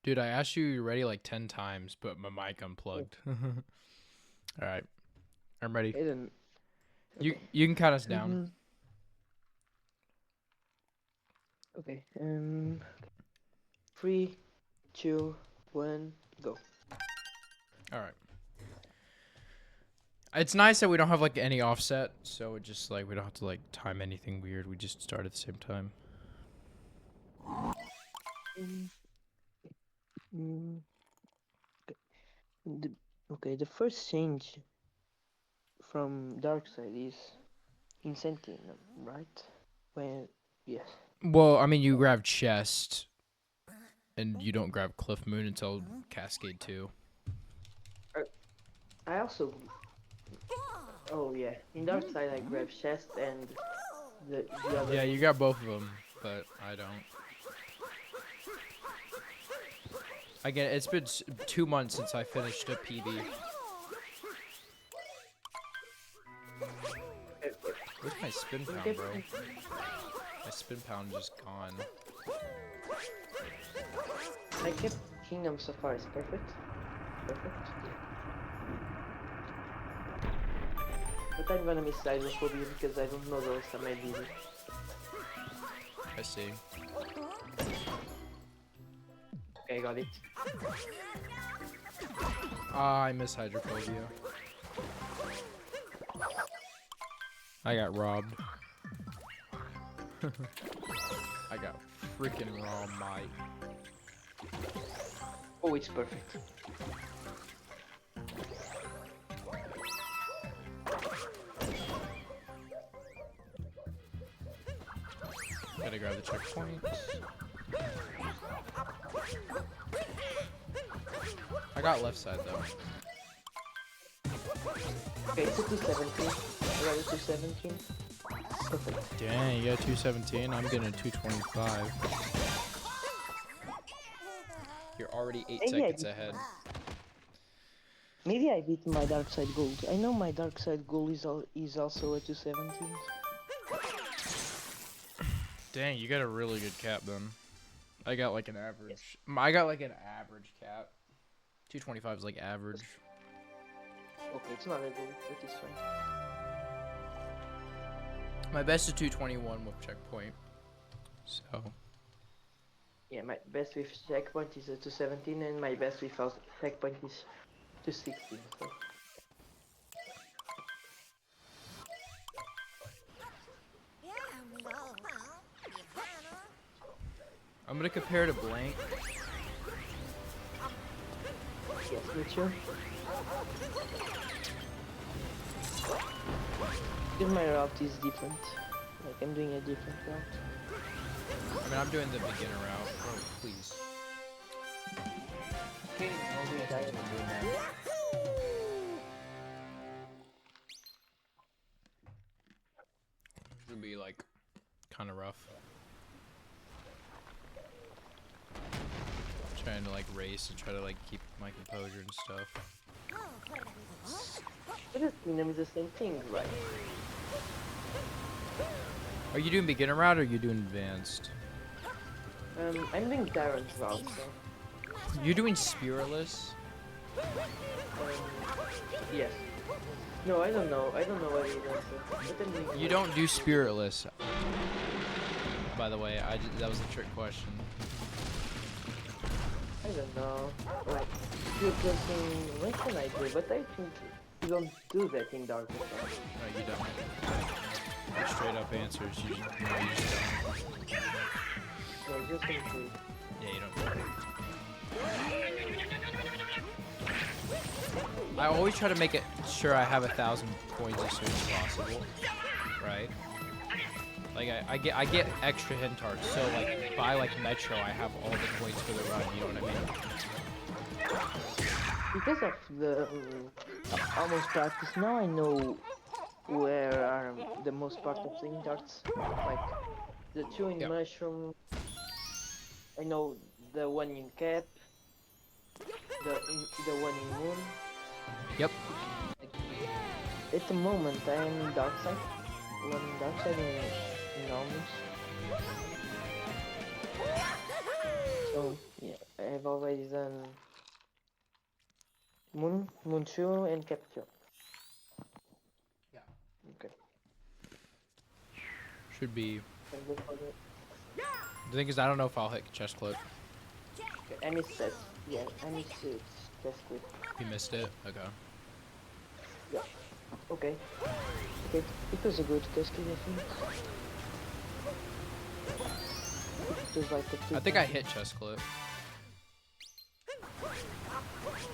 Dude, I asked you ready like 10 times, but my mic unplugged. All right, I'm ready. Aiden. You Okay. you can count us down. Okay. 3, 2, 1, go. All right. It's nice that we don't have like any offset, so it just like we don't have to like time anything weird. We just start at the same time. Mm, mm, okay. The first change from dark side is incentive, right? When yes. Well, I mean, you grab chest, and you don't grab Cliff Moon until Cascade 2. I also. Oh yeah. In dark side, I grab chest and the other Yeah, you one. got both of them, but I don't. Again, it's been 2 months since I finished a PB. Where's my spin pound, bro? My spin pound just gone. I kept Kingdom so far is perfect. Perfect. But I'm gonna miss Hydrophobia because I don't know the last time I did it. I see. Okay, I got it. Ah, I miss Hydrophobia. I got robbed. I got freaking raw might. Oh, it's perfect. Gotta grab the checkpoint. I got left side though. Okay, it's a 217. I got a 217. Perfect. Dang, you got 217. I'm getting a 225. You're already 8 Maybe I seconds beat, ahead. maybe I beat my dark side gold. I know my dark side gold is also a 217. Dang, you got a really good cap then. I got like an average. I got like an average cap. 225 is like average. Okay, it's not a gold, but it's fine. My best is 221 with checkpoint. So. Yeah, my best with checkpoint is a 217 and my best without checkpoint is 216. So. I'm gonna compare to Blank. Yes, me too. Because my route is different. Like I'm doing a different route. I mean, I'm doing the beginner route. Oh, please. Okay, I'll do that. It's gonna be like kind of rough. Trying to like race and try to like keep my composure and stuff. But the kingdom is the same thing, right? Are you doing beginner route or are you doing advanced? I'm doing Darren's route, so. You're doing spiritless? Yes. No, I don't know. I don't know what it is. But I'm doing You don't do spiritless. By the way, that was a trick question. I don't know. Like, you're guessing, what can I do? But I think you don't do that in Dark Souls. No, you don't. Like, straight up answers. You just don't. No, just into Yeah, you don't. I always try to make it sure I have 1,000 coins as soon as possible, right? Like I get extra hint hearts, so like by like Metro, I have all the coins for the run. You know what I mean? because of the almost practice, now I know where are the most part of the darts. Like the two in Yep. mushroom. I know the one in cap. The one in moon. Yep. At the moment, I am in dark side. One in dark side in almonds. So yeah, I've already done Moonshiro, and Capture. Yeah. Okay. Should be. And look for the The thing is, I don't know if I'll hit chest clip. okay, I missed that. Yeah, I missed it. That's good. You missed it. Okay. Yeah. Okay. Okay. It was a good test, I think. It was like a I think I hit chest clip.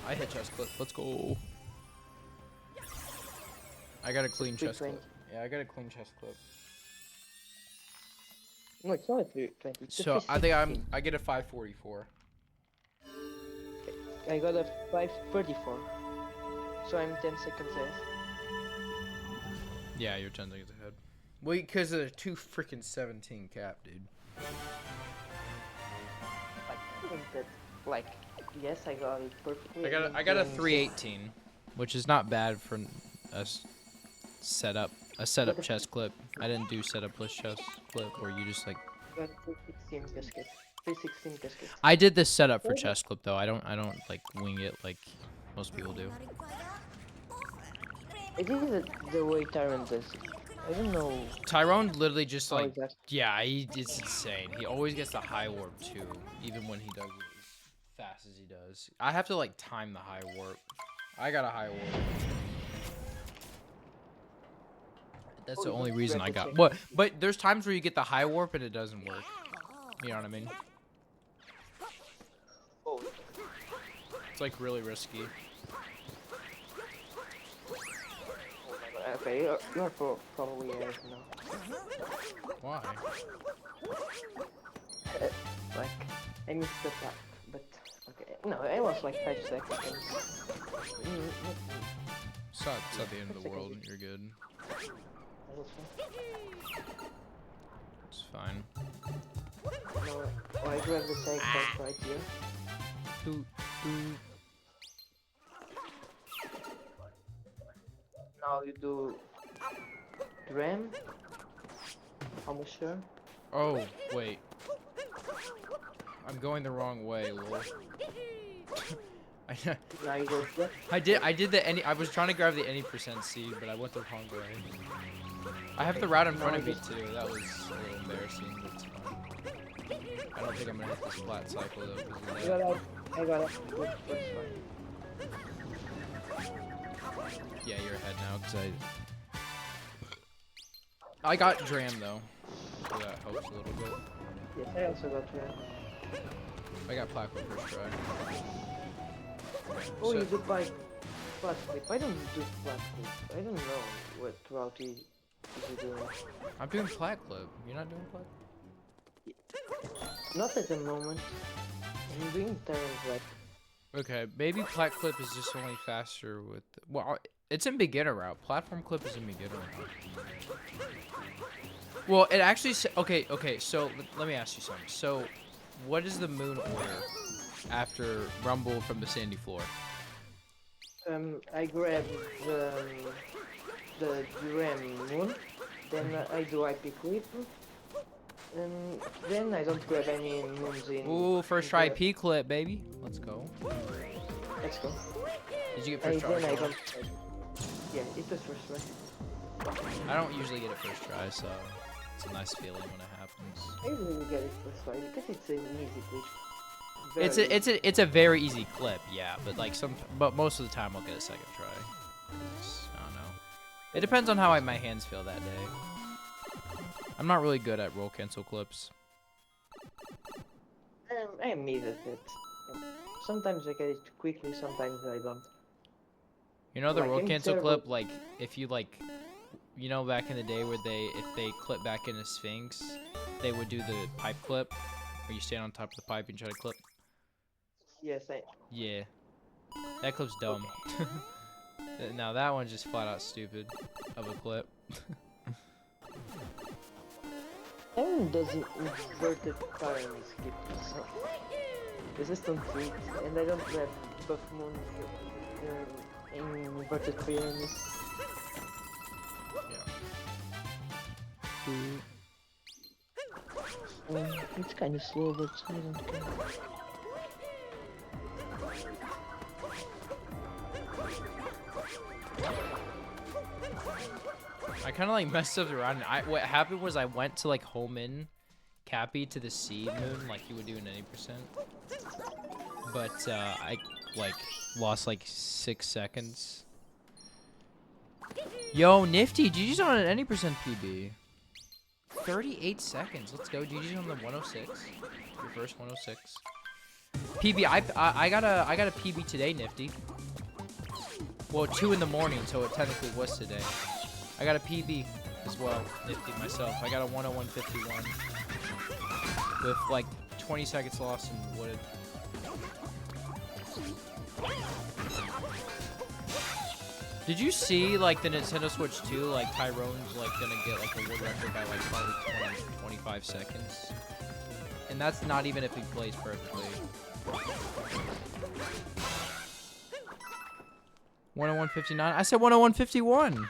I hit chest clip. Let's go. I got a clean chest clip. Yeah, I got a clean chest clip. No, it's not a 320. It's a So I think 316. I get a 544. I got a 534. So I'm 10 seconds ahead. Yeah, you're 10 seconds ahead. Wait, because of the 2 freaking 17 cap, dude. Like, I think that, like, yes, I got it perfectly. I got a 318, which is not bad for a setup chest clip. I didn't do setup plus chest clip where you just like. I got 316 casket. 316 casket. I did this setup for chest clip though. I don't like wing it like most people do. I think the way Tyrant does it. I don't know. Tyrone literally just how like exactly. yeah, it's insane. He always gets the high warp too, even when he does it as fast as he does. I have to like time the high warp. I got a high warp. That's the only reason I got. But there's times where you get the high warp and it doesn't work. You know what I mean? Oh, It's like really risky. okay, you're probably ahead now. Why? Like, I missed the part, but okay. No, I lost like 5 seconds. It's not the end of the world. You're good. It's fine. No, I grab the side point right here. Doot, doot. Now you do Dram. Almost sure. Oh, wait. I'm going the wrong way, lol. Now you go left. I did the any. I was trying to grab the any percent seed, but I went the wrong way. I have the route in front of me too. That was a little embarrassing. But it's fine. I don't think I'm gonna hit this flat cycle though. 'Cause I of got that. out. I got out. Good, first one. Yeah, you're ahead now because I got Dram though, so that helps a little bit. Yes, I also got Dram. I got Plaque with first try. Oh, So- you do flat clip. I don't do flat clip. I don't know what route is he doing. I'm doing Plaque clip. You're not doing Plaque? Not at the moment. I'm doing turns like Okay, maybe Plaque clip is just only faster with. Well, it's in beginner route. Platform clip is in beginner route. Well, it actually. Okay. So let me ask you something. So, what is the moon order after Rumble from the sandy floor? I grab the Dram Moon, then I do IP clip, and then I don't grab any moons in. Ooh, first in try the- P clip, baby. Let's go. Let's go. Did you get I first try? then I as well? don't. Yeah, it was first try. I don't usually get it first try, so it's a nice feeling when it happens. I really get it first try because it's an easy clip. It's a very easy clip, yeah. But like but most of the time I'll get a second try. I don't know. It depends on how my hands feel that day. I'm not really good at roll cancel clips. I am neither that. Sometimes I get it quickly, sometimes I don't. You know the Like, roll in cancel terrible- clip, like if you like, you know back in the day where if they clip back into Sphinx, they would do the pipe clip, where you stand on top of the pipe and try to clip. Yes, Yeah, that clip's dumb. Now that one's just flat out stupid of a clip. Aaron doesn't inverted pyramid skip, so resistant feet, and I don't grab buff moon in inverted pyramids. Yeah. It's kind of slow, but I don't care. kind of like messed up the run. What happened was I went to like home in Cappy to the seed moon like you would do in any percent. But I like lost like 6 seconds. Yo, Nifty, GG's on an any percent PB. 38 seconds. Let's go. GG's on the 106. Your first 106. PB. I got a PB today, Nifty. Well, 2 in the morning, so it technically was today. I got a PB as well, Nifty myself. I got a 101.51 with like 20 seconds lost in wooded. Did you see like the Nintendo Switch 2? Like Tyrone's like gonna get like a world record by like probably 25 seconds, and that's not even if he plays perfectly. 101.59. I said 101.51.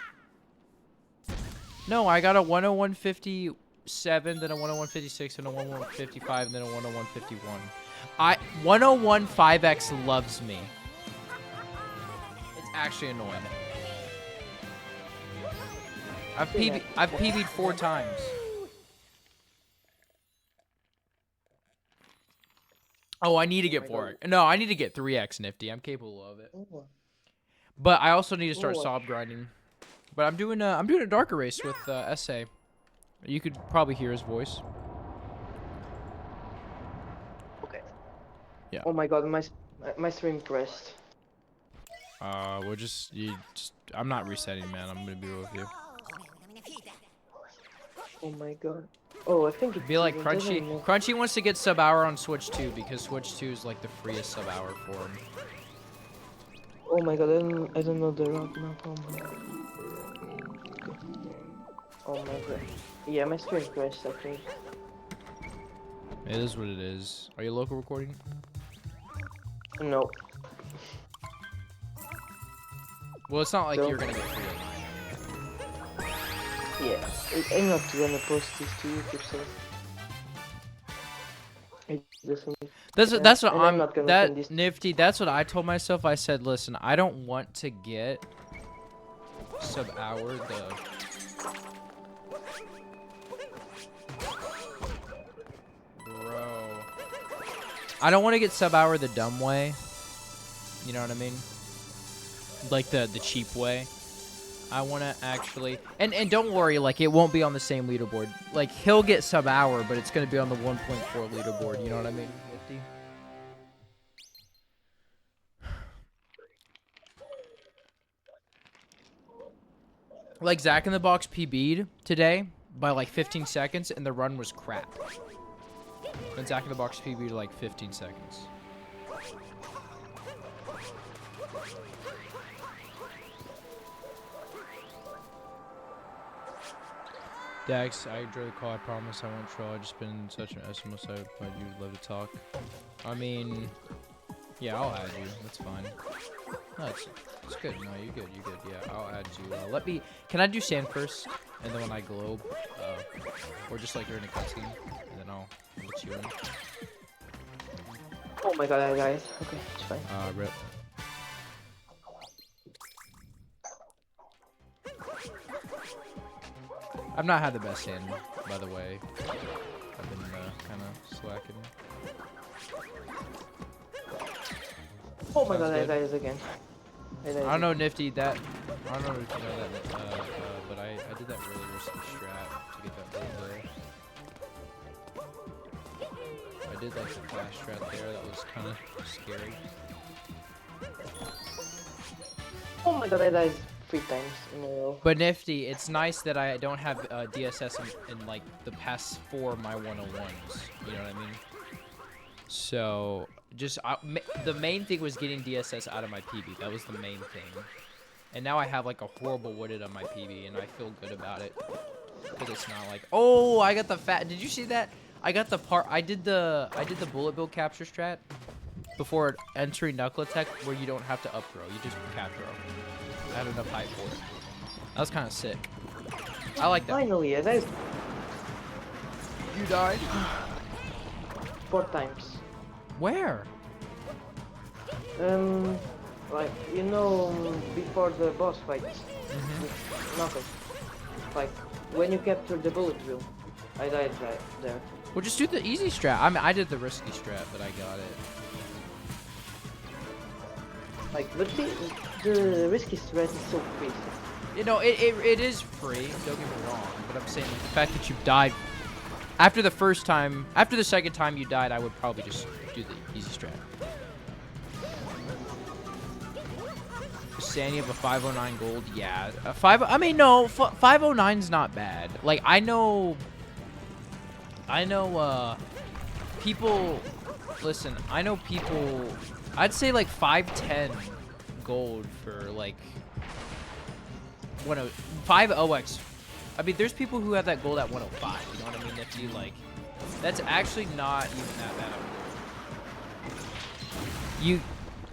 No, I got a 101.57, then a 101.56, and a 101.55, and then a 101.51. 101.5x loves me. It's actually annoying. I've PB'd 4 times. Oh, I need to get 4x. No, I need to get 3x Nifty. I'm capable of it. Ooh. But I also need to start sob grinding. But I'm doing a darker race with SA. You could probably hear his voice. Okay. Yeah. Oh my god, my stream crashed. I'm not resetting, man. I'm gonna be real with you. Oh my god. Oh, I think Be like Crunchy. Crunchy wants to get sub hour on Switch 2 because Switch 2 is like the freest sub hour for him. Oh my god, I don't know the route map. Oh my god. Oh my god. Yeah, my stream crashed, I think. It is what it is. Are you local recording? No. Well, it's not like No. you're gonna get free at 9. Yeah, I'm not gonna post this to YouTube, so it doesn't. That's what and I'm not gonna send this- Nifty. That's what I told myself. I said, listen, I don't want to get sub hour the. Bro, I don't want to get sub hour the dumb way. You know what I mean? Like the cheap way. I want to actually, and don't worry, like it won't be on the same leaderboard. Like he'll get sub hour, but it's gonna be on the 1.4 leaderboard. You know what I mean? 50. Like Zach in the Box PB'd today by like 15 seconds, and the run was crap. And Zach in the Box PB'd like 15 seconds. Dax, I enjoy the call. I promise I won't troll. I've just been such an SMO side, but you'd love to talk. I mean, yeah, I'll add you. That's fine. No, it's good. No, you're good. You're good. Yeah, I'll add you. Can I do sand first, and then when I globe, or just like you're in a cutscene, and then I'll let you in. Oh my god, guys. Okay, it's fine. Rip. I've not had the best hand, by the way. I've been kind of slacking. Oh my god, good. guys again. I don't know, Nifty. I don't know if you know that, but I did that really risky strat to get that gold there. I did like the flash strat there. That was kind of scary. Oh my god, guys. 3 times in a row. But Nifty, it's nice that I don't have DSS in like the past 4 of my 101s. You know what I mean? So just the main thing was getting DSS out of my PB. That was the main thing. And now I have like a horrible wooded on my PB, and I feel good about it because it's not like, oh, I got the fat. Did you see that? I got the part. I did the bullet bill capture strat before entering knuckle attack, where you don't have to up throw. You just cap throw. I had enough height for it. That was kind of sick. I like that. Finally, guys. You died? 4 times. Where? Like, you know, before the boss fight with Knuckles. Like, when you capture the bullet bill, I died right there. Well, just do the easy strat. I mean, I did the risky strat, but I got it. Like, but the risky strat is so crazy. You know, it is free. Don't get me wrong, but I'm saying like, the fact that you died after the first time, after the second time you died, I would probably just do the easy strat. Sandy of a 509 gold, yeah. I mean, no, 509's not bad. Like, I know, people, listen, I know people, I'd say like 510 gold for like 5 OX. I mean, there's people who have that gold at 105, you know what I mean? If you like, that's actually not even that bad.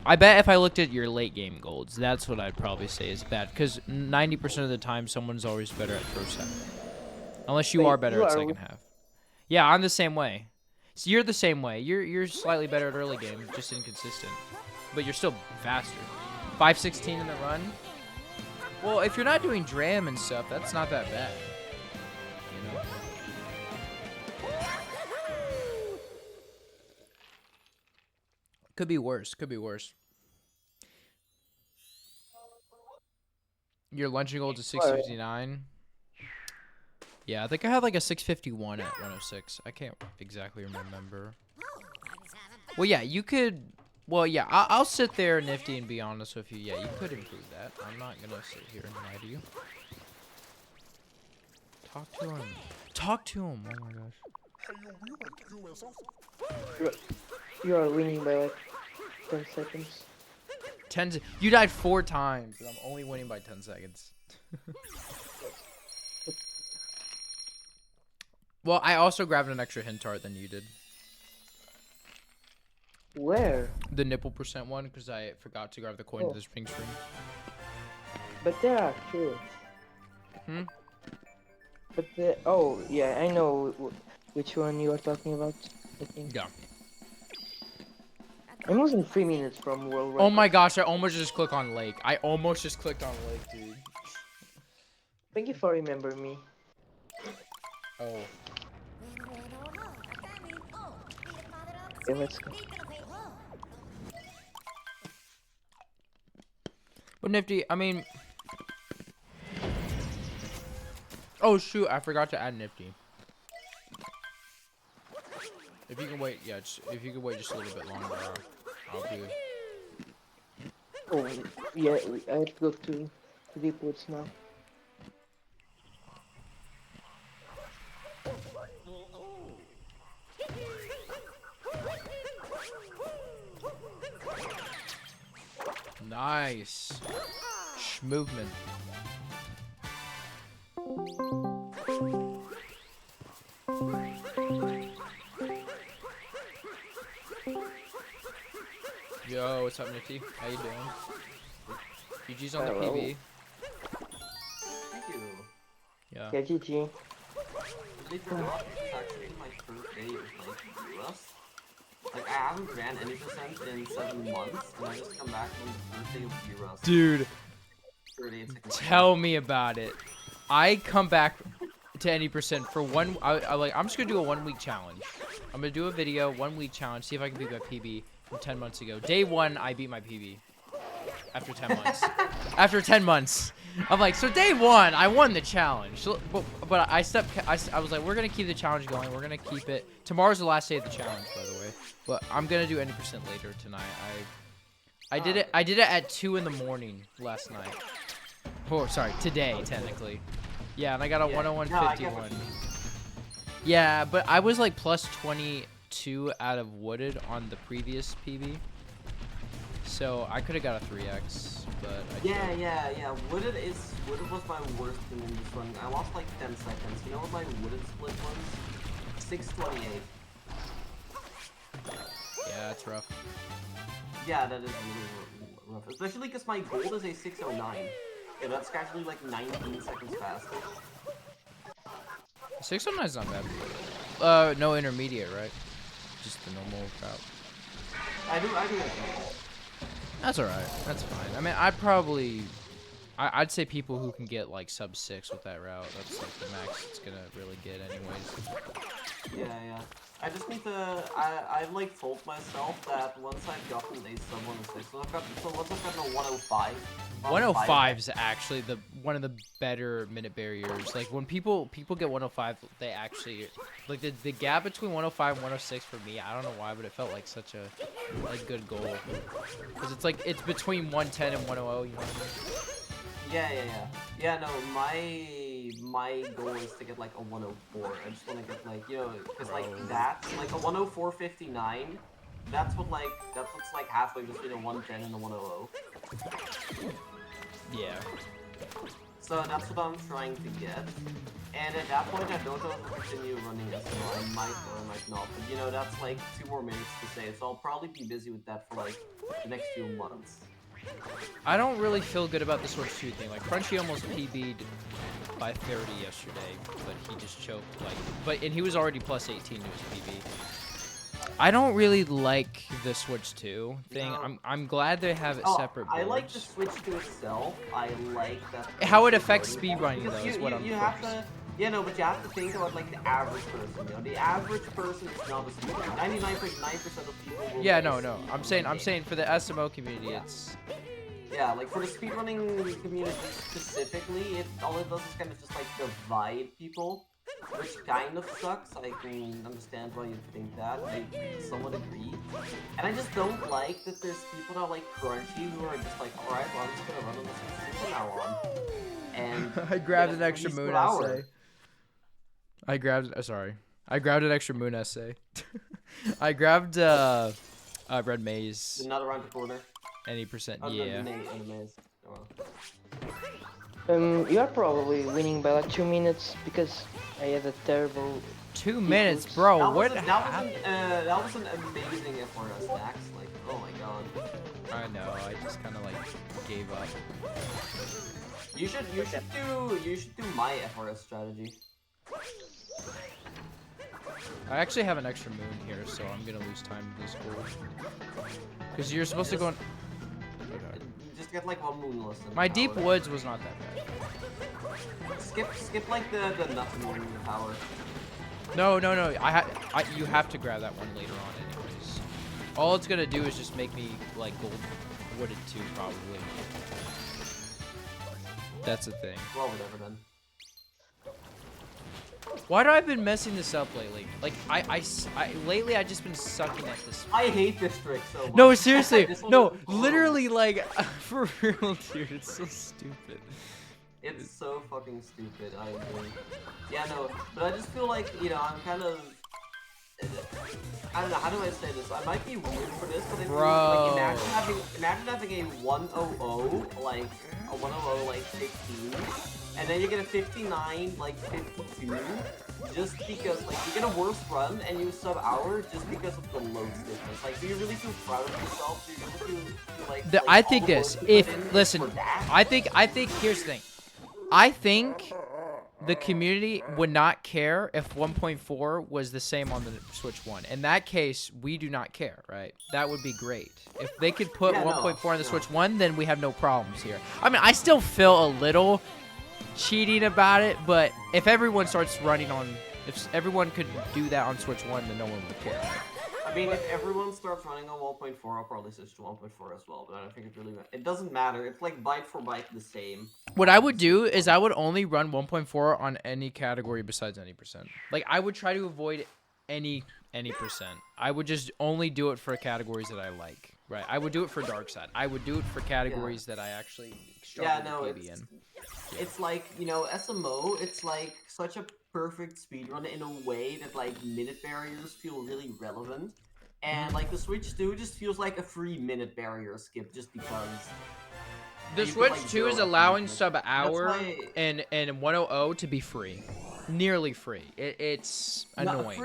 I bet if I looked at your late game golds, that's what I'd probably say is bad. Because 90% of the time, someone's always better at first half. Unless you are better at second half. Yeah, I'm the same way. So you're the same way. You're slightly better at early game, just inconsistent. But you're still faster. 516 in the run? Well, if you're not doing Dram and stuff, that's not that bad. You know? Could be worse. Could be worse. Your lunching gold is 659. Yeah, I think I had like a 651 at 106. I can't exactly remember. Well, yeah, you could. Well, yeah, I'll sit there, Nifty, and be honest with you. Yeah, you could improve that. I'm not gonna sit here and lie to you. Talk to him. Talk to him. Oh my gosh. You are winning by like 10 seconds. You died 4 times, and I'm only winning by 10 seconds. Well, I also grabbed an extra hint tart than you did. Where? The nipple percent one, because I forgot to grab the coin to the spring string. But there are 2. Hmm? But oh, yeah, I know which one you are talking about, I think. Yeah. I'm losing 3 minutes from world record. Oh my gosh, I almost just clicked on Lake. I almost just clicked on Lake, dude. Thank you for remembering me. Oh. Okay, let's go. But Nifty, I mean... Oh shoot, I forgot to add Nifty. If you can wait, yeah, if you can wait just a little bit longer, I'll do. Oh, yeah, I have to go to Deep Woods now. Nice. Movement. Yo, what's up, Nifty? How you doing? GG's on the Hello. PB. Thank you. Yeah. Yeah, GG. Believe it or not, it's actually my first day of like Rust. Like I haven't ran any percent in 7 months, and I just come back on the first day of Rust. Dude, 38 seconds. tell me about it. I come back to any percent for one. I'm just gonna do a 1 week challenge. I'm gonna do a video 1 week challenge. See if I can beat my PB from 10 months ago. Day 1, I beat my PB. After 10 months. After 10 months. I'm like, so day 1, I won the challenge. So, but I was like, we're gonna keep the challenge going. We're gonna keep it. Tomorrow's the last day of the challenge, by the way. But I'm gonna do any percent later tonight. I did it. I did it at 2 in the morning last night. Oh, sorry, today technically. Yeah, and I got a 101.51. Yeah, but I was like plus 22 out of wooded on the previous PB. So I could have got a 3x, but I Yeah. Wooded was my worst thing in this one. I lost like 10 seconds. You know what my wooded split was? 628. Yeah, that's rough. Yeah, that is really rough. Especially because my gold is a 609. Yeah, that's actually like 19 seconds faster. 609 is not bad. No intermediate, right? Just the normal route. I do it. That's alright. That's fine. I mean, I'd probably... I'd say people who can get like sub 6 with that route. That's like the max it's gonna really get anyways. Yeah. I just need to. I've like told myself that once I've gotten a sub 106, so once I've gotten a 105. 105 is actually one of the better minute barriers. Like when people get 105, they actually like the gap between 105 and 106 for me. I don't know why, but it felt like such a good goal because it's like it's between 110 and 100. You know what I mean? Yeah, no, my goal is to get like a 104. I just want to get like, you know, because like that's like a 104.59. That's what's like halfway between a 110 and a 100. Yeah. So that's what I'm trying to get. And at that point, I don't know if I'll continue running SMO. I might or I might not. But you know, that's like 2 more minutes to save. So I'll probably be busy with that for like the next few months. I don't really feel good about the Switch 2 thing. Like Crunchy almost PB'd by 30 yesterday, but he just choked and he was already plus 18 to his PB. I don't really like the Switch 2 thing. No. I'm glad they have it separate boards. I like the Switch 2 itself. I like that. How it affects speedrunning because though is what I'm you have to. Yeah, no, but you have to think about like the average person. You know, the average person is not a speedrunner. 99.9% of people will. Yeah, no. I'm saying for the SMO community, it's. Yeah, like for the speedrunning community specifically, all it does is kind of just like divide people, which kind of sucks. I can understand why you think that. I somewhat agree. And I just don't like that there's people that are like Crunchy who are just like, alright, well, I'm just gonna run on this from now on. And I grabbed an extra moon essay. I grabbed an extra moon essay. I grabbed red maze. Not around the corner. Any percent, yeah. You are probably winning by like 2 minutes because I have a terrible. 2 minutes, bro. That What? that was an amazing FRS Dax. Like, oh my god. I know. I just kind of like gave up. You should do my FRS strategy. I actually have an extra moon here, so I'm gonna lose time to this goal. Because you're supposed to go. Okay. Just get like 1 moon less. My deep woods was not that bad. Skip like the nothing moon power. No. You have to grab that one later on, anyways. All it's gonna do is just make me like gold wooded too, probably. That's the thing. Well, whatever then. Why do I been messing this up lately? Like lately I just been sucking at this. I hate this trick so much. No, seriously. No, literally like for real, dude. It's so stupid. It's so fucking stupid. I agree. Yeah, no, but I just feel like, you know, I'm kind of. I don't know, how do I say this? I might be weird for this, but Bro. Like, imagine having a 100, like a 100 like 15, and then you get a 59 like 52, just because like you get a worse run and you sub hour just because of the load difference. Like, do you really feel proud of yourself? Do you really feel like? I think this. I think here's the thing. I think the community would not care if 1.4 was the same on the Switch 1. In that case, we do not care, right? That would be great. If they could put 1.4 on the Switch 1, then we have no problems here. I mean, I still feel a little cheating about it, but if everyone starts running on... If everyone could do that on Switch 1, then no one would care. I mean, if everyone starts running on 1.4, I'll probably switch to 1.4 as well, but I don't think it really matters. It doesn't matter. It's like byte for byte the same. What I would do is I would only run 1.4 on any category besides any percent. Like, I would try to avoid any percent. I would just only do it for categories that I like, right? I would do it for Dark Side. I would do it for categories that I actually struggle to PB in. It's like, you know, SMO, it's like such a perfect speedrun in a way that like minute barriers feel really relevant. And like the Switch 2 just feels like a 3-minute barrier skip just because. The Switch 2 is allowing sub hour and 100 to be free. Nearly free. It's annoying.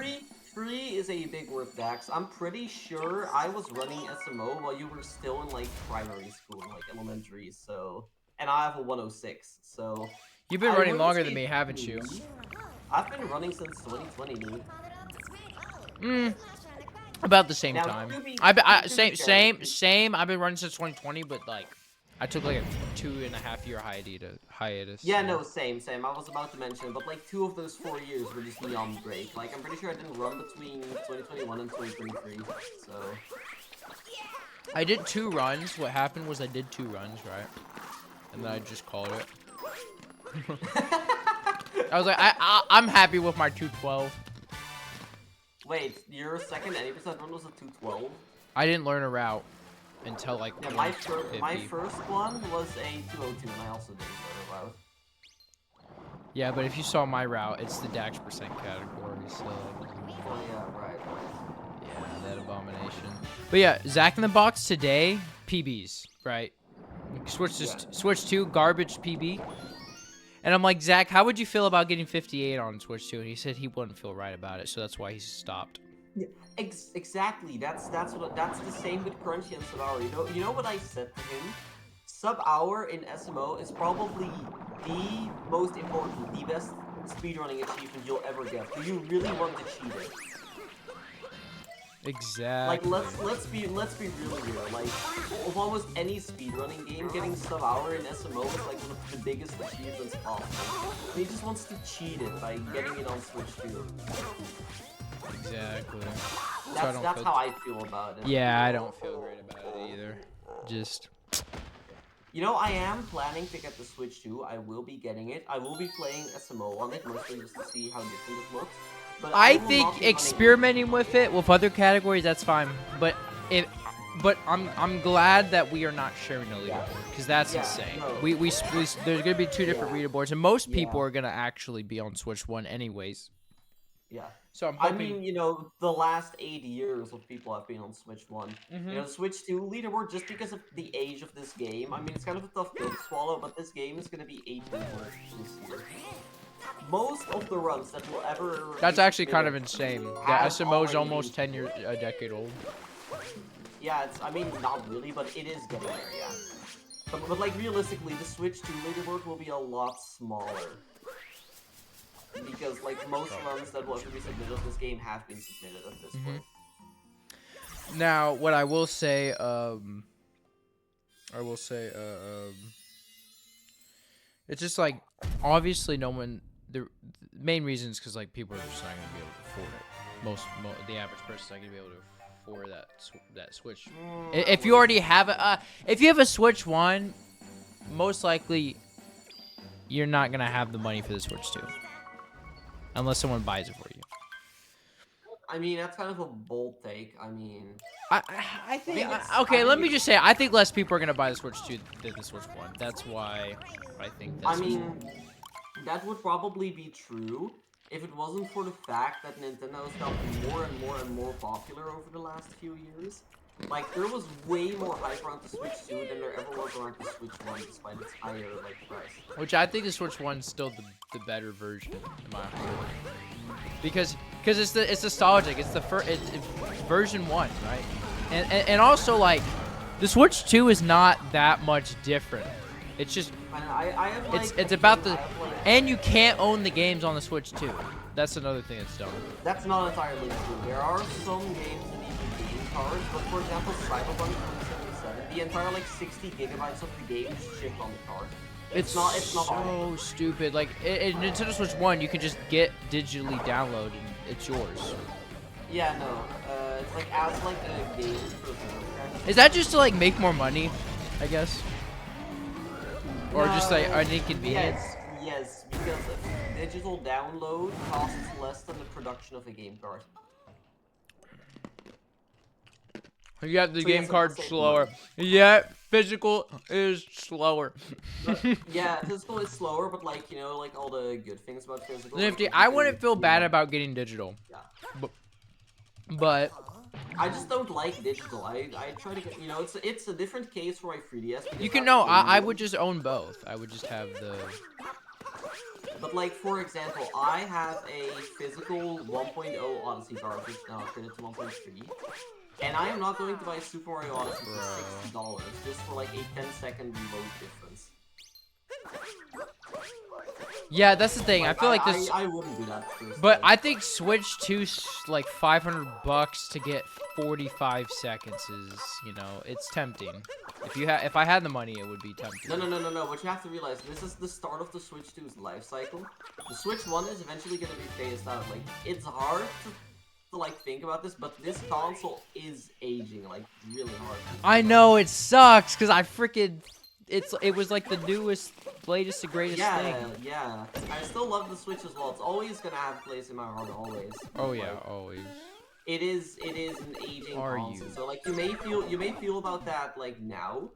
Free is a big word, Dax. I'm pretty sure I was running SMO while you were still in like primary school, like elementary, so. And I have a 106, so. You've been running longer than me, haven't you? I've been running since 2020, dude. About the same time. Same. I've been running since 2020, but like, I took like a 2.5-year hiatus. Yeah, no, same. I was about to mention, but like 2 of those 4 years were just me on break. Like, I'm pretty sure I didn't run between 2021 and 2023, so... I did 2 runs. What happened was I did 2 runs, right? And then I just called it. I was like, I'm happy with my 212. Wait, your second 80% run was a 212? I didn't learn a route until like Yeah, 150. my first one was a 202, and I also didn't learn a route. Yeah, but if you saw my route, it's the Dax percent category, so... Oh yeah, right. Yeah, that abomination. But yeah, Zach in the Box today, PBs, right? Switch 2, garbage PB. And I'm like, Zach, how would you feel about getting 58 on Switch 2? And he said he wouldn't feel right about it, so that's why he stopped. Yeah, exactly. That's the same with Crunchy and Sub-Hour. You know what I said to him? Sub-Hour in SMO is probably the most important, the best speedrunning achievement you'll ever get. Do you really want to cheat it? Exactly. Like let's be really real. Like of almost any speedrunning game, getting sub-hour in SMO is like one of the biggest achievements possible. And he just wants to cheat it by getting it on Switch 2. Exactly. That's how I feel about it. Yeah, I don't feel great about it either. Just... You know, I am planning to get the Switch 2. I will be getting it. I will be playing SMO on it, mostly just to see how different it looks. But I will not think be experimenting with it with other categories, that's fine. But I'm glad that we are not sharing a leaderboard because that's insane. No. There's gonna be 2 different leaderboards, and most people Yeah. are gonna actually be on Switch 1 anyways. Yeah. So I'm I hoping. mean, you know, the last 8 years of people have been on Switch 1. Mhm. You know, Switch 2 leaderboard, just because of the age of this game. I mean, it's kind of a tough pill to swallow, but this game is going to be 18 this year. Most of the runs that will ever... That's be actually kind of submitted insane. The have SMO is already almost been 10 years, a decade old. Yeah, I mean, not really, but it is getting there, yeah. But like, realistically, the Switch 2 leaderboard will be a lot smaller. Because, like, most runs that will ever be submitted of this game have been submitted at this point. Now, what I will say, it's just like, obviously no one, the main reason is because like people are just not gonna be able to afford it. The average person's not gonna be able to afford that Switch. If you already have if you have a Switch 1, most likely you're not gonna have the money for the Switch 2, unless someone buys it for you. I mean, that's kind of a bold take. I mean... I think it's- okay, I let think me just say, I think less people are gonna buy the Switch 2 than the Switch 1. That's why I think that's... I mean, that would probably be true if it wasn't for the fact that Nintendo has gotten more and more and more popular over the last few years. Like, there was way more hype around the Switch 2 than there ever was around the Switch 1, despite its higher, like, price. Which I think the Switch 1 is still the better version, in my opinion. Because it's nostalgic. It's it's version 1, right? And also like the Switch 2 is not that much different. It's just I have, like, it's about the I have, like, and you can't own the games on the Switch 2. That's another thing that's dumb. That's not entirely true. There are some games that need the game cards, but for example, Cyberpunk 2077, the entire like 60 gigabytes of the game is shipped on the card. It's not so stupid. Like in Nintendo Switch 1, you can just get digitally download and it's yours. Yeah, no. It's like as like a game preserve. Is that just to like make more money? I guess. Or just like No. an inconvenience? Yes, because a digital download costs less than the production of a game card. You have the So game yes, card I'll say slower. more. Yeah, physical is slower. Yeah, physical is slower, but like, you know, like all the good things about physical. Nifty, like, I you wouldn't can- feel you bad know, about getting digital. Yeah. But I just don't like digital. I try to get, you know, it's a different case for my 3DS. because you can that's know, I premium. would just own both. I would just have the... But like, for example, I have a physical 1.0 Odyssey card, which now upgraded to 1.3. And I am not going to buy Super Mario Odyssey for $60 just for like a 10-second reload difference. Yeah, that's the thing. I feel like this. I wouldn't do that first. But I think Switch 2 like $500 to get 45 seconds is, you know, it's tempting. If I had the money, it would be tempting. No. What you have to realize, this is the start of the Switch 2's life cycle. The Switch 1 is eventually gonna be phased out. Like, it's hard to like think about this, but this console is aging like really hard. I know it sucks because I freaking it was like the newest, latest, and greatest thing. Yeah. I still love the Switch as well. It's always gonna have a place in my heart, always. Oh yeah, always. It is an aging Are console. you? So like you may feel about that like now,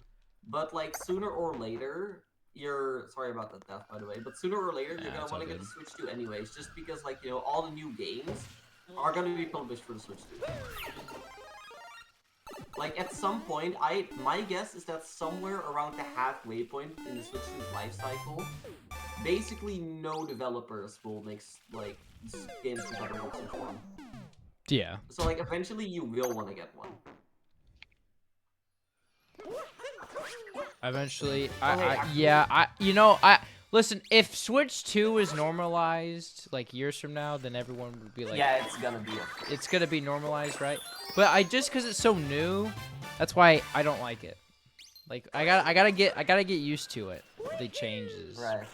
but like sooner or later you're sorry about that death by the way, but sooner or later you're gonna it's want to all get the good. Switch 2 anyways, just because like you know all the new games are gonna be published for the Switch 2. Like at some point, my guess is that somewhere around the halfway point in the Switch 2's life cycle, basically no developers will make like games compatible with Switch 1. Yeah. So like eventually you will want to get one. Eventually, listen, if Switch 2 is normalized like years from now, then everyone would be like, Yeah, it's gonna be. It's gonna be normalized, right? But just because it's so new, that's why I don't like it. Like I gotta get used to it. The changes. Right.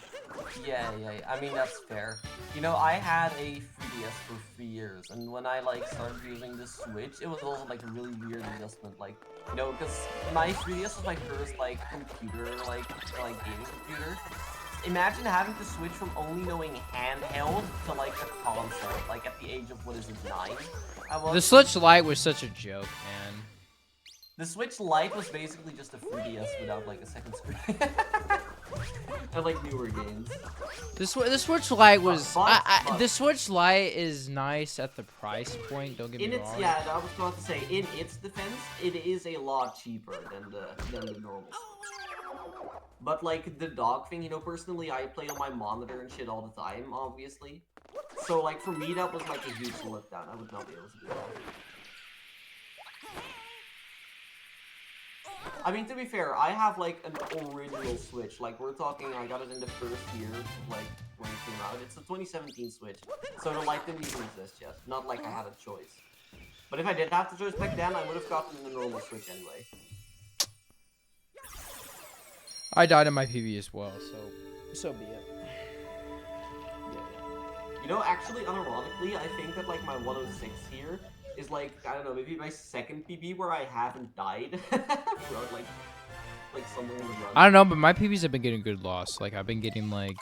Yeah. I mean that's fair. You know, I had a 3DS for 3 years, and when I like started using the Switch, it was also like a really weird adjustment. Like, you know, because my 3DS was my first like computer, like gaming computer. Imagine having to switch from only knowing handheld to like a console, like at the age of what is it, 9? The Switch Lite was such a joke, man. The Switch Lite was basically just a 3DS without like a second screen. And like newer games. The Switch Lite was But- the Switch Lite is nice at the price point. Don't get me wrong. Yeah, I was going to say, in its defense, it is a lot cheaper than the normal Switch. But like the dock thing, you know, personally I play on my monitor and shit all the time, obviously. So like for me that was like a huge letdown. I would not be able to do that. I mean, to be fair, I have like an original Switch. Like we're talking, I got it in the first year, like when it came out. It's a 2017 Switch, so the Lite didn't even exist yet. Not like I had a choice. But if I did have the choice back then, I would have gotten the normal Switch anyway. I died in my PB as well, so be it. You know, actually, unironically, I think that like my 106 here is like, I don't know, maybe my second PB where I haven't died throughout like somewhere in the run. I don't know, but my PBs have been getting good loss. Like I've been getting like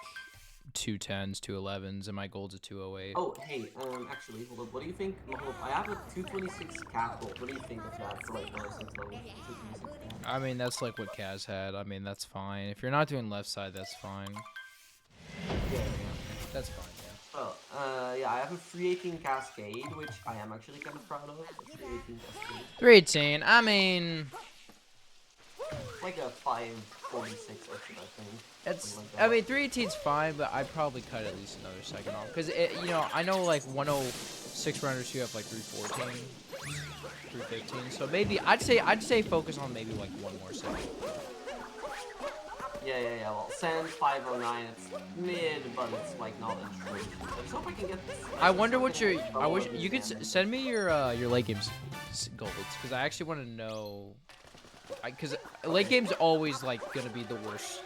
210s, 211s, and my gold's a 208. Oh, hey, actually, hold up. What do you think? Hold up. I have a 226 capital. What do you think of that for like 106 level? 226 capital. I mean, that's like what Kaz had. I mean, that's fine. If you're not doing left side, that's fine. Yeah. That's fine, yeah. Oh, yeah, I have a 318 Cascade, which I am actually kind of proud of. A 318 Cascade. 318, I mean... Like a 546 exit, I think. It's, Like I mean, 318's fine, but I'd probably cut at least another second off. Because, you know, I know, like, 106 runners who have, like, 314, 315. So maybe, I'd say focus on maybe, like, one more second. Yeah. Well, Sand 509, it's mid, but it's, like, not a true. I just hope I can get this. I wonder what your, I wish, you could send me your late games golds, because I actually want to know, because late game's always, like, gonna be the worst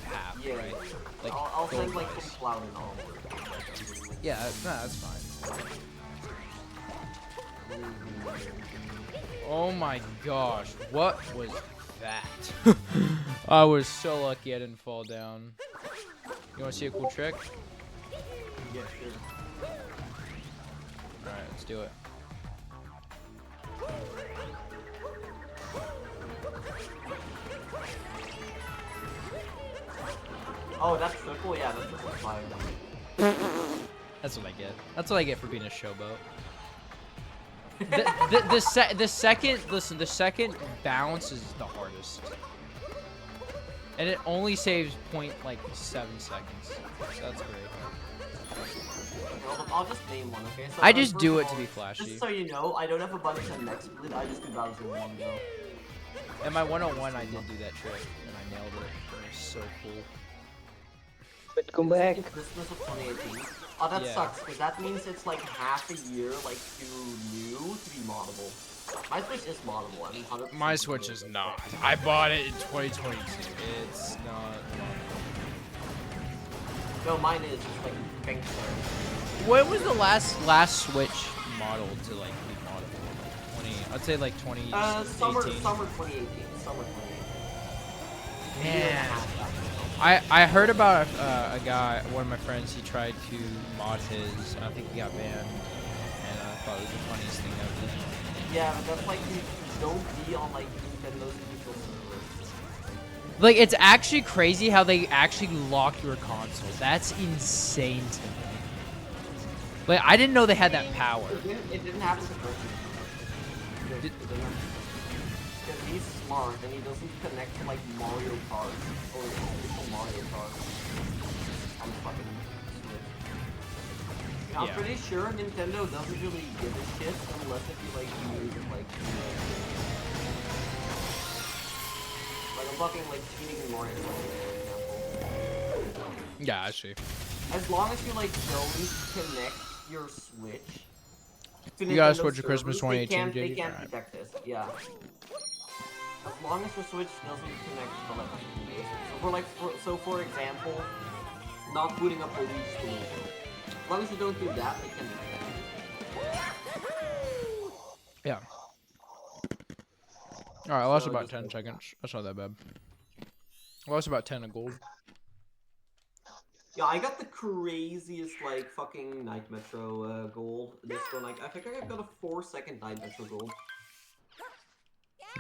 half, Yeah. right? Like, I'll send, like, gold-wise. some cloud and all. Yeah, that's fine. Oh my gosh, what was that? I was so lucky I didn't fall down. You wanna see a cool trick? Yeah, sure. Alright, let's do it. Oh, that's triple? Yeah, that's triple fire. That's what I get. That's what I get for being a showboat. The second bounce is the hardest, and it only saves 0.7 seconds. So that's great. Well, I'll just name one, okay? So, I just first do of it to all, be flashy. Just so you know, I don't have a bunch of next split. I just do Bowser in one go. And my 101, I did do that trick, and I nailed it. It was so cool. But come back. Christmas of 2018. Oh, that Yeah. sucks, because that means it's like half a year, like, too new to be moddable. My Switch is moddable, I mean, 100%. My Switch is not. I bought it in 2022. It's not. No, mine is. It's like pink color. When was the last Switch model to like be moddable? Like 20. I'd say like 2018. Summer 2018. Summer 2018. Man. I heard about a guy, one of my friends. He tried to mod his. I think he got banned, and I thought it was the funniest thing ever. Yeah, but that's like you don't be on like Nintendo's official server. Like, it's actually crazy how they actually lock your console. That's insane to me. Like, I didn't know they had that power. It didn't happen to Percy. Did- Because he's smart and he doesn't connect to like Mario Kart or official Mario Kart. I'm fucking Switch. I'm Yeah. pretty sure Nintendo doesn't really give a shit unless if you like use it like like I'm fucking like cheating in Mario Kart, for example. Yeah, actually. As long as you like don't connect your Switch to You gotta Nintendo's switch to Christmas servers, 2018, They JD? can't Alright. detect this. Yeah. As long as your Switch doesn't connect to like so for example, not booting up a Wii School. As long as you don't do that, they can detect it. Yeah. Alright, I lost So about just 10 like- seconds. That's not that bad. I lost about 10 of gold. Yeah, I got the craziest like fucking Night Metro gold. This one, like I think I got a 4-second Night Metro gold.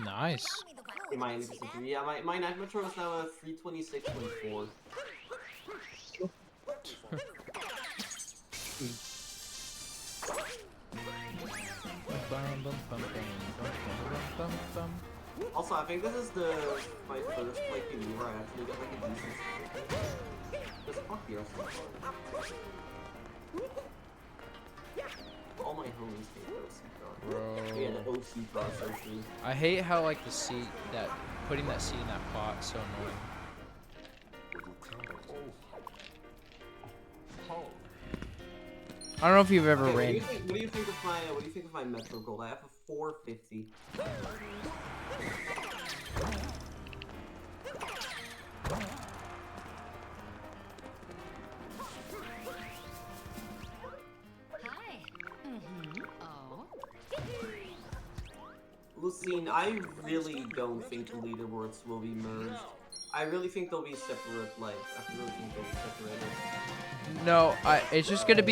Nice. In my NPC3. Yeah, my Night Metro is now a 326.4. Also, I think this is my first like game where I actually got like a decent score. Just fuck your all my homies hate the OC car. Bro. Yeah, the OC car so true. I hate how like the seat that putting that seat in that pot is so annoying. I don't know if you've ever Okay, ran. what do you think of my Metro Gold? I have a 450. Hi. Mm-hmm. Oh. Lucine, I really don't think the leaderboards will be merged. I really think they'll be separate, like, I really think they'll be separated. No, it's just gonna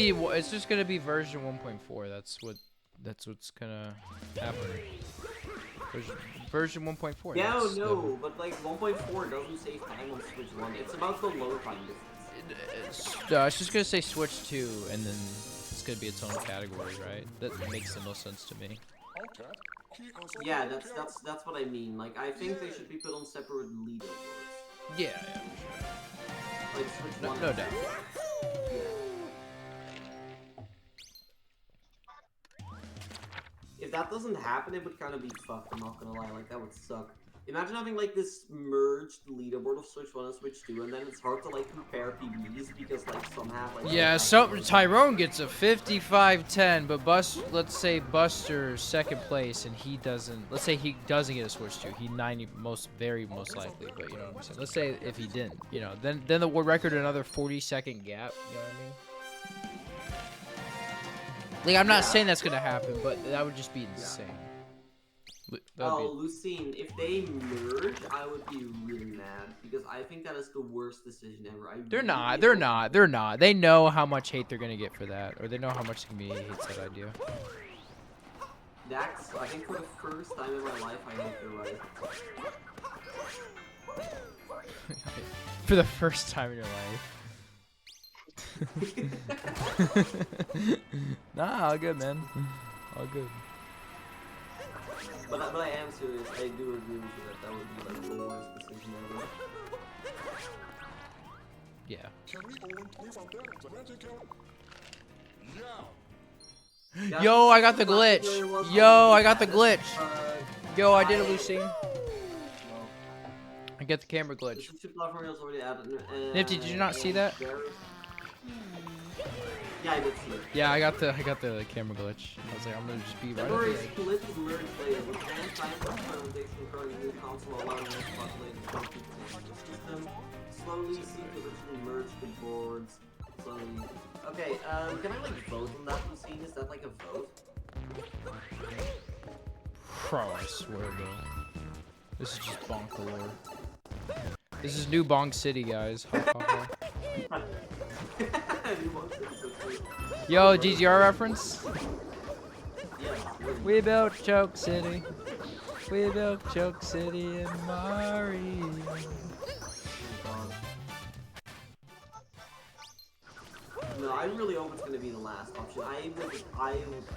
be version 1.4. That's what's gonna happen. Version 1.4. Yeah, that's no, but like 1.4 doesn't save time on Switch 1. It's about the load time difference. it's just gonna say Switch 2, and then it's gonna be its own category, right? That makes the most sense to me. Yeah, that's what I mean. Like, I think they should be put on separate leaderboards. Yeah, Like Switch no, 1. no doubt. Yeah. If that doesn't happen, it would kind of be fucked, I'm not gonna lie. Like, that would suck. Imagine having, like, this merged leaderboard of Switch 1 and Switch 2, and then it's hard to, like, compare PBs because, like, some have, like... Yeah, so Tyrone gets a 55-10, but let's say Buster's second place, and he doesn't. Let's say he doesn't get a Switch 2. He very most likely, but you know what I'm saying. Let's say if he didn't, you know, then the world record another 40-second gap. You know what I mean? Like, I'm not saying that's gonna happen, but that would just be insane. Oh, Lucine, if they merge, I would be really mad because I think that is the worst decision ever. They're not. They know how much hate they're gonna get for that, or they know how much the community hates that idea. Dax, I think for the first time in my life, I hope they're right. For the first time in your life. Nah, all good, man. All good. But I am serious. I do agree with you that would be like the worst decision ever. Yeah. Yeah, Yo, I got the glitch. Yo, I got the glitch. Yo, I did it, Lucine. I get the camera glitch. This is 2 platform rails already added. Nifty, did you not see that? Yeah, I did see it. Yeah, I got the camera glitch. I was like, I'm gonna just be right up February here. split is merged player with grand time for foundation recurring new console allowing us to populate the system. Slowly seek to originally merge the boards. Slowly. Okay, can I like vote on that machine? Is that like a vote? Bro, I swear, bro. This is just bonk galore. This is new Bonk City, guys. Ha, ha, ha. Yo, GGR reference? We built Choke City. We built Choke City in Mario. No, I really hope it's gonna be the last option. I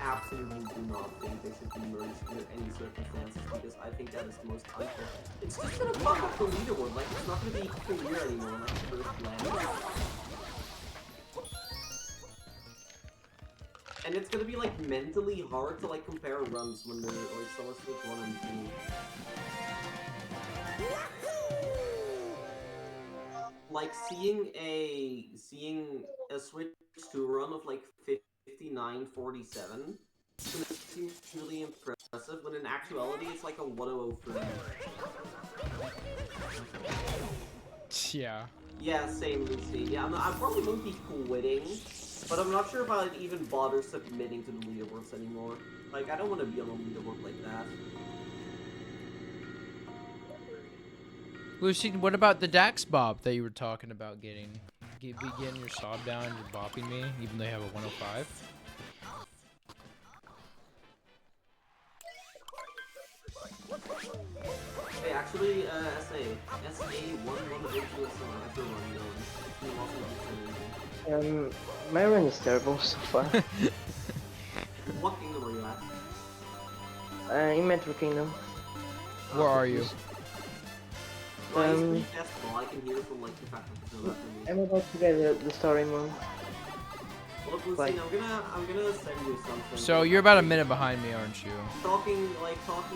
absolutely do not think they should be merged under any circumstances because I think that is the most unfair. It's just gonna fuck up the leaderboard. Like it's not gonna be clear anymore. Like the first land. And it's gonna be like mentally hard to like compare runs when they're like Summer Switch 1 and 2. Like seeing a Switch 2 run of like 59.47 seems truly impressive, when in actuality it's like a 103. Yeah. Yeah, same Lucy. Yeah, I probably won't be quitting, but I'm not sure if I'd even bother submitting to the leaderboards anymore. Like, I don't want to be on a leaderboard like that. Lucy, what about the Dax Bob that you were talking about getting? Be getting your sob down, you're bopping me, even though you have a 105? Hey, actually, SA1182 My run is terrible so far. What kingdom are you at? In Metro Kingdom. Where are you? Well, it's pretty festival. I can hear from like the fact that I'm about to get the story mode. Look, Lucy, Like- I'm gonna send you something. So you're about a minute behind me, aren't you? talking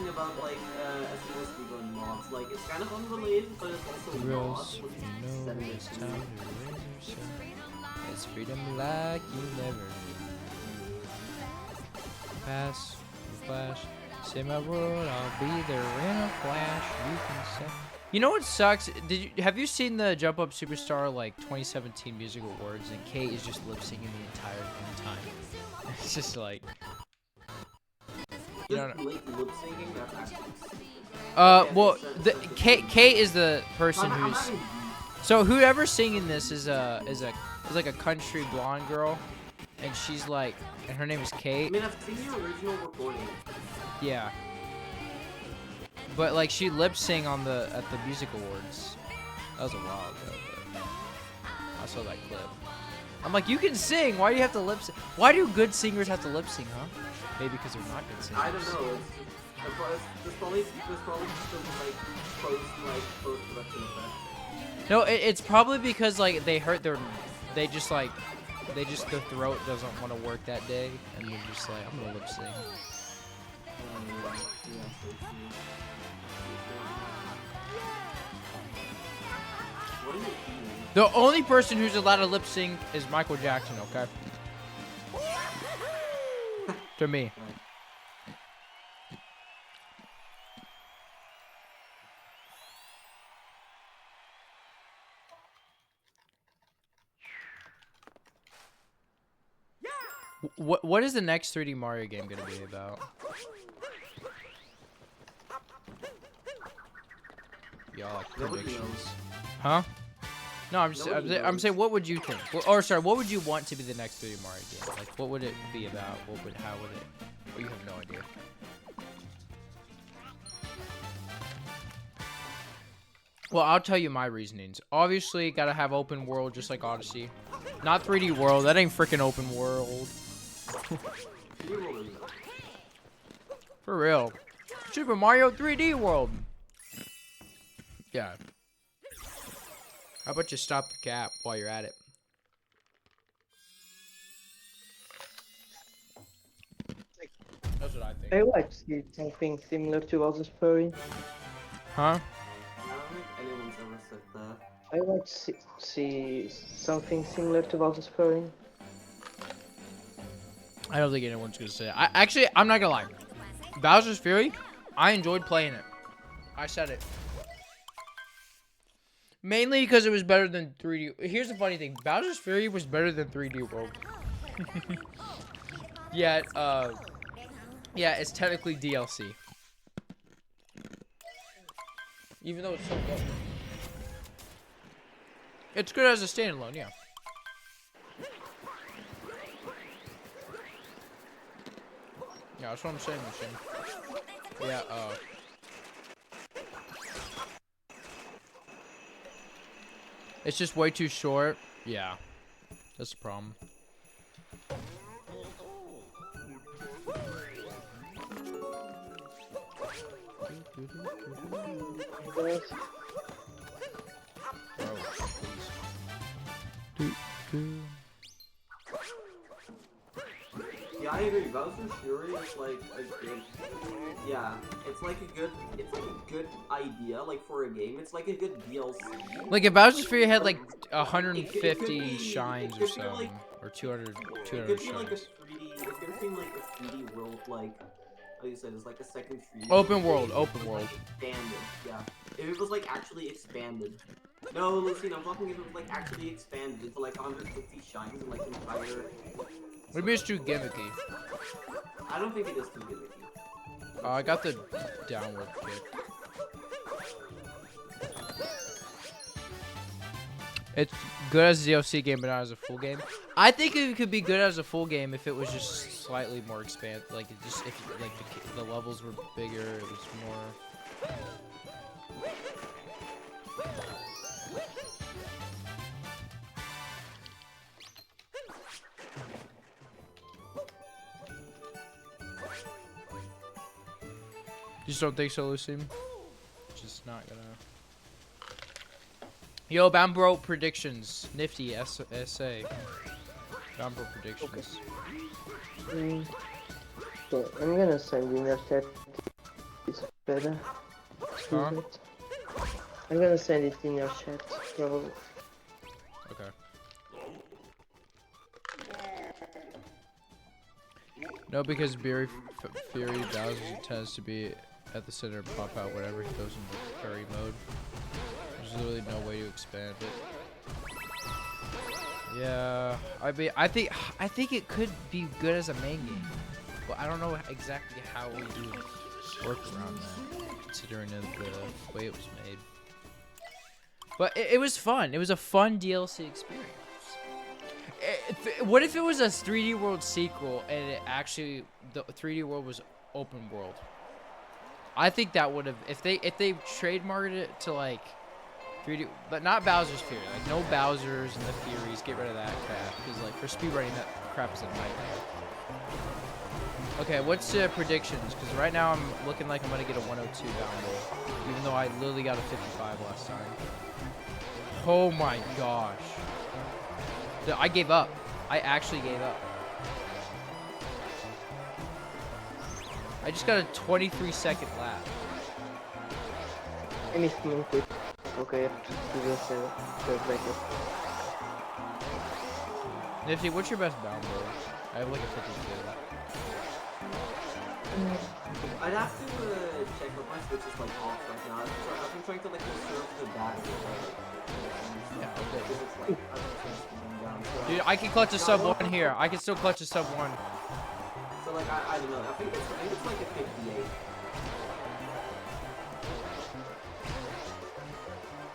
about like SNSD going mods. Like it's kind of unrelated, but it's also not. Girls, Look, you know send it it's to time me. to raise yourself. It's freedom like you never knew. Pass, flash, say my word, I'll be there in a flash. You can say. You know what sucks? Have you seen the Jump Up Superstar like 2017 Music Awards and Kate is just lip syncing the entire time? It's just like. You don't know. Lip syncing, that's actually. Well, Kate is the person I'm who's. having- So whoever's singing this is like a country blonde girl, and she's like, and her name is I Kate. mean, I've seen your original recording. Yeah. But like she lip sing at the music awards. That was a while ago. But I saw that clip. I'm like, you can sing. Why do you have to lip sync? Why do good singers have to lip sync, huh? Maybe because they're not good singers. I don't know. There's probably just some like post production effect. No, it's probably because like they hurt their throat doesn't want to work that day, and they're just like, I'm gonna lip sync. What are you eating? The only person who's allowed to lip sync is Michael Jackson, okay? To me. What is the next 3D Mario game gonna be about? Y'all like Nobody predictions. knows. Huh? No, I'm Nobody saying, what would you think? Or sorry, what would you want to be the next 3D Mario game? Like, what would it be about? How would it? Or you have no idea. Well, I'll tell you my reasonings. Obviously, gotta have open world just like Odyssey. Not 3D world. That ain't freaking open world. For real. Super Mario 3D World. Yeah. How about you stop the cap while you're at it? That's what I think. I like to see something similar to Bowser's Fury. Huh? I don't think anyone I want to see something similar to Bowser's Fury. I don't think anyone's gonna say it. I'm not gonna lie. Bowser's Fury, I enjoyed playing it. I said it. Mainly because it was better than 3D. Here's the funny thing. Bowser's Fury was better than 3D World. Yeah, it's technically DLC. Even though it's so good. It's good as a standalone, yeah. Yeah, that's what I'm saying, Machine. Yeah, it's just way too short. Yeah, that's the problem. Yes. Yeah, I agree. Bowser's Fury is like a good. Yeah, it's like a good idea, like for a game. It's like a good DLC. Like if Bowser's Fury had like It 150 could be- shines it or could be something, like- or 200 It 200 could be like a shines. 3D. It could be like a 3D world, like you said, it's like a second 3D. Open world, game, open but, world. Like, expanded, yeah. If it was like actually expanded. No, listen, I'm talking if it was like actually expanded into like 150 shines and like entire. Maybe it's too gimmicky. I don't think it is too gimmicky. I got the downward kick. It's good as a DLC game, but not as a full game. I think it could be good as a full game if it was just slightly more expanded. Like it just if like the levels were bigger, it was more. You just don't think so, Lucy? Just not gonna. Yo, Bambro predictions. Nifty SA. Bambro predictions. So I'm gonna send in your chat. It's better. Huh? I'm gonna send it in your chat, probably. Okay. No, because Fury Bowser tends to be at the center and pop out whenever he goes into furry mode. There's literally no way to expand it. Yeah, I think it could be good as a main game, but I don't know exactly how we do work around that, considering the way it was made. But it was fun. It was a fun DLC experience. What if it was a 3D World sequel and it actually the 3D World was open world? I think that would have if they trademarked it to like 3D, but not Bowser's Fury. Like no Bowsers and the Furies. Get rid of that crap because like for speedrunning that crap is a nightmare. Okay, what's predictions? Because right now I'm looking like I'm gonna get a 102 download, even though I literally got a 55 last time. Oh my gosh. I gave up. I actually gave up. I just got a 23-second lap. Anything quick. Okay, to just go back up. Nifty, what's your best bound roll? I have like a 52. I'd have to check if my Switch is like off right now. I've been trying to like conserve the battery. Yeah, okay. Because it's like I don't know, it's going down. So, Dude, I can clutch a sub 1 here. I can still clutch a sub 1. so like I don't know. I think it's like a 58.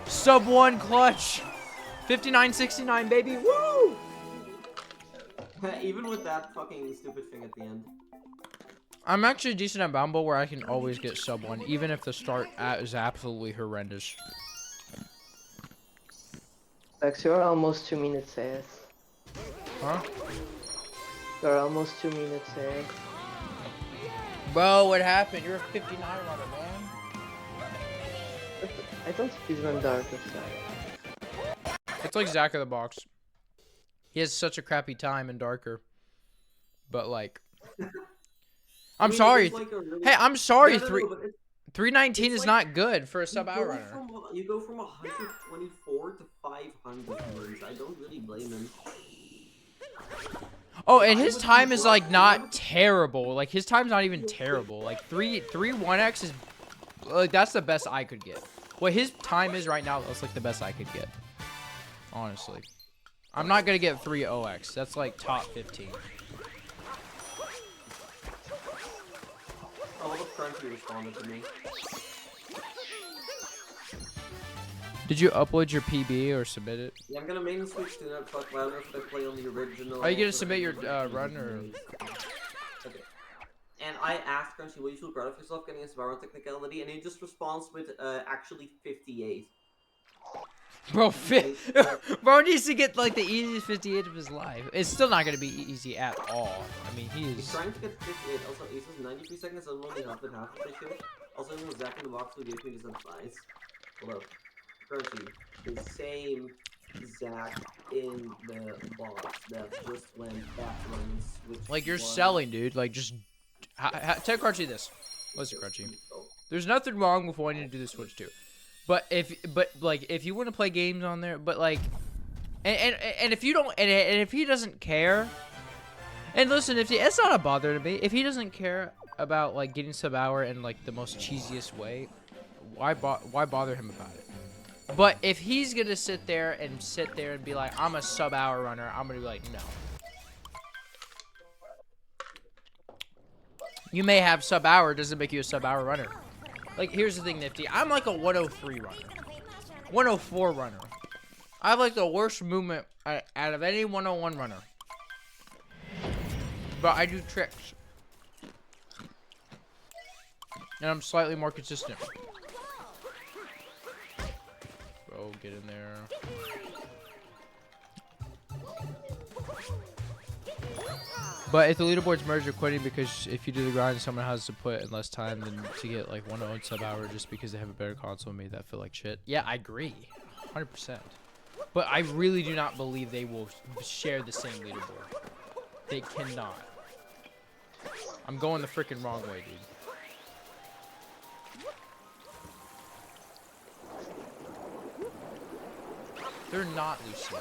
Sub 1 clutch. 59.69, baby. Woo! Even with that fucking stupid thing at the end. I'm actually decent at Bumble where I can always get sub 1, even if the start is absolutely horrendous. Lex, you're almost 2 minutes ahead. Huh? You're almost 2 minutes ahead. Bro, what happened? You're a 59 runner, man. But I don't speedrun Darker side. It's like Zach of the Box. He has such a crappy time in Darker. But like... I'm I mean, sorry. it's like a really- Hey, I'm sorry. No, no, no, but 319 It's is like- not good for a You sub-hour go runner. from- You go from 124 to 500 moons. I don't really blame him. Oh, and I his would time be is more- like I not would- terrible. Like his time's not even terrible. Like 1x is like that's the best I could get. What his time is right now, that's like the best I could get. Honestly. I'm not gonna get 3-0x. That's like top 15. Oh, look, Crunchy responded to me. Did you upload your PB or submit it? Yeah, I'm gonna main switch to that fuck louder if I play on the original. Are you gonna submit your run or? Okay. And I asked Crunchy, will you feel proud of yourself getting a Sparrow technicality? And he just responds with, actually 58. Bro, bro needs to get like the easiest 58 of his life. It's still not gonna be easy at all. I mean, he He's is. trying to get 58. Also, he says 93 seconds, I've only half of the show. Also, it was Zach in the box who gave me this advice. Hold up. Crunchy, the same Zach in the box that just went back when Switch. Like you're 1. selling, dude. Like just tell Crunchy this. Listen, Crunchy. There's nothing wrong with wanting to do the Switch 2. But if you want to play games on there, but like, and if you don't, and if he doesn't care, and listen, it's not a bother to me. If he doesn't care about like getting sub-hour in like the most cheesiest way, why bother him about it? But if he's gonna sit there and be like, I'm a sub-hour runner, I'm gonna be like, no. You may have sub-hour, doesn't make you a sub-hour runner. Like, here's the thing, Nifty. I'm like a 103 runner. 104 runner. I have like the worst movement out of any 101 runner. But I do tricks. And I'm slightly more consistent. Bro, get in there. But if the leaderboards merge, you're quitting because if you do the grind, someone has to put in less time than to get like 101 sub-hour just because they have a better console and made that feel like shit. Yeah, I agree. 100%. But I really do not believe they will share the same leaderboard. They cannot. I'm going the freaking wrong way, dude. They're not, Lucy.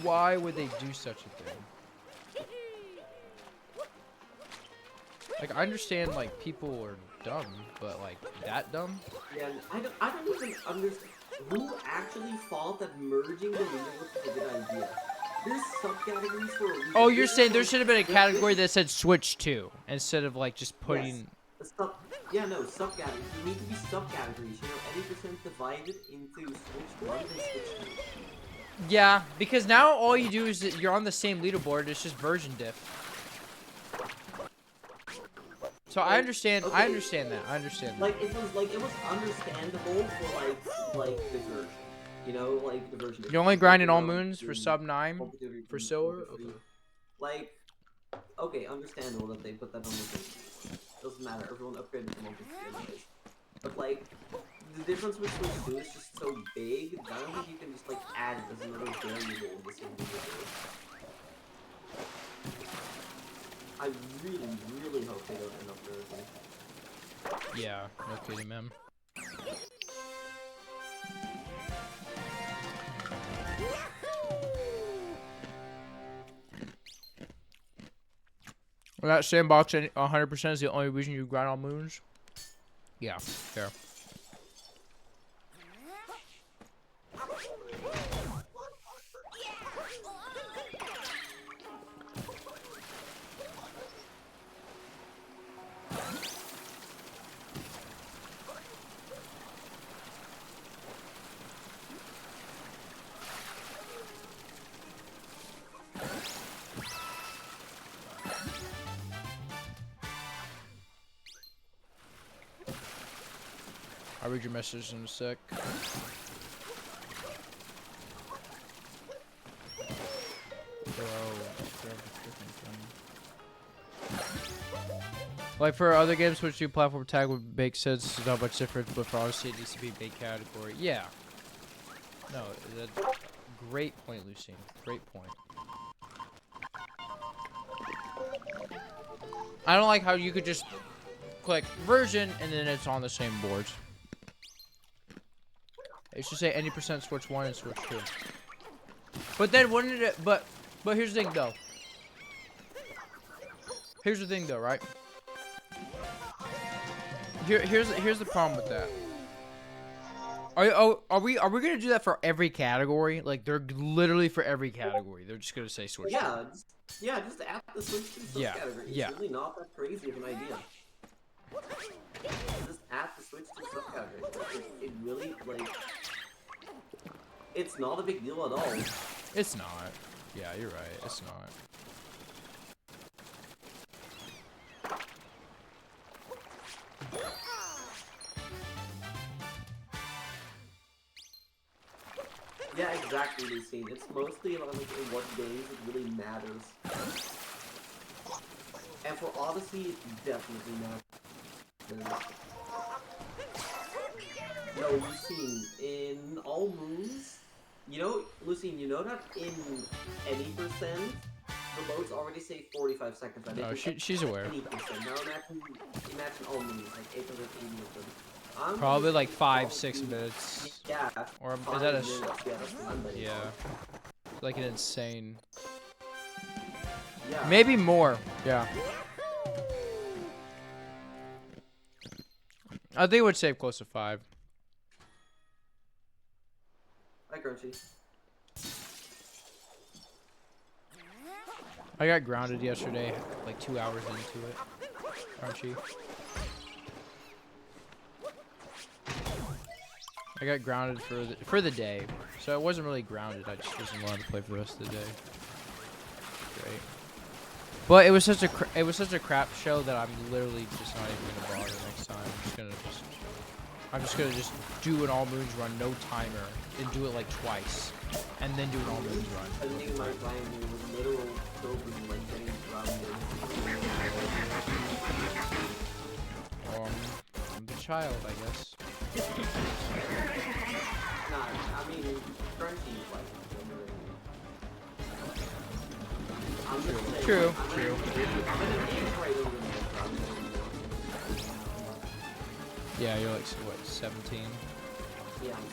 Why would they do such a thing? Like, I understand, like, people are dumb, but, like, that dumb? Yeah, I don't even understand who actually thought that merging the leaderboards was a good idea. There's subcategories for a reason. Oh, you're saying there should have been a category that said Switch 2 instead of, like, just putting... Yes. Yeah, no, subcategories. You need to be subcategories. You know, any percent divided into Switch 1 and Switch 2. Yeah, because now all you do is that you're on the same leaderboard, it's just version diff. So I understand. Okay. I understand that. I understand that. Like it was understandable for like diversion, you know, like diversion. You're only grinding all You know, moons for doing sub 9 multi-theory, for doing silver. multi-theory. Okay. Like, okay, understandable that they put that on the thing. Doesn't matter. Everyone upgraded to multi-theory. But like, the difference between the two is just so big that I don't think you can just like add it as another variable in the same video. I really, really hope they don't end up there. Yeah. No kidding, man. Well, that sandbox 100% is the only reason you grind all moons. Yeah, fair. I'll read your message in a sec. Like for other games, Switch 2 platform tag would make sense. There's not much difference, but for Odyssey, it needs to be a big category. Yeah. No, that's great point, Lucine. Great point. I don't like how you could just click version, and then it's on the same boards. It should say any percent Switch 1 and Switch 2. But then wouldn't it? But here's the thing though. Here's the thing though, right? Here's the problem with that. Are we gonna do that for every category? Like they're literally for every category. They're just gonna say Switch 2. Just add the Switch 2 subcategory. It's really not that crazy of an idea. Just add the Switch 2 subcategory. It really, like, it's not a big deal at all. It's not. Yeah, you're right. It's not. Yeah, exactly, Lucine. It's mostly about like in what games it really matters. And for Odyssey, it definitely matters. No, Lucine, in All Moons, you know, Lucine, you know that in any percent, the loads already say 45 seconds. Right? Oh, she's aware. Any percent. Now imagine All Moons, like 880 of them. Probably like 5-6 minutes. Yeah. Or is that a? Yeah. Yeah. Like an insane. Yeah. Maybe more. Yeah. I think it would save close to 5. Hi, Crunchy. I got grounded yesterday, like 2 hours into it. Crunchy. I got grounded for the day, so I wasn't really grounded. I just wasn't allowed to play for the rest of the day. Great, but it was such a crap show that I'm literally just not even gonna bother next time. I'm just gonna do an All Moons run, no timer, and do it like twice, and then do an All Moons run. I think my plan was literal probing, like getting grounded. I'm the child, I guess. Nah, I mean, Crunchy is like I'm just saying, True. I'm gonna aim right over the ground. Yeah, you're like what, 17? Yeah, I'm 17.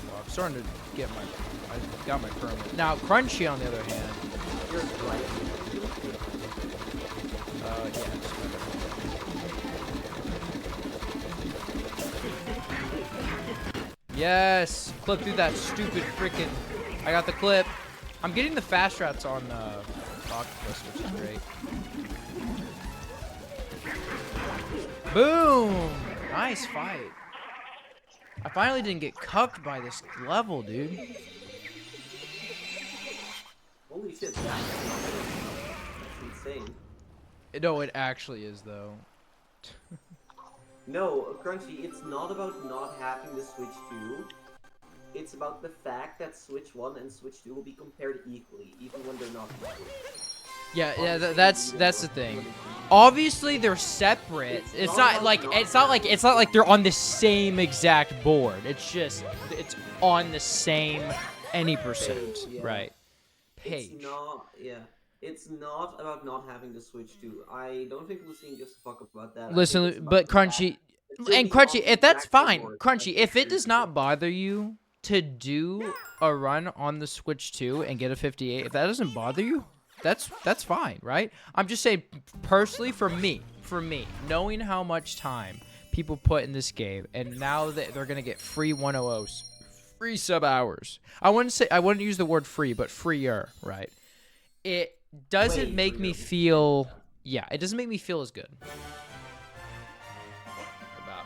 Well, I'm starting to get I got my permit. Now, Crunchy, on the other hand. You're right. Yeah. Yes! Clip through that stupid freaking. I got the clip. I'm getting the fast routes on Octopus, which is great. Boom! Nice fight. I finally didn't get cucked by this level, dude. Holy shit, that's insane. No, it actually is, though. No, Crunchy, it's not about not having the Switch 2. It's about the fact that Switch 1 and Switch 2 will be compared equally, even when they're not equal. Yeah, that's the thing. Obviously, they're separate. It's not like they're on the same exact board. It's just it's on the same any percent, Yeah. right? Page. It's not, yeah. It's not about not having the Switch 2. I don't think Lucine gives a fuck about that. Listen, but Crunchy, and Crunchy, if that's fine, Crunchy, if it does not bother you to do a run on the Switch 2 and get a 58, if that doesn't bother you, that's fine, right? I'm just saying, personally, for me, knowing how much time people put in this game, and now that they're gonna get free 100s, free sub hours. I wouldn't use the word free, but freer, right? It doesn't make me feel. Yeah, it doesn't make me feel as good about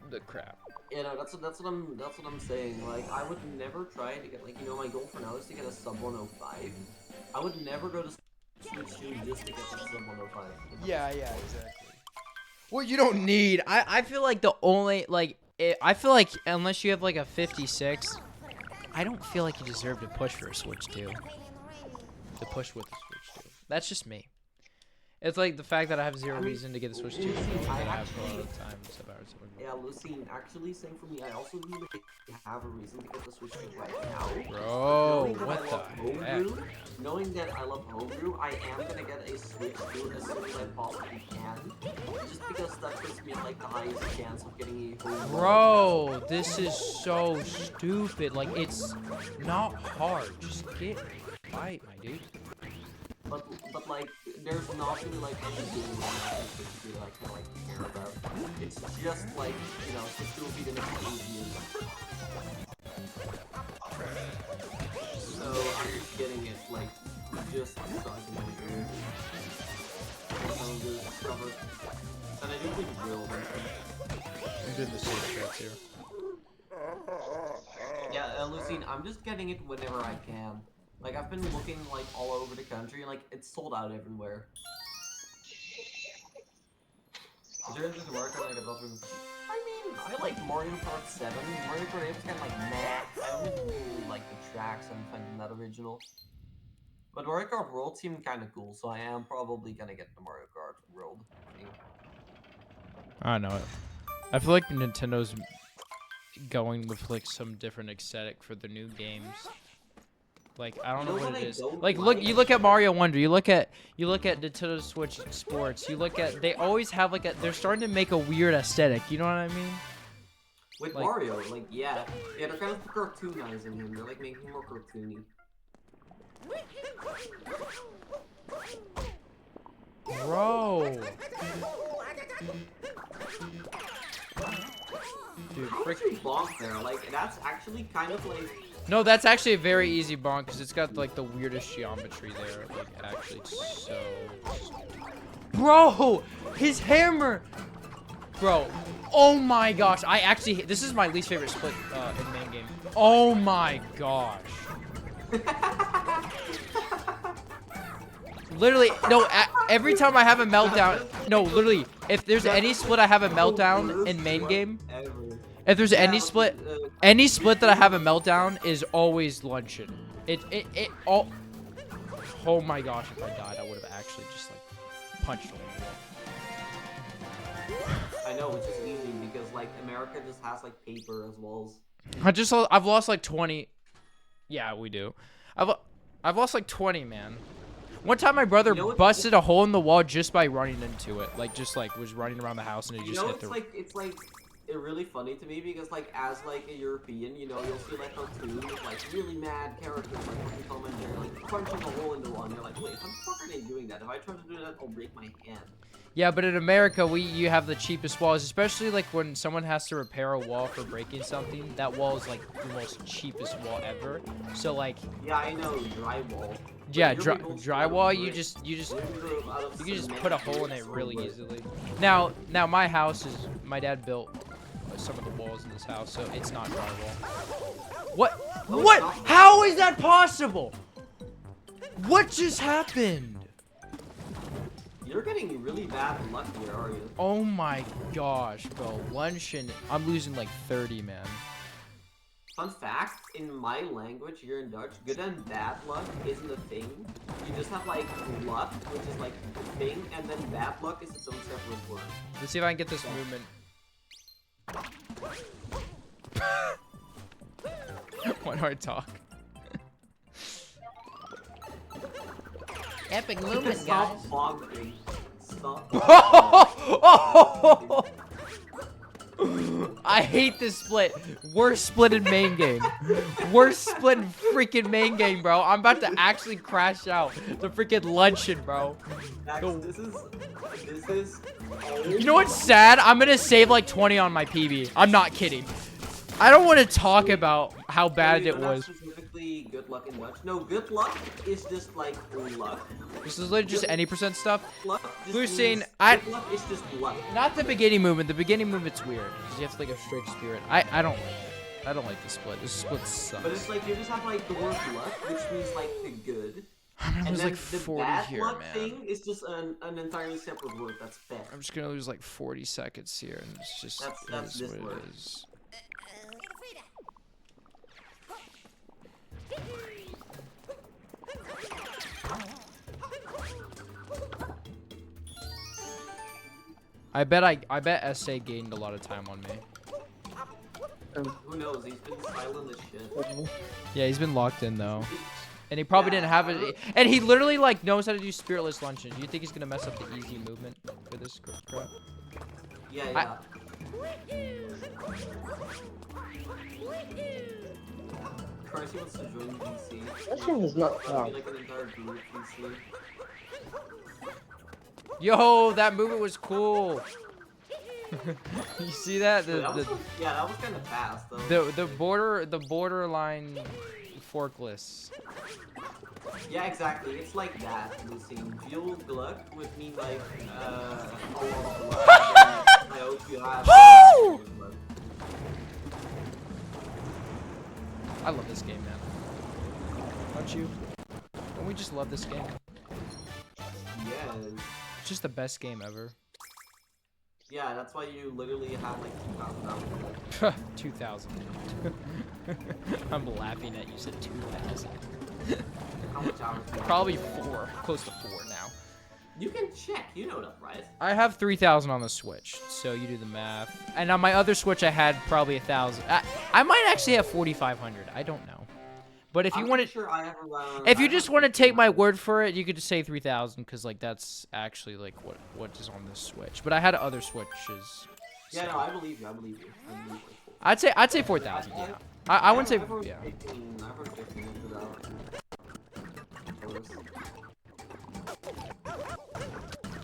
the crap. You know, that's what I'm saying. Like, I would never try to get, like, you know, my goal for now is to get a sub 105. I would never go to Switch 2 just to get the sub 105. Yeah, exactly. Well, you don't need. I feel like the only I feel like unless you have like a 56, I don't feel like you deserve to push for a Switch 2. To push with the Switch 2. That's just me. It's like the fact that I have zero I mean, reason to get the Switch 2 Lucy, that I I have a lot actually- of time. So about it. Yeah, Lucy, actually, same for me. I also really have a reason to get the Switch 2 right now. Bro, Knowing that what I the love heck? homebrew, knowing that I love homebrew, I am gonna get a Switch 2 as soon as I possibly can. Just because that puts me at like the highest chance of getting a homebrew. Bro, this is so stupid. Like, it's not hard. Just get right, my dude. But like, there's not really like anything wrong with the Switch 2 that I can like care about. It's just like, you know, the 2 will be the next 8 years. So I'm just getting it like just starting my career. I'm gonna discover, and I do think it will. I'm doing the same tricks here. Yeah, Lucine, I'm just getting it whenever I can. Like I've been looking like all over the country, and like it's sold out everywhere. Is there anything to work on? Like I mean, I like Mario Kart 7. Mario Kart 8 is kind of like meh. I don't really like the tracks. I'm finding that original. But Mario Kart World seemed kind of cool, so I am probably gonna get the Mario Kart World thing. I know it. I feel like Nintendo's going with like some different aesthetic for the new games. Like I don't know what it is. Like look, you look at Mario Wonder, you look at Nintendo Switch Sports, you look at they always have like they're starting to make a weird aesthetic. You know what I mean? With Like- Mario, like yeah, they're kind of cartoonizing him. They're like making him more cartoony. Bro. Dude, How frick. much you bonk there? Like that's actually kind of like. No, that's actually a very easy bonk because it's got like the weirdest geometry there. Like actually, it's so. Bro, his hammer. Bro, oh my gosh! I actually this is my least favorite split in main game. Oh my gosh. Literally, no. Every time I have a meltdown, no, literally, if there's any split I have a meltdown in main game, Ever. if there's any split. Any split that I have a meltdown is always luncheon. It all. Oh my gosh! If I died, I would have actually just like punched him. I know, which is easy because like America just has like paper as walls. I've lost like 20. Yeah, we do. I've lost like 20, man. One time my brother You know what- busted a hole in the wall just by running into it. Like just like was running around the house and it You just know, hit the. it's like really funny to me because like as like a European, you know, you'll see like cartoons with like really mad characters like what you call them, they're like punching a hole in the wall. And you're like, wait, how the fuck are they doing that? If I try to do that, I'll break my hand. Yeah, but in America, you have the cheapest walls, especially like when someone has to repair a wall for breaking something. That wall is like the most cheapest wall ever. So like, Yeah, I know, drywall. yeah, But your people's drywall. out of You brick. just Yours are out of you can just cement put a and hole in it it's really wood. easily. Now my house is my dad built some of the walls in this house, so it's not drywall. What? Oh, it's What? not? How is that possible? What just happened? You're getting really bad luck here, are you? Oh my gosh, bro. Luncheon. I'm losing like 30, man. Fun fact, in my language here in Dutch, good and bad luck isn't a thing. You just have like luck, which is like the thing, and then bad luck is its own separate word. Let's see if I can get this movement. Why do I talk? Epic movement, Stop bonking. Stop. I hate this split. Worst split in main game. Worst split in freaking main game, bro. I'm about to actually crash out the freaking luncheon, bro. Max, this is. You know what's sad? I'm gonna save like 20 on my PB. I'm not kidding. I don't want to talk about how bad it was. Specifically, good luck in Dutch. No, good luck is just like luck. This is literally just any percent stuff. Luck just We're means saying good luck is just luck. Not the beginning movement. The beginning movement's weird because you have to like a straight spirit. I don't like it. I don't like the split. This split sucks. But it's like you just have like the word luck, which means like the good. I'm gonna And lose then like the 40 bad here, luck man. thing is just an entirely separate word. That's bad. I'm just gonna lose like 40 seconds here, and it's just That's it is this what word. it is. I bet SA gained a lot of time on me. Who knows? He's been silent as shit. Yeah, he's been locked in though. And he probably didn't have it. And he literally like knows how to do spiritless lunges. Do you think he's gonna mess up the easy movement for this crap? Yeah. Chrissy wants to join DC. That thing is not Be wrong. like an entire group DC. Yo, that movement was cool. You see that? Yeah, that was kind of fast though. The borderline forkless. Yeah, exactly. It's like that. Lucy. Fuel Gluck would mean like a lot of luck. I hope you have. I love this game, man. Don't you? Don't we just love this game? Yeah. It's just the best game ever. Yeah, that's why you literally have like 2,000 hours. 2,000. I'm laughing at you said 2,000. How much hours? Do you have? Probably 4, close to 4 now. You can check. You know that, right? I have 3,000 on the Switch, so you do the math. And on my other Switch, I had probably 1,000. I might actually have 4,500. I don't know. But if you want to, sure I have around, if you just want to take my word for it, you could just say 3,000, because like that's actually like what is on this Switch. But I had other Switches. Yeah, no, I believe you. I believe you. I'd say 4,000. Yeah. I wouldn't say yeah. I've heard 15 into that.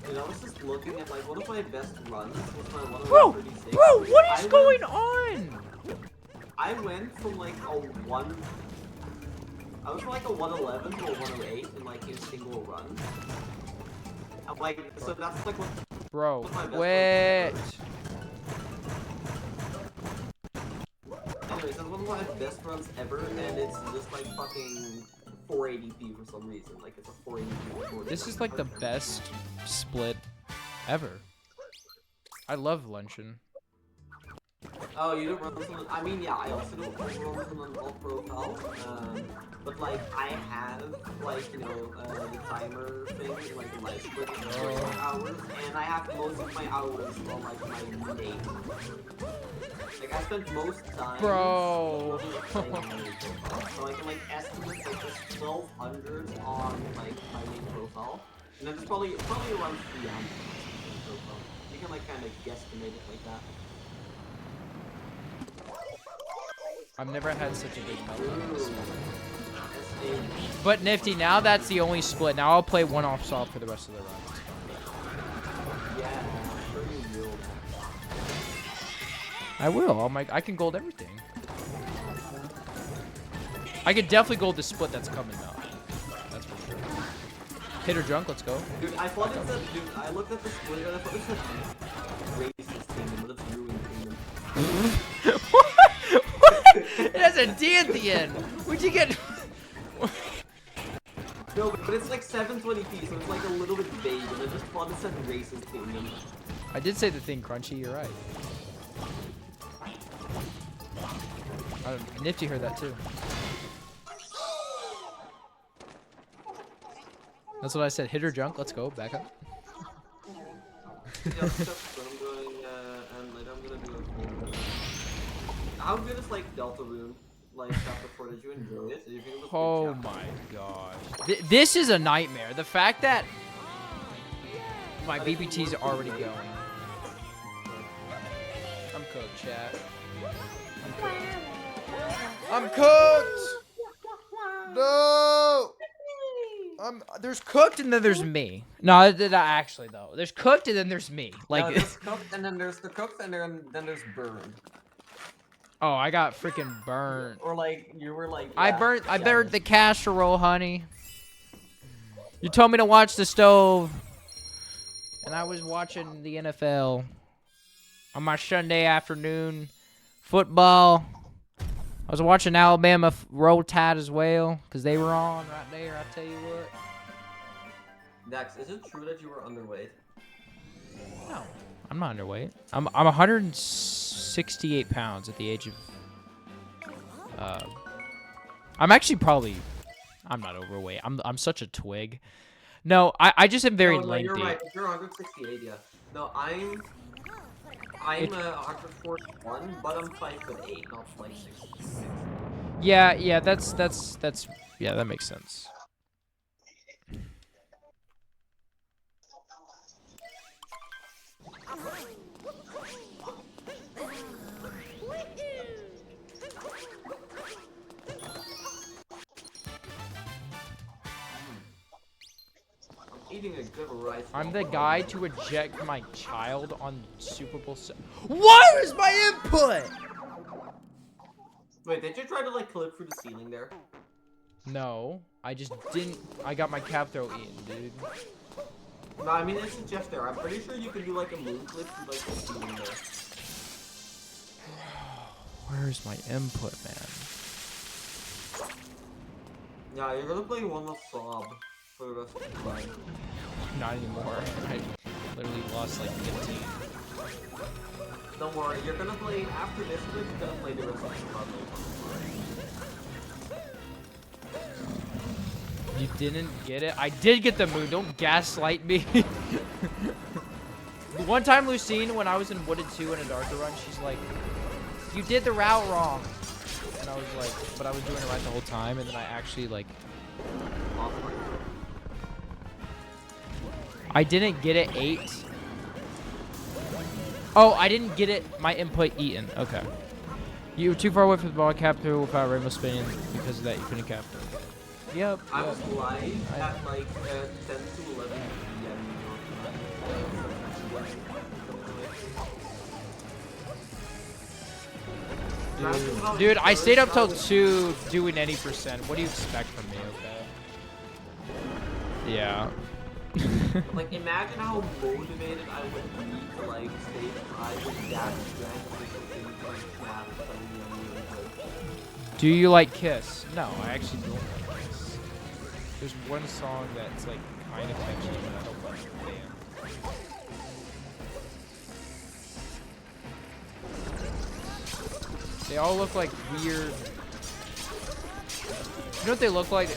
Dude, I was just looking at like one of my best runs was my 136. Bro, what is going on? I went from like a 1. I was from like a 111 to a 108 in like a single run. I'm like, so that's like what. Bro, what's my best wait. Anyways, that's one of my best runs ever, and it's just like fucking 480p for some reason. Like it's a 480p recording. This is like the best split ever. I love Luncheon. Oh, you don't run on. I mean, yeah, I also don't run on alt profile. But like I have like the timer thing, like the live split hours, and I have most of my hours on like my main. Like I spent most time. Bro. So I can like estimate like just 1,200 on like my main profile, and then it's probably around 300 profile. You can like kind of guesstimate it like that. I've never had such a big meltdown. But Nifty, now that's the only split. Now I'll play one off solve for the rest of the runs. Yeah, I'm sure you will. I will. I can gold everything. I could definitely gold the split that's coming though. That's for sure. Hit or drunk, let's go. Dude, I thought it said, I looked at the split and I thought it said racist kingdom, but it's ruined kingdom. It has a D at the end. Where'd you get? No, but it's like 720p, so it's like a little bit vague, and I just thought it said racist kingdom. I did say the thing crunchy. You're right. Nifty heard that too. That's what I said. Hit or drunk. Let's go. Back up. Yeah, so I'm going, and like, I'm gonna do a full. How good is like Deltarune? Like chapter 4, did you enjoy it? Did you think it was a good Oh chapter? my gosh. This is a nightmare. The fact that my BBT's are already going. I'm cooked, chat. I'm cooked. No. There's cooked and then there's me. No, actually though. There's cooked and then there's me. Like No, there's cooked, and then there's the cooked, and then there's burned. oh, I got freaking burnt. Or like you were like. I yeah, burnt yeah. the casserole, honey. You told me to watch the stove. And I was watching the NFL on my Sunday afternoon. Football. I was watching Alabama Roll Tide as well, because they were on right there, I tell you what. Dax, is it true that you were underweight? No, I'm not underweight. I'm 168 pounds at the age of... I'm actually probably... I'm not overweight. I'm such a twig. No, I just am very no, lengthy. You're right. You're 168, yeah. No, I'm I'm 141, but I'm 5'8", not like 6'6". Yeah, that's yeah, that makes sense. Eating a good rice. I'm the guy to eject my child on Super Bowl. Where is my input? Wait, did you try to like clip through the ceiling there? No, I just didn't. I got my cap throw eaten, dude. No, I mean it's a Jeff there. I'm pretty sure you can do like a moon clip through like the ceiling there. Where's my input, man? Yeah, you're gonna play one with Sob for the rest of the time. Not anymore. I literally lost like 15. Don't worry, you're gonna play after this clip. You're gonna play the rest of the puzzle. You didn't get it? I did get the moon. Don't gaslight me. One time, Lucine, when I was in Wooded 2 in a Darker run, she's like, "You did the route wrong." And I was like, but I was doing it right the whole time, and then I actually like... I didn't get it 8. Oh, I didn't get it, my input eaten. Okay. You were too far away from the ball cap through without rainbow spinning. Because of that, you couldn't cap through. Yep. I was live at like 10 to 11 p.m. Dude, I stayed up till 2 doing 80%. What do you expect from me, okay? Yeah. Like, imagine how motivated I would be to like stay alive with that strength or something like that. Do you like Kiss? No, I actually don't like Kiss. There's one song that's like kind of catchy, but I don't like the band. They all look like weird. You know what they look like?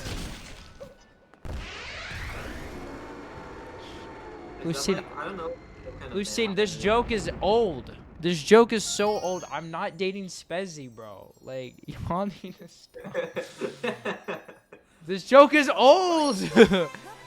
Lucine, I don't know. What kind of Lucine, band this it is. joke is old. This joke is so old. I'm not dating Spezzy, bro. Like, you want me to stop? This joke is old.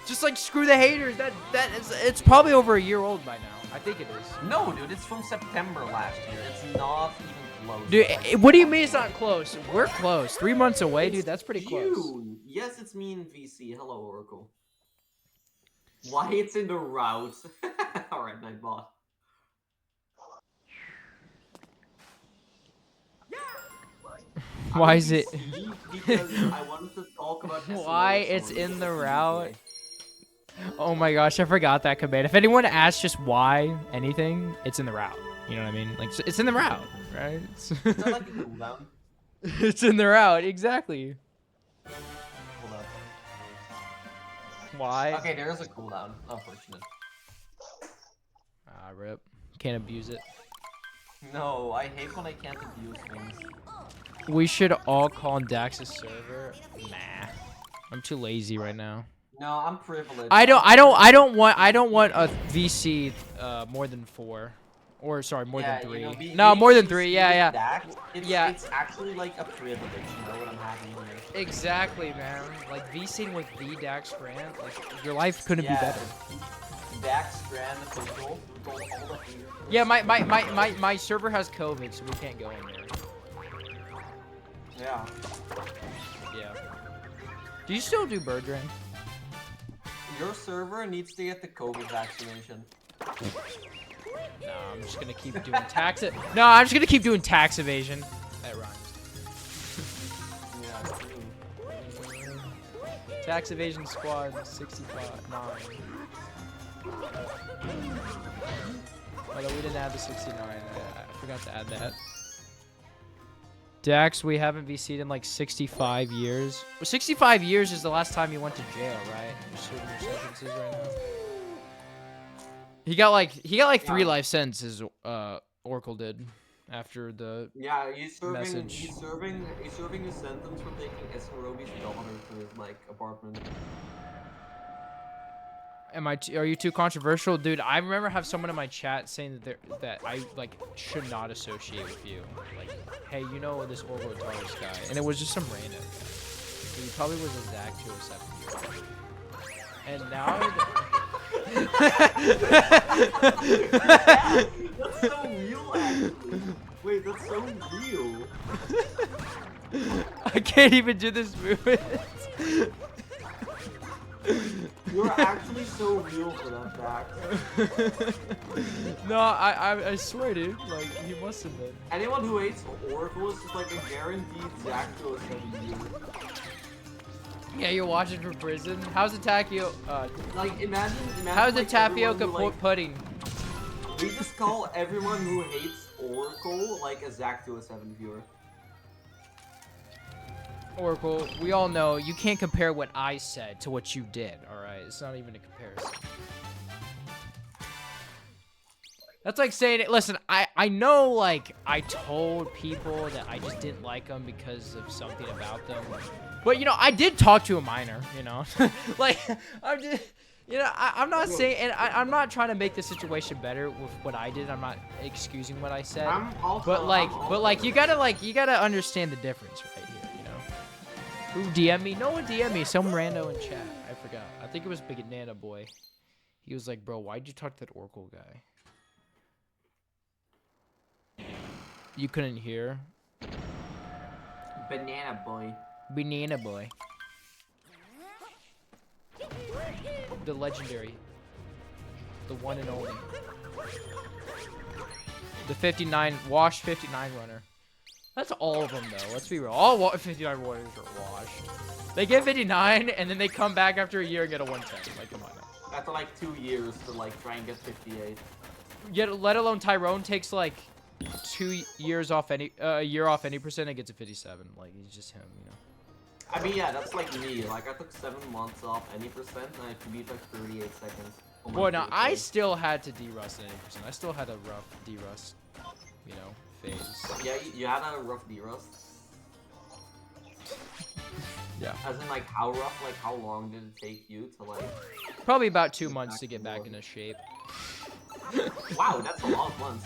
Just like screw the haters. It's probably over a year old by now. I think it is. No, dude, it's from September last year. It's not even close. Dude, what do you mean it's not close? We're close. 3 months away, dude. That's pretty close. June. Yes, it's me and VC. Hello, Oracle. Why it's in the route? Alright, Nightbot. Why is it? Because I wanted to talk about Why SLO it's songs in the that you route? play. Oh my gosh, I forgot that command. If anyone asks just why anything, it's in the route. You know what I mean? Like, it's in the route, right? Is that like a cooldown? It's in the route, exactly. Hold up. Why? Okay, there is a cooldown. Unfortunate. Ah, rip. Can't abuse it. No, I hate when I can't abuse things. We should all call on Dax's server. Nah, I'm too lazy right now. No, I'm privileged. I don't want a VC more than 4, or sorry, more than 3. You know, No, being more than VC 3. Yeah. with Dax, it's, Yeah. It's actually like a privilege, you know what I'm having here. Exactly, man. Like VCing with the Dax Grant, like your life couldn't be better. Dax, Grand, Control, all the features. Yeah, my server has COVID, so we can't go in there. Yeah. Yeah. Do you still do bird drain? Your server needs to get the COVID vaccination. No, I'm just gonna keep doing tax. No, I'm just gonna keep doing tax evasion. That rhymes. Yeah, true. Tax evasion squad 65 9. Although we didn't add the 69, I forgot to add that. Dax, we haven't VC'd in like 65 years. Well, 65 years is the last time you went to jail, right? You're serving your sentences right now. He got like 3 life sentences. Oracle did after the Yeah, he's serving. message. He's serving a sentence for taking Escarobi's daughter to his like apartment. Are you too controversial, dude? I remember have someone in my chat saying that I like should not associate with you. Like, hey, you know this Orgotars guy, and it was just some random. He probably was a Zach 207. And now. That's so real, actually. Wait, that's so real. I can't even do this movement. You're actually so real for that fact. No, I swear, dude. Like, he must have been. Anyone who hates Oracle is just like a guaranteed Zach 207 viewer. Yeah, you're watching from prison. How's the Like, imagine how's the like, tapioca everyone who, like, pudding? We just call everyone who hates Oracle like a Zach 207 viewer. Oracle, we all know you can't compare what I said to what you did, alright? It's not even a comparison. That's like saying it. Listen, I know, like, I told people that I just didn't like them because of something about them. But, you know, I did talk to a minor, you know? Like, I'm just, you know, I'm not saying, and I'm not trying to make the situation better with what I did. I'm not excusing what I said. But, like, you gotta understand the difference right here, you know? Who DM me? No one DM me. Some rando in chat. I forgot. I think it was Big Nana Boy. He was like, bro, why'd you talk to that Oracle guy? You couldn't hear? Banana boy. Banana Boy. The legendary. The one and only. The 59, Wash 59 runner. That's all of them, though. Let's be real. All 59 warriors are washed. They get 59, and then they come back after a year and get a 110. Like, come on now. After like 2 years to like try and get 58. Yet, let alone Tyrone takes like 2 years off any, a year off any percent and gets a 57. Like, he's just him, you know. I mean, yeah, that's like me. Like, I took 7 months off any percent, and I beat like 38 seconds. Boy, now I still had to derust at any percent. I still had a rough derust, you know, phase. Yeah, you had a rough derust. Yeah. As in, like, how rough? Like, how long did it take you to like? Probably about 2 months to get back into shape. Wow, that's a lot of months.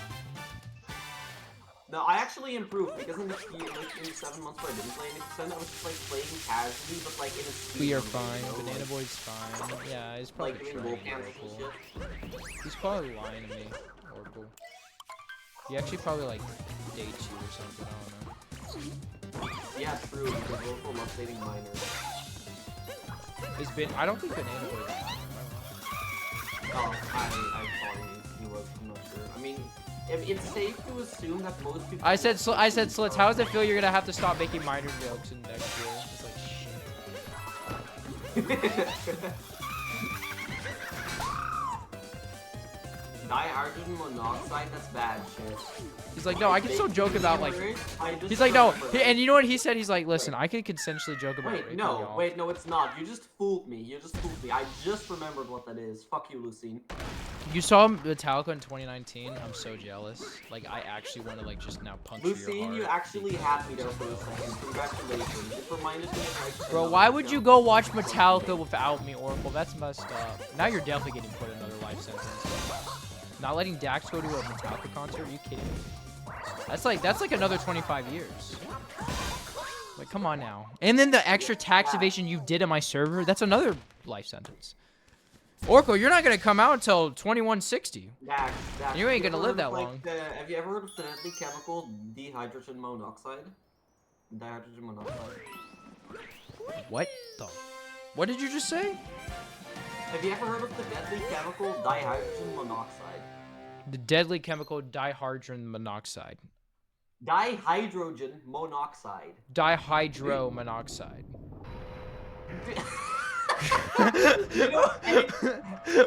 No, I actually improved because in the like, in 7 months where I didn't play any percent, I was just like playing casually, but like in a speed We are run, fine. you know, Banana like, Boy's fine. Yeah, he's probably like doing trying Vulcans and Oracle. shit. He's probably lying to me, Oracle. He actually probably like dates you or something. I don't know. Yeah, true. Because Oracle loves dating minors. I don't think Banana Boy's lying. Oh, I thought he was. I'm not sure. I mean, if it's safe to assume that most people. I said Slits. How does it feel? You're gonna have to stop making minor jokes in next year. It's like shit. Dihydrogen monoxide, that's bad shit. He's like, no, I can still joke about like. I just He's like, no, remembered that. and you know what he said? He's like, listen, I can consensually joke about. Wait, raping no, y'all. wait, no, it's not. You just fooled me. You just fooled me. I just remembered what that is. Fuck you, Lucine. You saw Metallica in 2019. I'm so jealous. Like, I actually want to like just now punch your Lucine, heart. you actually had me there for a second. Congratulations. It reminded me of like. Bro, why would you go watch Metallica without me, Oracle? That's messed up. Now you're definitely getting put in another life sentence. Not letting Dax go to a Metallica concert? Are you kidding me? That's like another 25 years. Like, come on now. And then the extra tax evasion you did on my server, that's another life sentence. Oracle, you're not gonna come out until 2160. Dax, You ain't have gonna ever live heard of, that like, long. Have you ever heard of the deadly chemical dihydrogen monoxide? Dihydrogen monoxide. What the? What did you just say? Have you ever heard of the deadly chemical dihydrogen monoxide? The deadly chemical dihydrogen monoxide. Dihydrogen monoxide. Dihydro monoxide. You know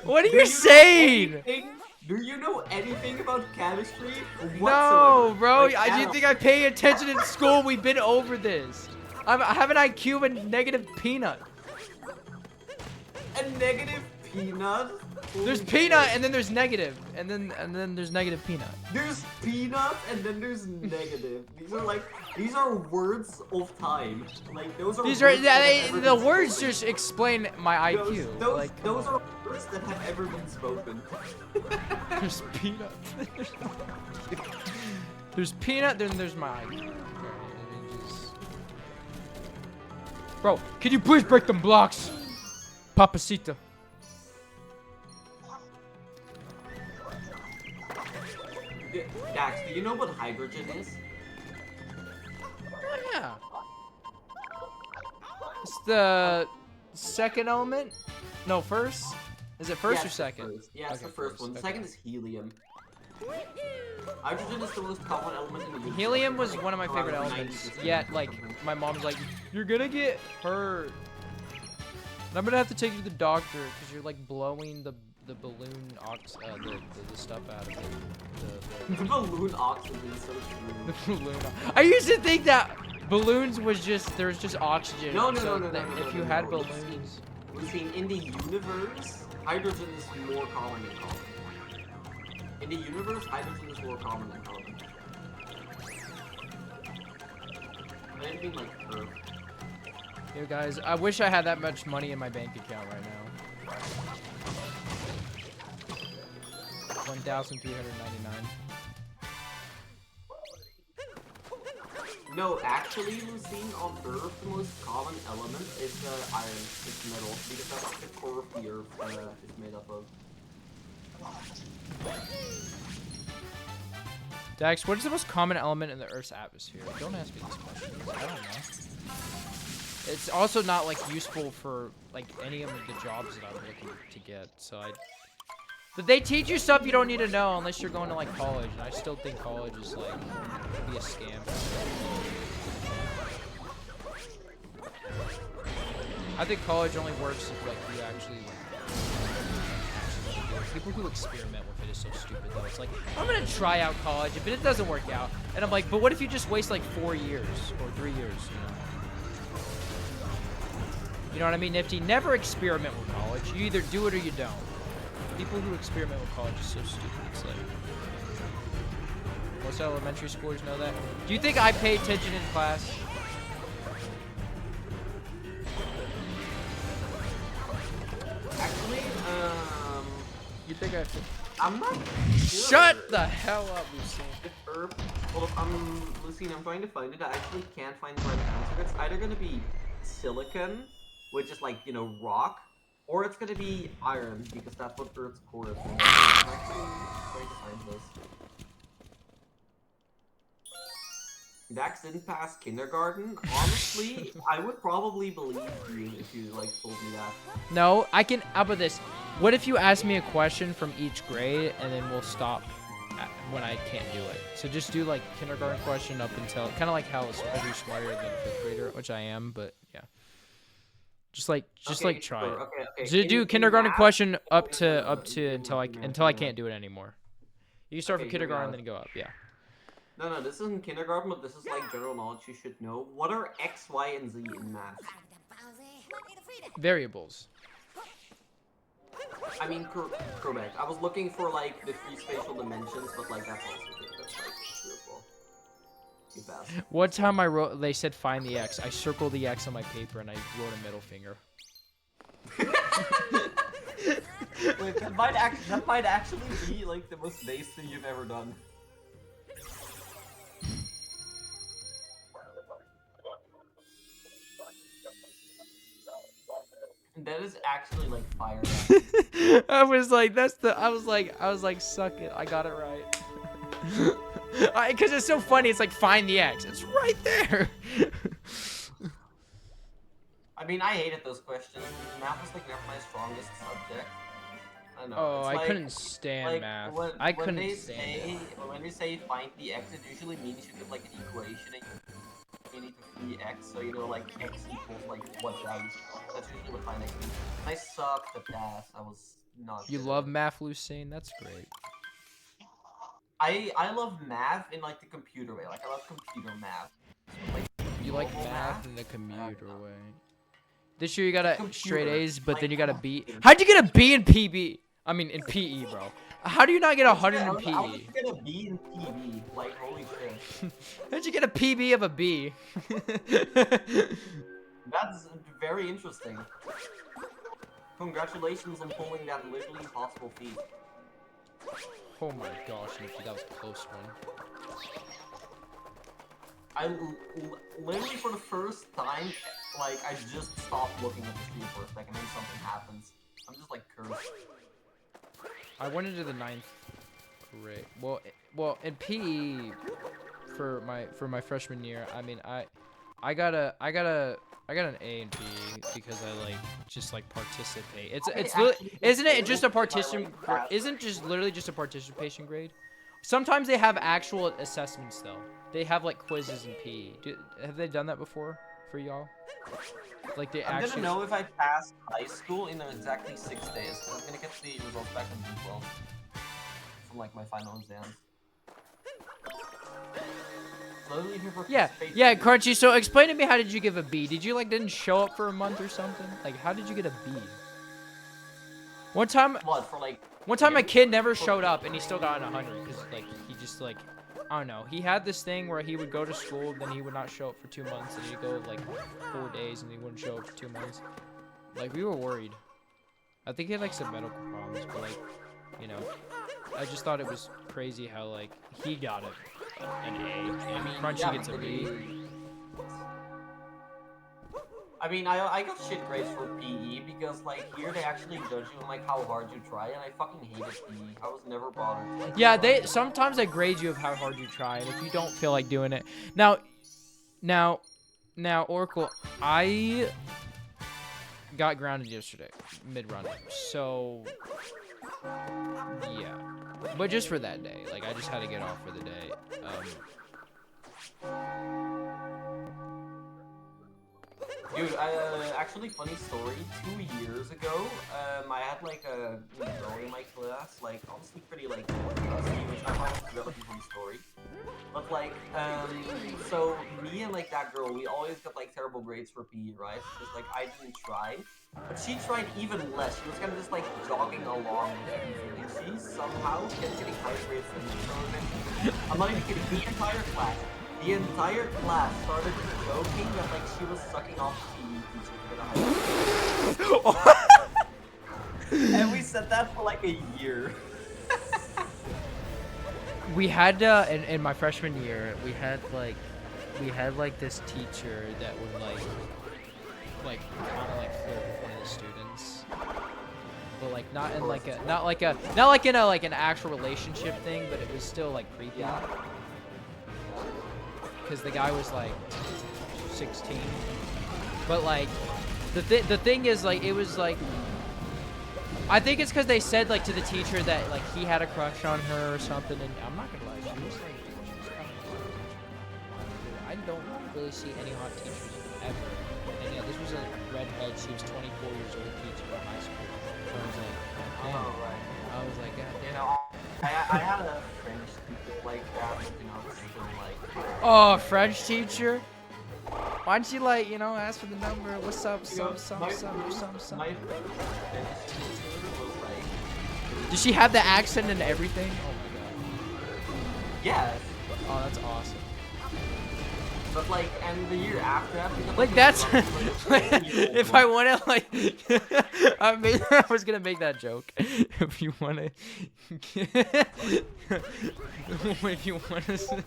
What are do you know saying? anything- Do you know anything about chemistry? No, whatsoever? bro. Like, I at didn't all. think I pay attention in school. We've been over this. I have an IQ of a negative peanut. A negative peanut? There's Holy peanut shit. and then there's negative, and then there's negative peanut. There's peanut and then there's negative. These are words of time. Like those are. These are words that have ever the been words spoken. just explain my Those, IQ. those, Like, those are words that have ever been spoken. there's peanut. There's peanut, then there's my IQ. Bro, can you please break them blocks? Papacita. Dax, do you know what hydrogen is? Oh, yeah. It's the second element? No, first? Is it first Yeah, or it's the second? first. Yeah, it's Okay, the first one. The okay. second is helium. Hydrogen is the most common element in the universe. Helium was one of my favorite Around elements. 90% Yet, or like, something. my mom's like, you're gonna get hurt. And I'm gonna have to take you to the doctor because you're like blowing the balloon the stuff out of it. The balloon oxygen is so The true. balloon. I used to think that balloons was just there's just oxygen. No, so no. that if you had balloons. We're seeing in the universe, hydrogen is more common than carbon. In the universe, hydrogen is more common than carbon. I didn't mean like Earth. Yo guys, I wish I had that much money in my bank account right now. 1,399. No, actually, Lucine, on Earth, the most common element is iron. It's metal, because that's what the core of the Earth is made up of. Dax, what is the most common element in the Earth's atmosphere? Don't ask me these questions. I don't know. It's also not like useful for like any of the jobs that I'm looking to get. So but they teach you stuff you don't need to know unless you're going to like college. And I still think college is like could be a scam. I think college only works if like you actually like. People who experiment with it is so stupid though. It's like, I'm gonna try out college, if it doesn't work out. And I'm like, but what if you just waste like 4 years or 3 years, you know? You know what I mean, Nifty? Never experiment with college. You either do it or you don't. People who experiment with college is so stupid. It's like, most elementary schoolers know that. Do you think I pay attention in class? Actually, You think I pay? I'm not sure. Shut the hell up, Lucine. If Earth, well, Lucine, I'm trying to find it. I actually can't find the right answer. It's either gonna be silicon, which is like, you know, rock, or it's gonna be iron, because that's what Earth's core is. I'm actually trying to find this. Dax didn't pass kindergarten. Honestly, I would probably believe you if you like told me that. No, I can. How about this? What if you ask me a question from each grade, and then we'll stop when I can't do it? So just do like kindergarten question up until kind of like how you're smarter than a fifth grader, which I am, but yeah. Just like try sure, it. Okay. Just do In kindergarten math, question up to you until I can can't do it anymore. You can start Okay, from here we kindergarten, go. then go up. Yeah. No, this isn't kindergarten, but this is like general knowledge you should know. What are X, Y, and Z in math? Variables. I mean, correct. I was looking for like the 3 spatial dimensions, but like that's also good. That's like true as well. You passed. One time they said find the X. I circled the X on my paper and I wrote a middle finger. Wait, that might actually be like the most base thing you've ever done. That is actually like fire. I was like, I was like, suck it. I got it right. Because it's so funny. It's like, find the X. It's right there. I mean, I hated those questions. Math was like never my strongest subject. I don't know. Oh, it's I like, couldn't stand like, math. When, I when couldn't they stand say, it. When they say find the X, it usually means you get like an equation and you need to free X, so you know like X equals like what value. That's usually what find X means. I sucked at that. I was not. You good love at it. math, Lucine? That's great. I love math in like the computer way. Like I love computer math. Like, You like normal math in the commuter no. way. This year you got a Computer, straight A's, but then like you got a B. computer. How'd you get a B in PB? I mean, in PE, bro. How do you not get 100 in I was PE? gonna be in PB. Like, holy shit. How'd you get a PB of a B? That's very interesting. Congratulations on pulling that literally impossible feat. Oh my gosh, Nikki, that was a close one. Literally for the first time, like, I just stopped looking at the screen for a second and something happens. I'm just like cursed. I went into the 9th grade. Well, in PE for my freshman year, I mean, I got an A in PE because I just participate. Isn't it just a partition? Isn't just literally just a participation grade? Sometimes they have actual assessments though. They have like quizzes in PE. Have they done that before for y'all? Like they I'm actually. gonna know if I passed high school in exactly 6 days. I'm gonna get the results back on June 12th from like my final exams. Slowly here for Yeah, Crunchy. So explain to me, how did you give a B? Did you didn't show up for a month or something? Like, how did you get a B? One time a kid never showed up and he still got an 100 because he just I don't know. He had this thing where he would go to school, then he would not show up for 2 months, and he'd go 4 days and he wouldn't show up for 2 months. Like, we were worried. I think he had some medical problems, but I just thought it was crazy how he got an A and Crunchy gets a B. I mean, I got shit grades for PE because here they actually judge you on how hard you try, and I fucking hated PE. I was never bothered. Yeah, sometimes they grade you of how hard you try, and if you don't feel like doing it. Now, Oracle, I got grounded yesterday, mid-run, so yeah, but just for that day. I just had to get off for the day. Dude, actually, funny story. 2 years ago, I had a girl in my class, honestly pretty trusty, which I found a relatively funny story. But so me and that girl, we always got terrible grades for PE, right? Because I didn't try, but she tried even less. She was kind of just jogging along with everything, and she somehow kept getting higher grades than me. So eventually, I'm not even kidding. The entire class started joking that she was sucking off PE teacher for the high. And we said that for a year. We had in my freshman year, we had this teacher that would kind of flirt with one of the students, but not in an actual relationship thing, but it was still creepy. Yeah. Because the guy was 16, but the thing is it was I think it's because they said to the teacher that he had a crush on her or something, and I'm not gonna lie, she was kind of I don't really see any hot teachers ever, and yeah, this was a redhead. She was 24 years old, teaching in high school. So I was damn. Oh, right. I was yeah. You know, I had a French teacher like that, Oh, French teacher? Why don't you ask for the number? What's up? Some. My French teacher was Did she have the accent and everything? Oh my god. yeah. Oh, that's awesome. But and the year after that, That's if I want to I was gonna make that joke. If you want to, if you want to,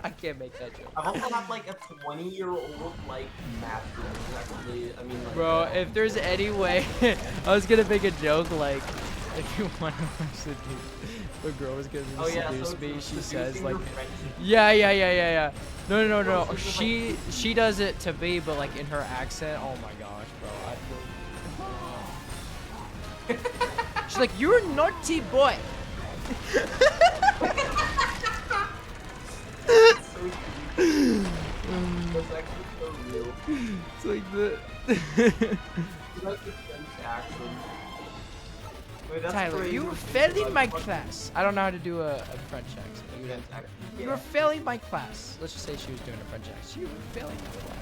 I can't make that joke. I've also had a 20-year-old math teacher. Actually, I mean, bro, if there's any way, I was gonna make a joke if you want to watch the girl was gonna seduce me. She says yeah. No. She does it to me, but in her accent. Oh my gosh, bro. She's like, you're a naughty boy. That's actually so real. It's like the. That's the French accent. Wait, that's Tyler, crazy. you were failing my class. I don't know how to do a French accent. You were failing my class. Let's just say she was doing a French accent. You were failing my class.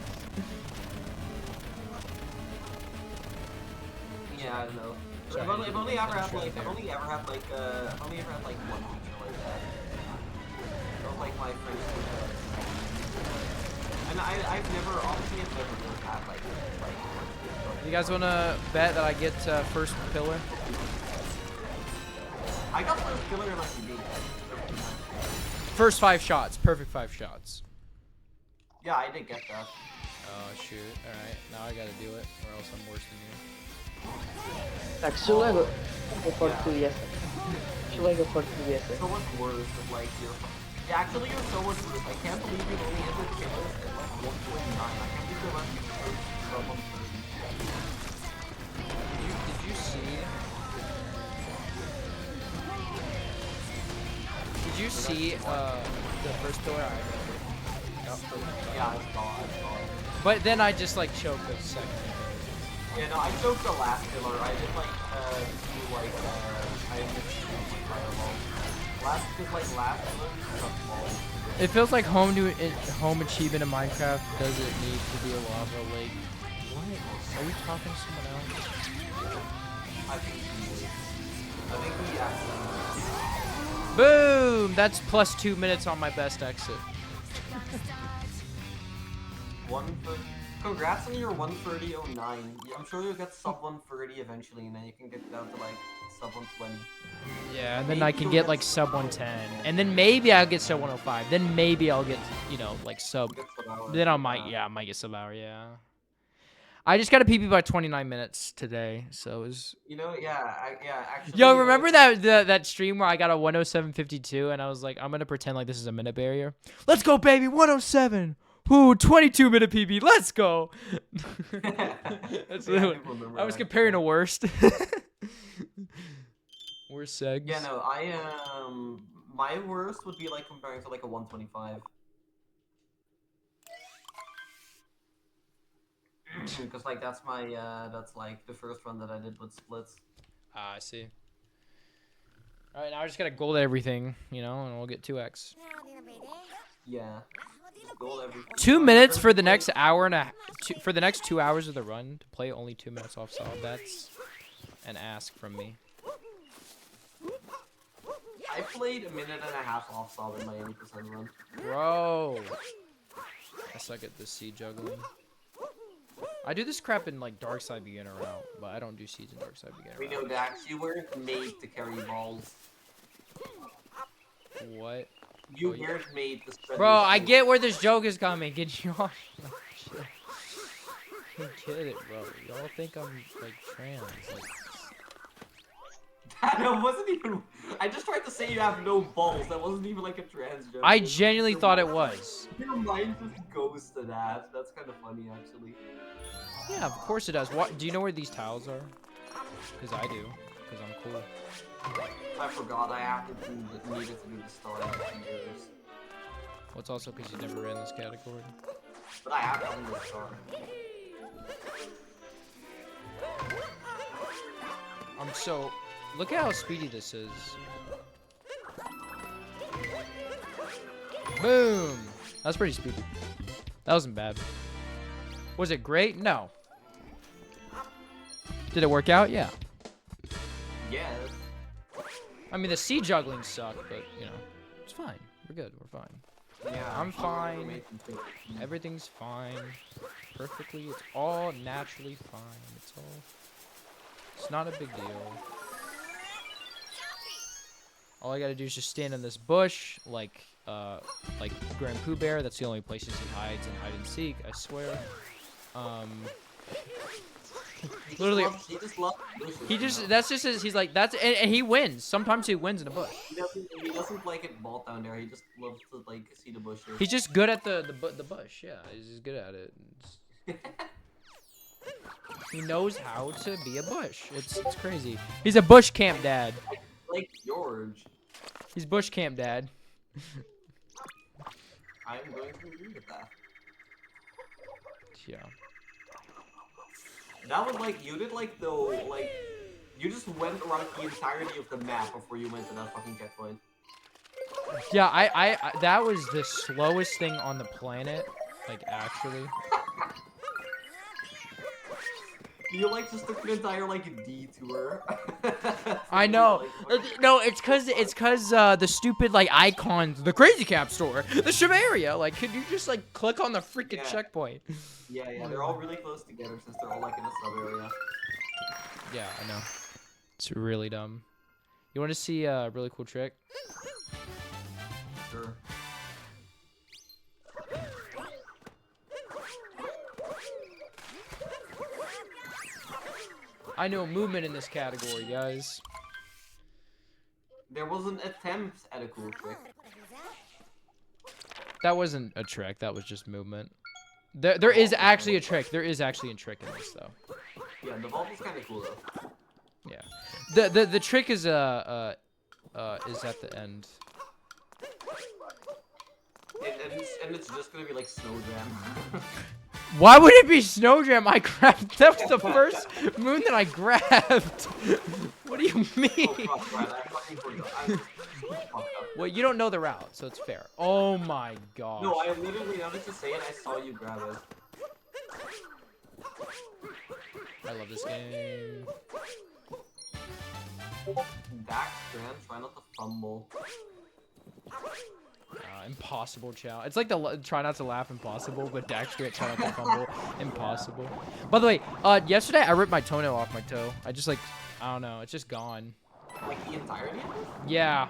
Yeah, I don't know. Sorry, I've only ever had finish like right I've only ever had like one feature like that. That was like my first feature. And I've never honestly I've never really had like You guys wanna bet that I get first pillar? I got first killer unless you beat it. First 5 shots, perfect 5 shots. Yeah, I did get that. Oh shoot! All right, now I gotta do it, or else I'm worse than you. Tak, szulego portuje se. Szulego portuje se. So much worse with like actually you're so much worse. I can't believe you only ended killers at like 129. I can't believe you left from 130. Did you see? Did you see the first pillar I made? Yeah, I saw it. But then I just like choked the second. Yeah, no, I choked the last pillar. I did like do like I missed fireball. Last pillar took balls. It feels like home achievement in Minecraft doesn't need to be a lava lake. What? Are you talking to someone else? I think he actually. Boom! That's plus 2 minutes on my best exit. Congrats on your 130.09. I'm sure you'll get sub 130 eventually, and then you can get down to like sub 120. Yeah, and then I can get like sub 110, and then maybe I'll get sub 105. Then maybe I'll get, you know, like sub. Then I might get sub hour. Yeah. I just got a PP by 29 minutes today, so it was. You know, actually. Yo, remember that stream where I got a 107.52, and I was like, I'm gonna pretend like this is a minute barrier. Let's go, baby, 107. Ooh, 22-minute PB. Let's go. That's Yeah, I was comparing to worst. Worst segs. Yeah, no, my worst would be like comparing to like a 125. Because like that's like the first run that I did with splits. Ah, I see. All right, now I just gotta gold everything, you know, and we'll get 2x. Yeah. Gold every 2 minutes for the next hour and for the next 2 hours of the run to play only 2 minutes off solid. That's an ask from me. I played a minute and a half off solid in my 80% run. Bro, I suck at this seed juggling. I do this crap in like Dark Side beginner route, but I don't do seeds in Dark Side beginner We route. know, Dax, you weren't made to carry balls. What? You Oh, yeah. weren't made to spread. Bro, your I seeds. get where this joke is coming. Get you on. I get it, bro. Y'all think I'm like trans. Like, That wasn't even. I just tried to say you have no balls. That wasn't even like a trans joke. I genuinely thought it was. Your mind just goes to that. That's kind of funny, actually. Yeah, of course it does. What? Do you know where these tiles are? Because I do. Because I'm cool. I forgot. I needed to do the story in years. Well, it's also because you never ran this category. But I have done the star. So, look at how speedy this is. Boom! That's pretty speedy. That wasn't bad. Was it great? No. Did it work out? Yeah. Yes. I mean, the sea juggling sucked, but, you know, it's fine. We're good. We're fine. Yeah. I'm fine. Everything's fine. Perfectly. It's all naturally fine. It's not a big deal. All I gotta do is just stand in this bush, like Grand Pooh Bear. That's the only places he hides in hide and seek. I swear. Literally, that's just his. He's like that's and he wins. Sometimes he wins in a bush. He doesn't like it ball down there. He just loves to like see the bushes. He's just good at the bush. Yeah, he's just good at it. He knows how to be a bush. It's crazy. He's a bush camp dad. Like George. He's bush camp dad. I'm going to agree with that. Yeah. That was like you did like you just went around the entirety of the map before you went to that fucking checkpoint. Yeah, I that was the slowest thing on the planet, like actually. You like just took an entire like detour. I know. No, it's cause the stupid like icons, the Crazy Cap store, the Shiveria. Like, could you just like click on the freaking Yeah. checkpoint? Yeah, they're all really close together since they're all like in a sub area. Yeah, I know. It's really dumb. You want to see a really cool trick? Sure. I know movement in this category, guys. There was an attempt at a cool trick. That wasn't a trick. That was just movement. There is actually a trick. There is actually a trick in this though. Yeah, the vault is kind of cool though. Yeah. The trick is at the end. And it's just gonna be like snow jam. Why would it be snow jam? I grabbed. That was the first moon that I grabbed. What do you mean? Oh fuck, right, I fucking forgot. I was fucked up. Well, you don't know the route, so it's fair. Oh my god. No, I literally noticed to say it. I saw you grab it. I love this game. Dax Grant, try not to fumble. Impossible chow. It's like the try not to laugh impossible, but Dax Grant try not to fumble impossible. By the way, yesterday I ripped my toenail off my toe. I just like, I don't know, it's just gone. Like the entirety of it? Yeah.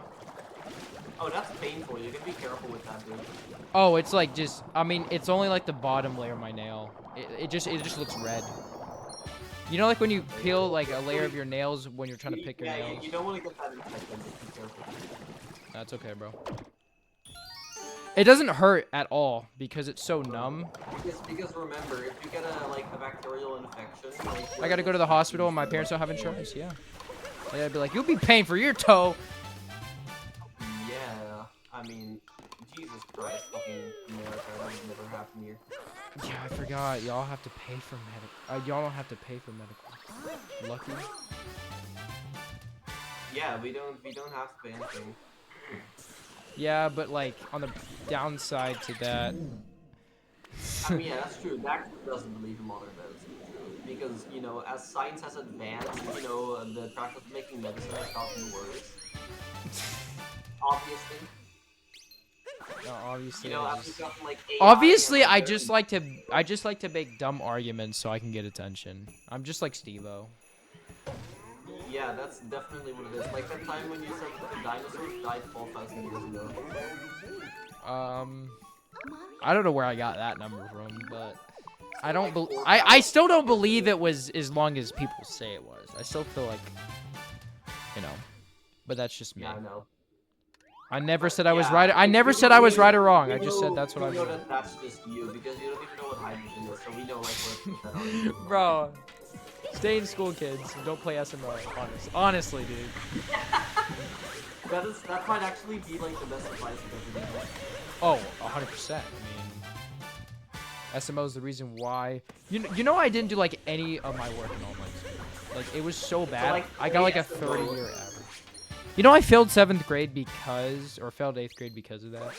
Oh, that's painful. You gotta be careful with that, dude. Oh, it's like just, I mean, it's only like the bottom layer of my nail. It just looks red. You know, like when you peel like a layer of your nails when you're trying to pick your Yeah, nails? you don't want to get that infected. Just be careful. That's okay, bro. It doesn't hurt at all because it's so numb. Because remember, if you get a bacterial infection, like, I gotta go to the hospital and my parents don't have insurance, yeah. And I'd be like, you'll be paying for your toe. Yeah, I mean, Jesus Christ, fucking America, that would never happen here. Yeah, I forgot. Y'all have to pay for medical. Y'all don't have to pay for medical. Lucky. Yeah, we don't have to pay anything. Yeah, but like on the downside to that. I mean, yeah, that's true. Dax doesn't believe in modern medicine. Because, you know, as science has advanced, you know, the practice of making medicine has gotten worse. Obviously. No, obviously. You know, it as is. we've gotten, like, AI Obviously, and, I just like to make dumb arguments so I can get attention. I'm just like Steve-O. Yeah, that's definitely what it is. Like that time when you said that the dinosaurs died 12,000 years ago. I don't know where I got that number from, but I don't I still don't believe it was as long as people say it was. I still feel like, you know, but that's just me. Yeah, I know. I never said I was right. I never said I was right or wrong. I just said that's what I know believe. that that's just you because you don't even know what hydrogen is, so we know like where to put that on. Bro, stay in school, kids. Don't play SMO. Honestly, dude. That might actually be like the best advice I've ever given. Oh, 100%. I mean, SMO is the reason why. You know I didn't do like any of my work in online school. Like it was so bad. like, I got like a SMO 30-year average. You know I failed 7th grade failed 8th grade because of that.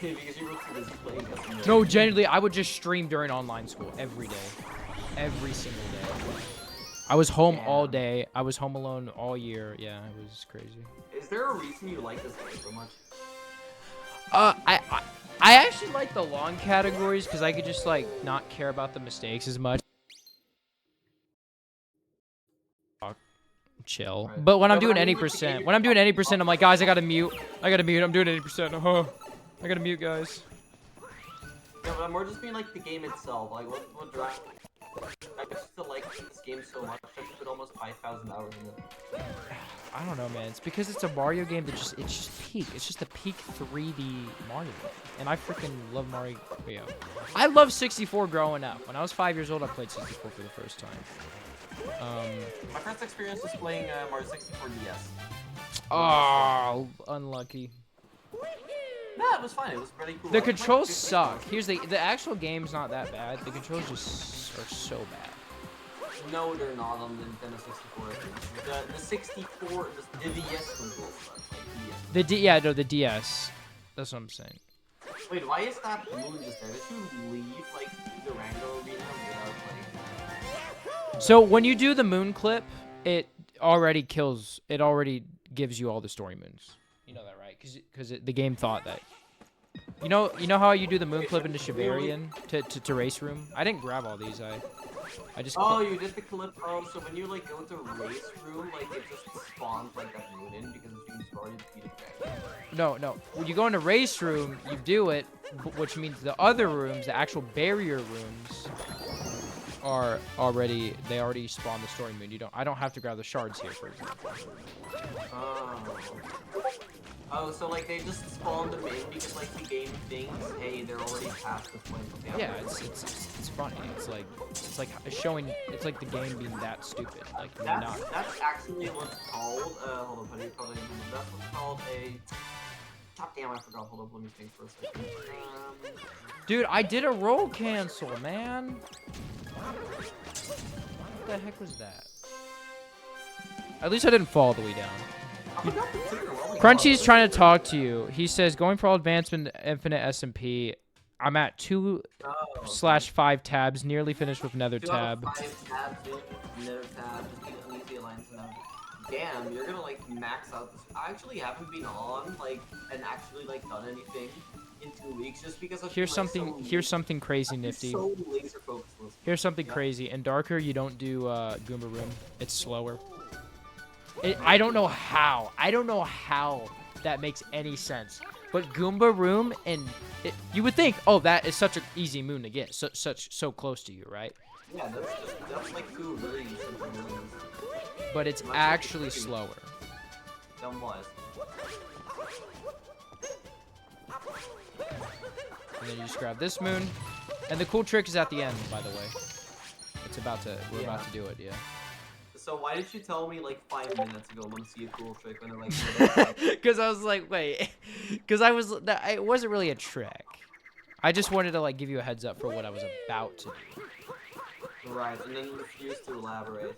Because you were too busy playing SMO. No, genuinely, I would just stream during online school every day. Every single day. I was home all day. I was home alone all year. Yeah, it was crazy. Is there a reason you like this game so much? I actually like the long categories because I could just like not care about the mistakes as much. Chill. Right. But when I'm Yeah, but doing I any mean, like, the percent, game when I'm doing is any percent, I'm like, guys, I gotta mute. I'm doing 80%. Oh, I gotta mute, guys. Yeah, but I'm more just being like the game itself. Like what drive? I just still like this game so much. I've put almost 5,000 hours in it. I don't know, man. It's because it's a Mario game that it's just peak. It's just a peak 3D Mario. And I freaking love Mario. I love 64 growing up. When I was 5 years old, I played 64 for the first time. My first experience was playing Mario 64 DS. Oh, unlucky. No, it was fine. It was pretty cool. The I was, like, controls 50. suck. Here's the actual game's not that bad. The controls just are so bad. No, they're not on the Nintendo 64. The 64, the DS controls suck. Like DS. The DS. That's what I'm saying. Wait, why is that moon just there? Did you leave like the Rango arena without like? So when you do the moon clip, it already kills. It already gives you all the story moons. You know that, right? Because the game thought that. You know how you do the moon clip into Shivarian to race room. I didn't grab all these. I just. Oh, you did the clip. Oh, so when you like go to race room, like it just spawns like that moon in because it's being already defeated. No. When you go into race room, you do it, which means the other rooms, the actual barrier rooms, are already. They already spawn the story moon. I don't have to grab the shards here, for example. Oh, so like they just spawned them in because like the game thinks, hey, they're already past this point. Okay, Yeah, it's funny. It's like showing. It's like the game being that stupid. Like that's actually what's called. Hold on, how do you call it? That's what's called a. God damn, I forgot. Hold up, let me think for a second. Dude, I did a roll cancel, man. What the heck was that? At least I didn't fall all the way down. Crunchy's trying to talk to you. He says, going for all advancement, infinite SMP. I'm at 2/5 tabs, nearly finished with Nether tab. 5 tabs in Nether tab, just need an easy alliance now. Damn, you're gonna like max out this. I actually haven't been on like and actually like done anything in 2 weeks just because of. Here's something crazy nifty. So laser focused. Here's something crazy. In Darker, you don't do Goomba Room. It's slower. I don't know how. I don't know how that makes any sense. But Goomba Room and you would think, oh, that is such an easy moon to get, so close to you, right? Yeah, that's like 2 really simple moons. But it's actually slower. Dumb was. And then you just grab this moon, and the cool trick is at the end, by the way. We're about to do it, yeah. So why did you tell me like 5 minutes ago I want to see a cool trick when they're like... Because I was like, wait. Because it wasn't really a trick. I just wanted to like give you a heads up for what I was about to do. Right, and then refuse to elaborate.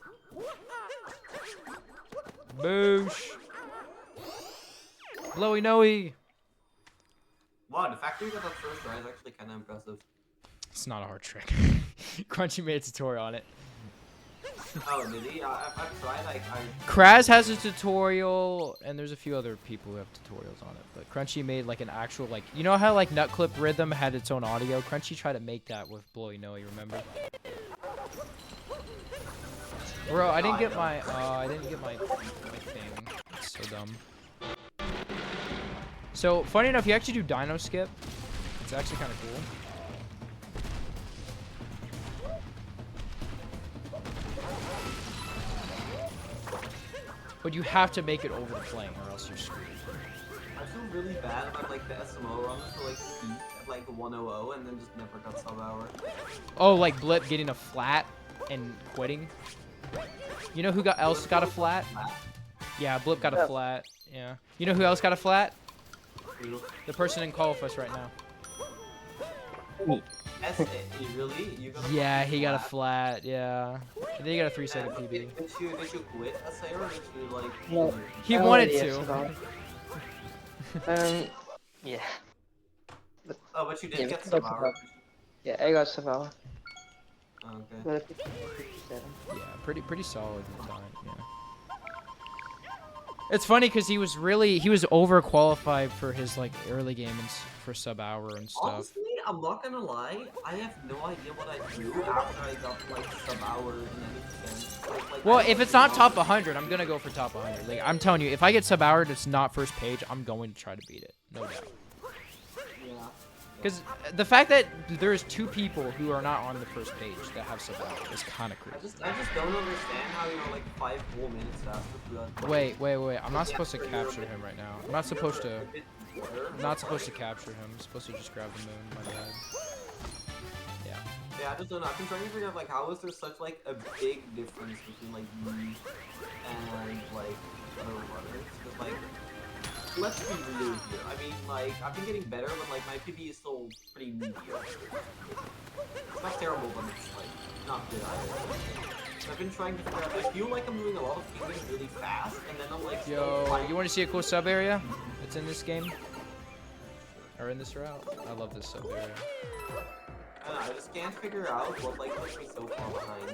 Boosh. Blowy Noey. Wow, the fact that we got that first try is actually kind of impressive. It's not a hard trick. Crunchy made a tutorial on it. Oh, did he? I've tried, Kraz has a tutorial, and there's a few other people who have tutorials on it. But Crunchy made like an actual, like, you know how like Nutclip Rhythm had its own audio? Crunchy tried to make that with Blowy Noey, remember? Bro, I didn't get my thing. It's so dumb. So, funny enough, you actually do Dino Skip. It's actually kind of cool. But you have to make it over the plane or else you're screwed. I feel really bad about like the SMO runs for like peak at like 100 and then just never got sub-hour. Oh, like Blip getting a flat and quitting? You know who else got a flat? Yeah, Blip got a flat. Yeah. You know who else got a flat? The person in call with us right now. Really? You got yeah, he got a flat. Yeah. And then he got a 3-second PB. Did you quit SA or did you like? No. He wanted to. Yeah. Oh, but you did Yeah, get we some got hour. Yeah, I got sub-hour. Okay. Yeah, pretty solid in the time. Yeah. It's funny because he was overqualified for his like early game and for sub-hour and stuff. Honestly, I'm not gonna lie. I have no idea what I do after I got like sub-hour and anything. Like, Well, if it's not top 100, I'm gonna go for top 100. Like I'm telling you, if I get sub-hour and it's not first page, I'm going to try to beat it, no doubt. Yeah. Because the fact that there's 2 people who are not on the first page that have sub-hour is kind of crazy. I just don't understand how you're like 5 whole minutes faster throughout. Wait. I'm not supposed to capture him right now. I'm not supposed to capture him. I'm supposed to just grab the moon. My bad. Yeah. Yeah, I just don't know. I've been trying to figure out like how is there such like a big difference between like me and like other runners? Because like, let's be real here. I mean, like I've been getting better, but like my PB is still pretty mediocre. It's not terrible, but it's like not good either. So I've been trying to figure out. I feel like I'm doing a lot of things really fast, and then I'm like, Yo, you want to see a cool sub area? It's in this game. Or in this route. I love this sub area. don't know, I just can't figure out what like puts me so far behind.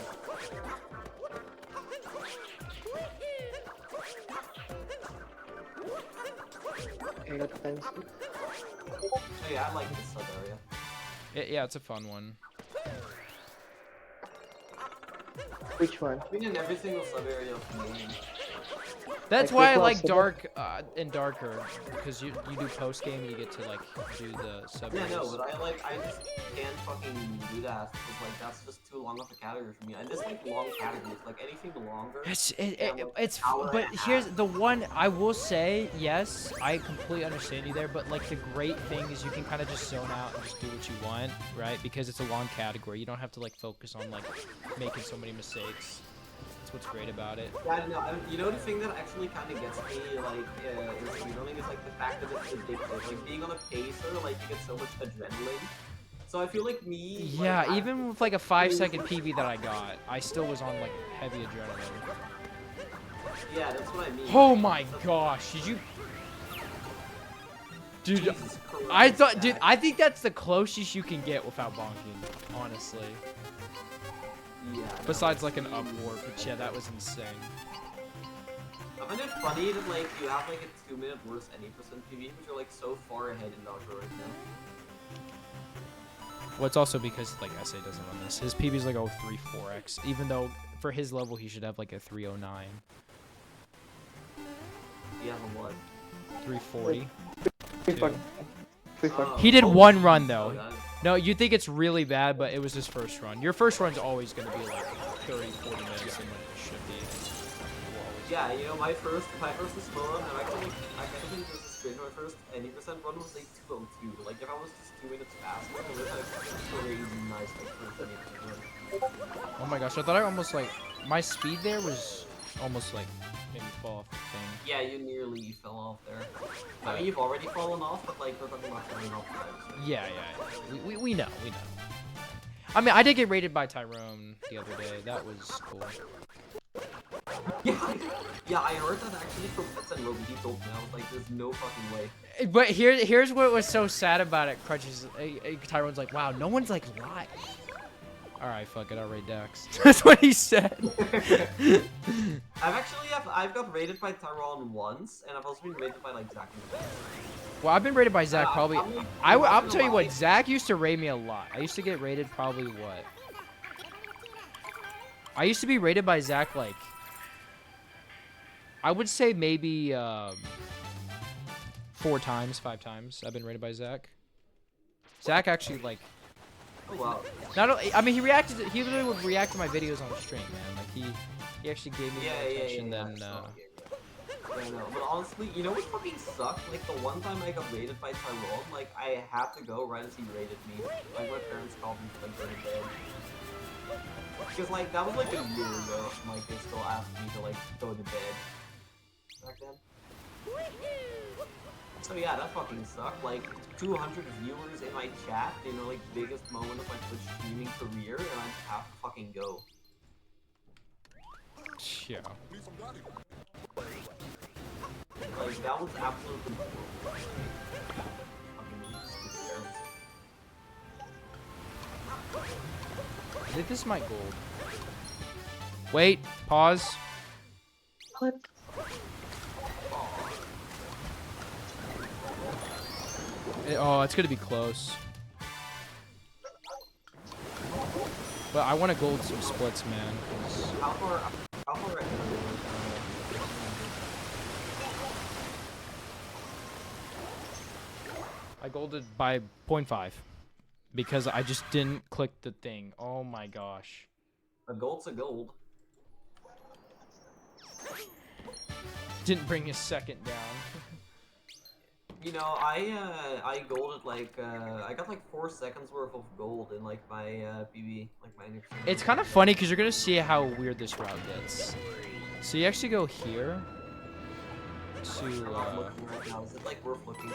I got fancy. So yeah, I like this sub area. Yeah, it's a fun one. Which one? I've been in every single sub area of the game. That's Like why I the like sub- dark and darker, because you do post game and you get to like do the sub. Yeah, no, but I just can't fucking do that because like that's just too long of a category for me. I just like long categories, like anything longer. But here's the one I will say. Yes, I completely understand you there. But like the great thing is you can kind of just zone out and just do what you want, right? Because it's a long category. You don't have to like focus on like making so many mistakes. That's what's great about it. Yeah, no, you know the thing that actually kind of gets me, like, in speedrunning is, like, the fact that it's addictive. Like, being on a pacer, like, you get so much adrenaline. So I feel like me... Yeah, like, even with like a 5-second PB that I got, I still was on like heavy adrenaline. Yeah, that's what I mean. Oh my gosh, did you... Dude, Jesus Christ, I thought, dude, Zach. I think that's the closest you can get without bonking, honestly. Yeah. Besides like an up warp, but yeah, that was insane. I find it funny that, like, you have, like, a 2-minute worse any percent PV, but you're, like, so far ahead in Dodger right now. Well, it's also because like SA doesn't run this. His PB is like 0.34x, even though for his level he should have like a 309. You have a what? 340. 340. 340. He did one run though. Oh, God. No, you think it's really bad, but it was his first run. Your first run's always going to be like 30, 40 minutes than what it should be. Yeah, you know, my first slow run, I kind of think this is strange. My first any percent run was like 202. Like if I was just 2 minutes faster, it would have been crazy nice like first any percent run. Oh my gosh, I thought I almost like, my speed there was almost like made me fall off the thing. Yeah, you nearly fell off there. I mean, you've already fallen off, but like we're talking about falling off times. Right? Yeah. We know. I mean, I did get rated by Tyrone the other day. That was cool. Yeah, I heard that actually from Pets and Roby. He told me, I was like, there's no fucking way. But here's what was so sad about it, Crutches. Tyrone's like, wow, no one's like live. Alright, fuck it, I'll rate Dax. That's what he said. I've got rated by Tyrone once, and I've also been rated by like Zach in the past. Well, I've been rated by Zach probably. I'll I'm tell you what, Zach used to rate me a lot. I used to get rated probably what? I used to be rated by Zach like, I would say maybe 4 times, 5 times I've been rated by Zach. Zach actually like, Oh wow. not only, I mean he literally would react to my videos on stream, man. Like he actually gave me more attention than Yeah, no, but honestly, you know what fucking sucked? Like, the one time I got rated by Tyrone, like, I had to go right as he rated me. Like, my parents called me to, like, go to bed. Because, like, that was, like, a year ago. Like, they still asked me to, like, go to bed. Back then. So, yeah, that fucking sucked. Like, 200 viewers in my chat, you know, like, biggest moment of my Twitch streaming career, and I just have to fucking go. yeah. Like, that was absolutely brutal. Fucking stupid parents. I think this is my gold. Wait, pause. What? Oh, it's gonna be close. But I want to gold some splits, man. 'Cause How far ahead are you? I golded by 0.5 because I just didn't click the thing. Oh my gosh. A gold's a gold. Didn't bring his second down. You know, I golded like I got like 4 seconds worth of gold in like my PB, like my next. It's kind of funny because you're gonna see how weird this route gets. So you actually go here to. I'm not looking right now. Is it like worth looking?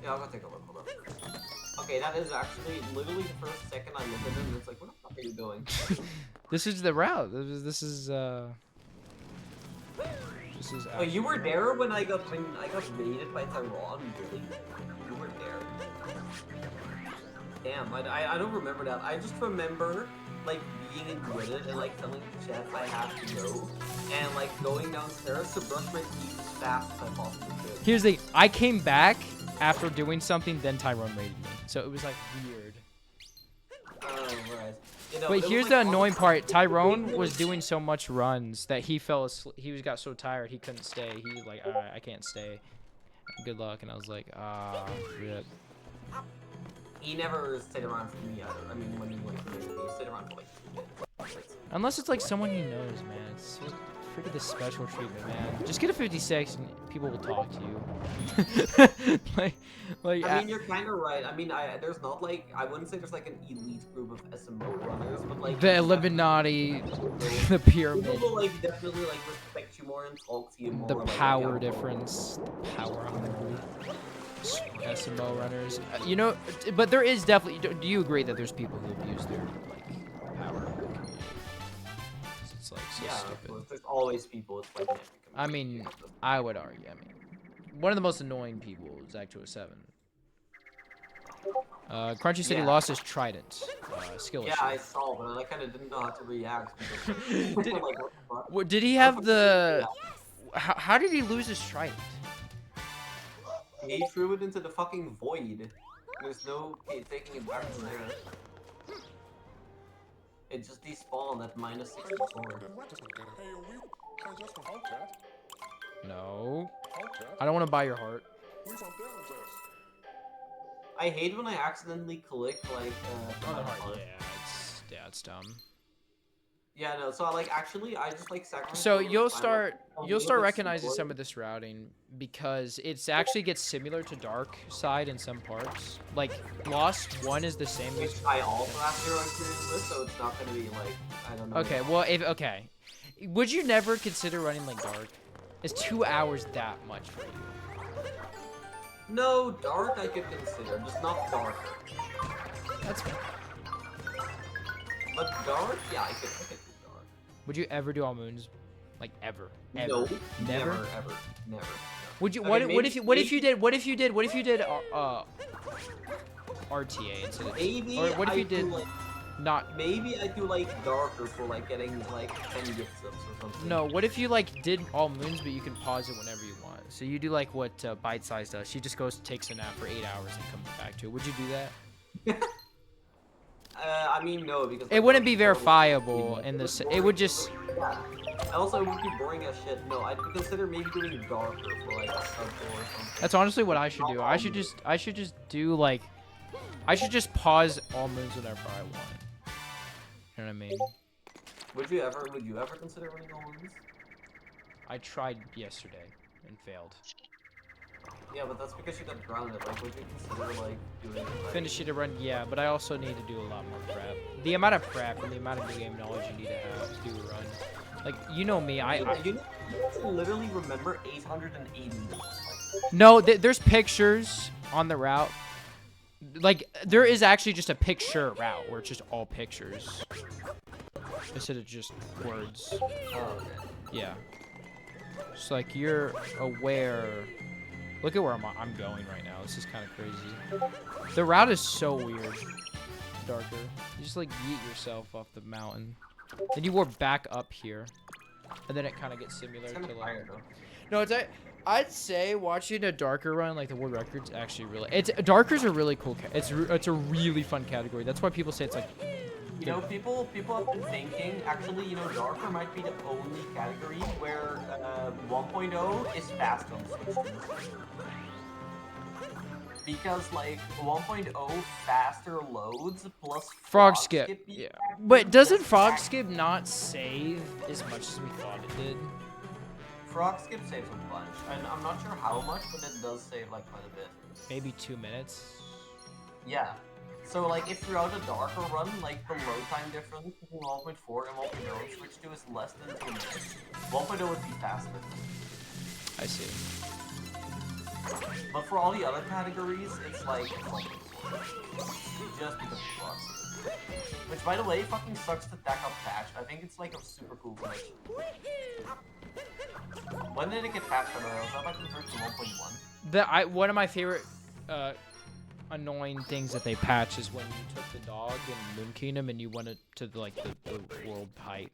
Yeah, I'll go take a look. Hold on. Okay, that is actually literally the first second I look at it, and it's like, where the fuck are you going? This is the route. This is Oh, you were there when I got raided by Tyrone? Really? You were there. damn, I don't remember that. I just remember like being in Reddit and like telling the chat I have to go, and like going downstairs to brush my teeth as fast as I possibly could. Here's the thing. I came back after doing something, then Tyrone raided me. So it was like weird. Right. You know, But it was, here's like, the annoying honestly, part. Tyrone it was doing so much runs that he fell asleep. He got so tired he couldn't stay. He was like, alright, I can't stay. Good luck. And I was like, rip. He never stayed around for me either. I mean, when he went to me, he stayed around for like 2 minutes. Unless it's like someone he knows, man. It's so freaking the special treatment, man. Just get a 56 and people will talk to you. like I mean, you're kind of right. I mean, there's not like, I wouldn't say there's like an elite group of SMO runners, but like the Illuminati, the pyramid, people will like definitely like respect you more and talk to you more. the like, power yeah. difference, the power hungry SMO runners. You know, but there is definitely. Do you agree that there's people who abuse their like power in the community? 'Cause it's like so Yeah, of stupid. course. There's always people. It's like in every I community, mean, I would argue. I mean, one of the most annoying people is Act207. Crunchy said he Yeah. lost his trident. Skill yeah, issue. I saw, but I kind of didn't know how to react. Because, Did- like, what the fuck? What, did he have the? How did he lose his trident? He threw it into the fucking void. There's no taking it back from there. It just despawned at minus 64. No. I don't want to buy your heart. I hate when I accidentally click like Yeah, it's dumb. Yeah, no, so like actually I just like sacrifice. So all the you'll time, start like, you'll start like, recognizing support. some of this routing because it's actually gets similar to Dark Side in some parts. Like Lost 1 is the same Which as. I also have zero experience with, so it's not gonna be like I don't know. Okay, well okay. Would you never consider running like Dark? Is 2 hours that much for you? No, dark I could consider, just not darker. That's. But dark, yeah, I could do dark. Would you ever do all moons? Like ever? Ever? No, Never? ever, never. Would you? Okay, What maybe- if you? What if you did? What if you did? What if you did? RTA instead of. Maybe Or what if I you do, did like, not? maybe I do like darker for like getting like 10 gift subs or something. No. What if you like did all moons, but you can pause it whenever you want? So you do like what Bite Size does. She just goes takes a nap for 8 hours and comes back to it. Would you do that? I mean no, because It like, wouldn't be dark verifiable would be in this. It boring. would just. Yeah. Also, it would be boring as shit. No, I'd consider maybe doing darker for like a sub or something. That's honestly what I should do. I should just do like. I should just pause all moons whenever I want. You know what I mean? Would you ever consider running all moons? I tried yesterday and failed. Yeah, but that's because you got grounded. Like, would you consider like doing it? Like, Finish it a run, yeah, but I also need to do a lot more prep. The amount of prep and the amount of new game knowledge you need to have to do a run. Like, you know me, I you need to literally remember 880 moves. Like, no, there's pictures on the route. Like, there is actually just a picture route where it's just all pictures instead of just words. oh, okay. Yeah. It's like you're aware. Look at where I'm going right now. This is kind of crazy. The route is so weird. Darker. You just like yeet yourself off the mountain. Then you warp back up here. And then it kind of gets similar It's to kind of like. fire though. No, it's I'd say watching a darker run like the world records actually really. It's darkers are really cool. It's a really fun category. That's why people say it's like. You know, people have been thinking, actually, you know, Darker might be the only category where 1.0 is fast on Switch. Because, like, 1.0 faster loads plus Frog skip. being Yeah. accurate But doesn't is frog act- skip not save as much as we thought it did? Frog skip saves a bunch. And I'm not sure how much, but it does save, like, quite a bit. Maybe 2 minutes. Yeah. So, like, if throughout a Darker run, like, the load time difference between 1.4 and 1.0 Switch 2 is less than 2 minutes, 1.0 would be faster. I see. But for all the other categories, it's like just because of frog skip. Which, by the way, fucking sucks to tack up patch. I think it's like a super cool glitch. When did it get patched? I don't know. Was that like in version 1.1? One of my favorite annoying things that they patch is when you took the dog in Moon Kingdom and you went to the world height.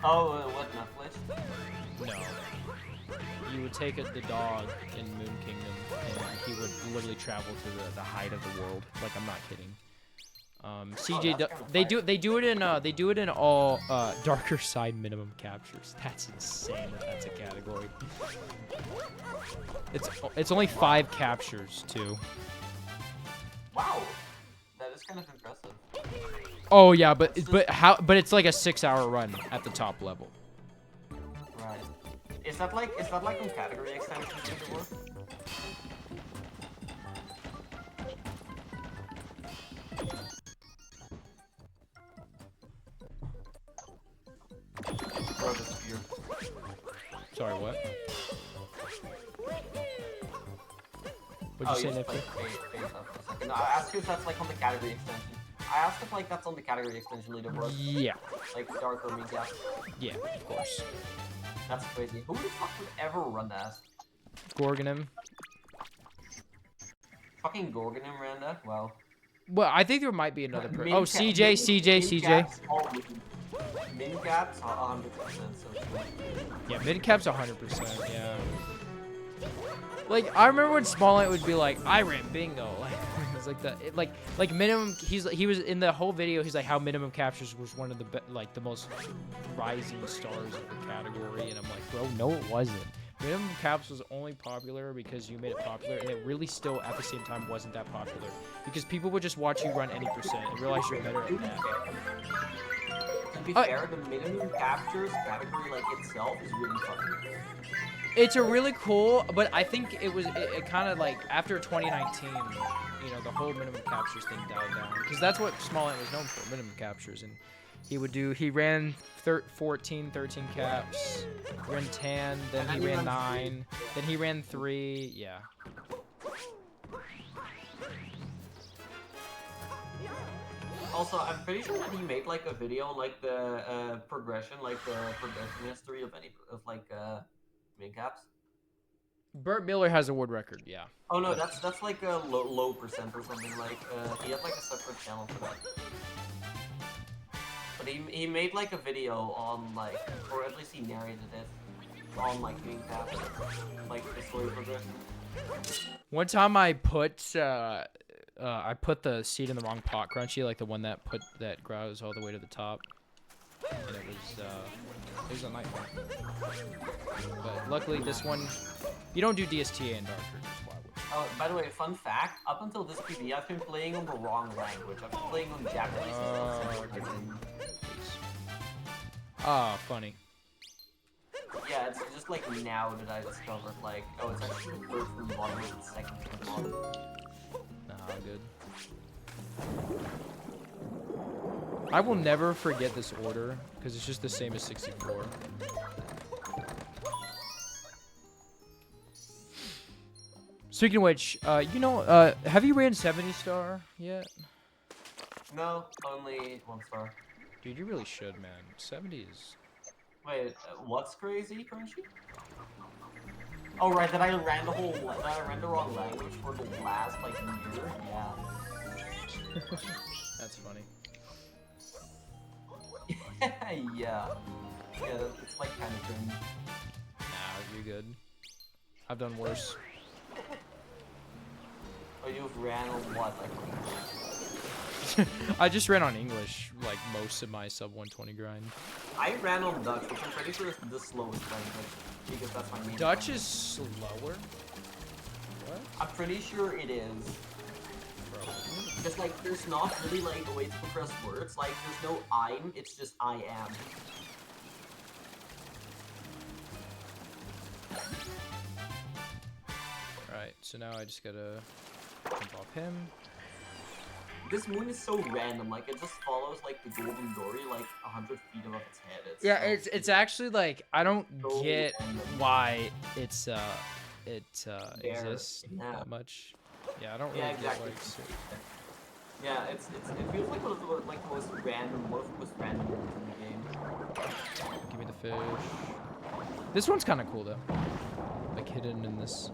Oh, what, Netflix? No. You would take the dog in Moon Kingdom and he would literally travel to the height of the world. Like, I'm not kidding. CJ, they do it in all darker side minimum captures. That's insane. That's a category. It's only 5 captures too. Wow, that is kind of impressive. Oh yeah, but it's like a 6-hour run at the top level. Right. Is that like on category extensions in the work? Bro, this is weird. Sorry, what? What'd Oh, you say, just, Nippy? like, phase up for a second. No, I asked you if that's like on the category extension. I asked if like that's on the category extension leaderboard. Yeah. Like dark or meat gap. Yeah, of course. That's crazy. Who the fuck would ever run that? Gorgonim. Fucking Gorgonim ran that? Wow. Well, I think there might be another person. Min Oh, cap- CJ. Min-caps all weed. Min-caps are 100%, so sure. Yeah, mid-cap's 100%, yeah. Like, I remember when Smalllight would be like, I ran bingo. It's like minimum, he was in the whole video, he's like, how minimum captures was one of the most rising stars of the category. And I'm like, bro, no, it wasn't. Minimum caps was only popular because you made it popular, and it really still, at the same time, wasn't that popular. Because people would just watch you run any percent and realize you're better at that. To be fair, the minimum captures category like itself is really fun. It's a really cool, but I think it kind of like, after 2019, you know, the whole minimum captures thing died down. Because that's what Smalllight was known for, minimum captures. And he ran 13 caps, ran 10, then he ran 9, then he ran 3, yeah. Also, I'm pretty sure that he made like a video on like the progression history of min caps. Burt Miller has a world record, yeah. Oh no, that's like a low percent or something. Like he had like a separate channel for that. But he made like a video on like, or at least he narrated it on like min caps, like the story progression. One time I put the seed in the wrong pot, Crunchy, like the one that grows all the way to the top, and it was a nightmare. But luckily, this one, you don't do DSTA in Darker. That's why I would. Oh, by the way, fun fact: up until this PB, I've been playing on the wrong language. I've been playing on Japanese instead. Ah, funny. Yeah, it's just like now that I discovered like, oh, it's actually the first from the bottom and the second from the bottom. Nah, good. I will never forget this order, because it's just the same as 64. Speaking of which, you know, have you ran 70 star yet? No, only 1 star. Dude, you really should, man. 70 is... Wait, what's crazy, Crunchy? Oh, right, that I ran the wrong language for the last, like, year? Yeah. That's funny. Yeah, it's like kind of cringe. Nah, you're good. I've done worse. Oh, you've ran on what? Like, I just ran on English, like most of my sub 120 grind. I ran on Dutch, which I'm pretty sure is the slowest language, because that's my main Dutch language. is slower? What? I'm pretty sure it is. Bro. Because, like, there's not really, like, a way to compress words. Like, there's no I'm, it's just I am. Alright, so now I just gotta jump off him. This moon is so random, like, it just follows, like, the golden dory, like, 100 feet above its head. Yeah, so it's actually like, I don't so get random. why it exists Yeah. that much. Yeah, I don't really Yeah, get exactly. why it's... Yeah, it feels like one of the, like, most random, one of the most random moons in the game. Give me the fish. This one's kind of cool though. Like hidden in this.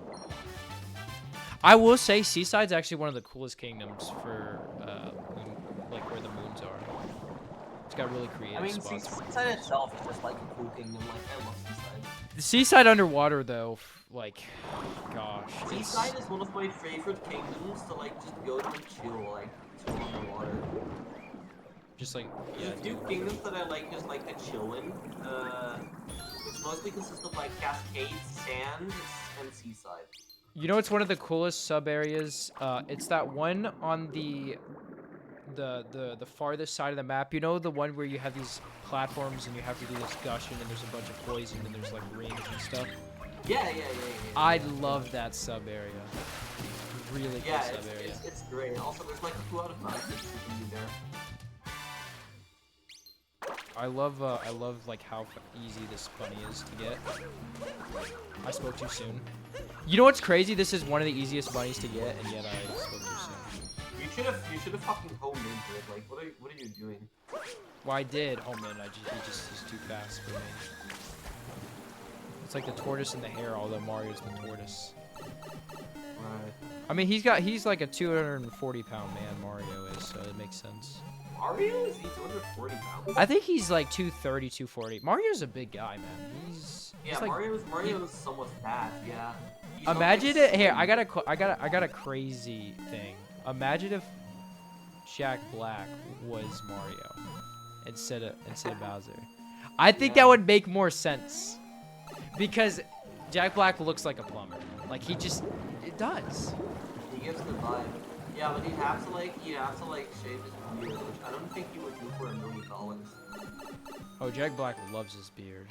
I will say Seaside's actually one of the coolest kingdoms for like where the moons are. It's got really creative I mean, spots. Seaside itself is just like a cool kingdom. Like, I love Seaside. The Seaside underwater though, like, gosh. it's- Seaside is one of my favorite kingdoms to like just go to and chill, like chill underwater. Just like, yeah. There's a few kingdoms that I like just like to chill in, which mostly consist of like Cascades, Sand, and Seaside. You know, it's one of the coolest sub areas. It's that one on the farthest side of the map. You know, the one where you have these platforms and you have to do this gushing and there's a bunch of poison and there's like rings and stuff. Yeah. I love that sub area. Really Yeah, good sub area. it's great. Also, there's like 2 out of 9 things you can do there. I love like how easy this bunny is to get. I spoke too soon. You know what's crazy? This is one of the easiest bunnies to get, and yet I spoke too soon. You should have fucking homed into it. Like, what are you doing? Well, I did home in. He just is too fast for me. It's like the tortoise and the hare, although Mario's the tortoise. Right. I mean, he's like a 240-pound man. Mario is, so it makes sense. Mario, is he 240 pounds? I think he's like 230, 240. Mario's a big guy, man. He's like, Mario's somewhat fat. Yeah. He's imagine not, like, it. Here, I got a crazy thing. Imagine if Jack Black was Mario instead of Bowser. I think that would make more sense because Jack Black looks like a plumber. Like it does. He gives the vibe. Yeah, but he'd have to like shave his beard, which I don't think he would do for $1 million. Oh, Jack Black loves his beard.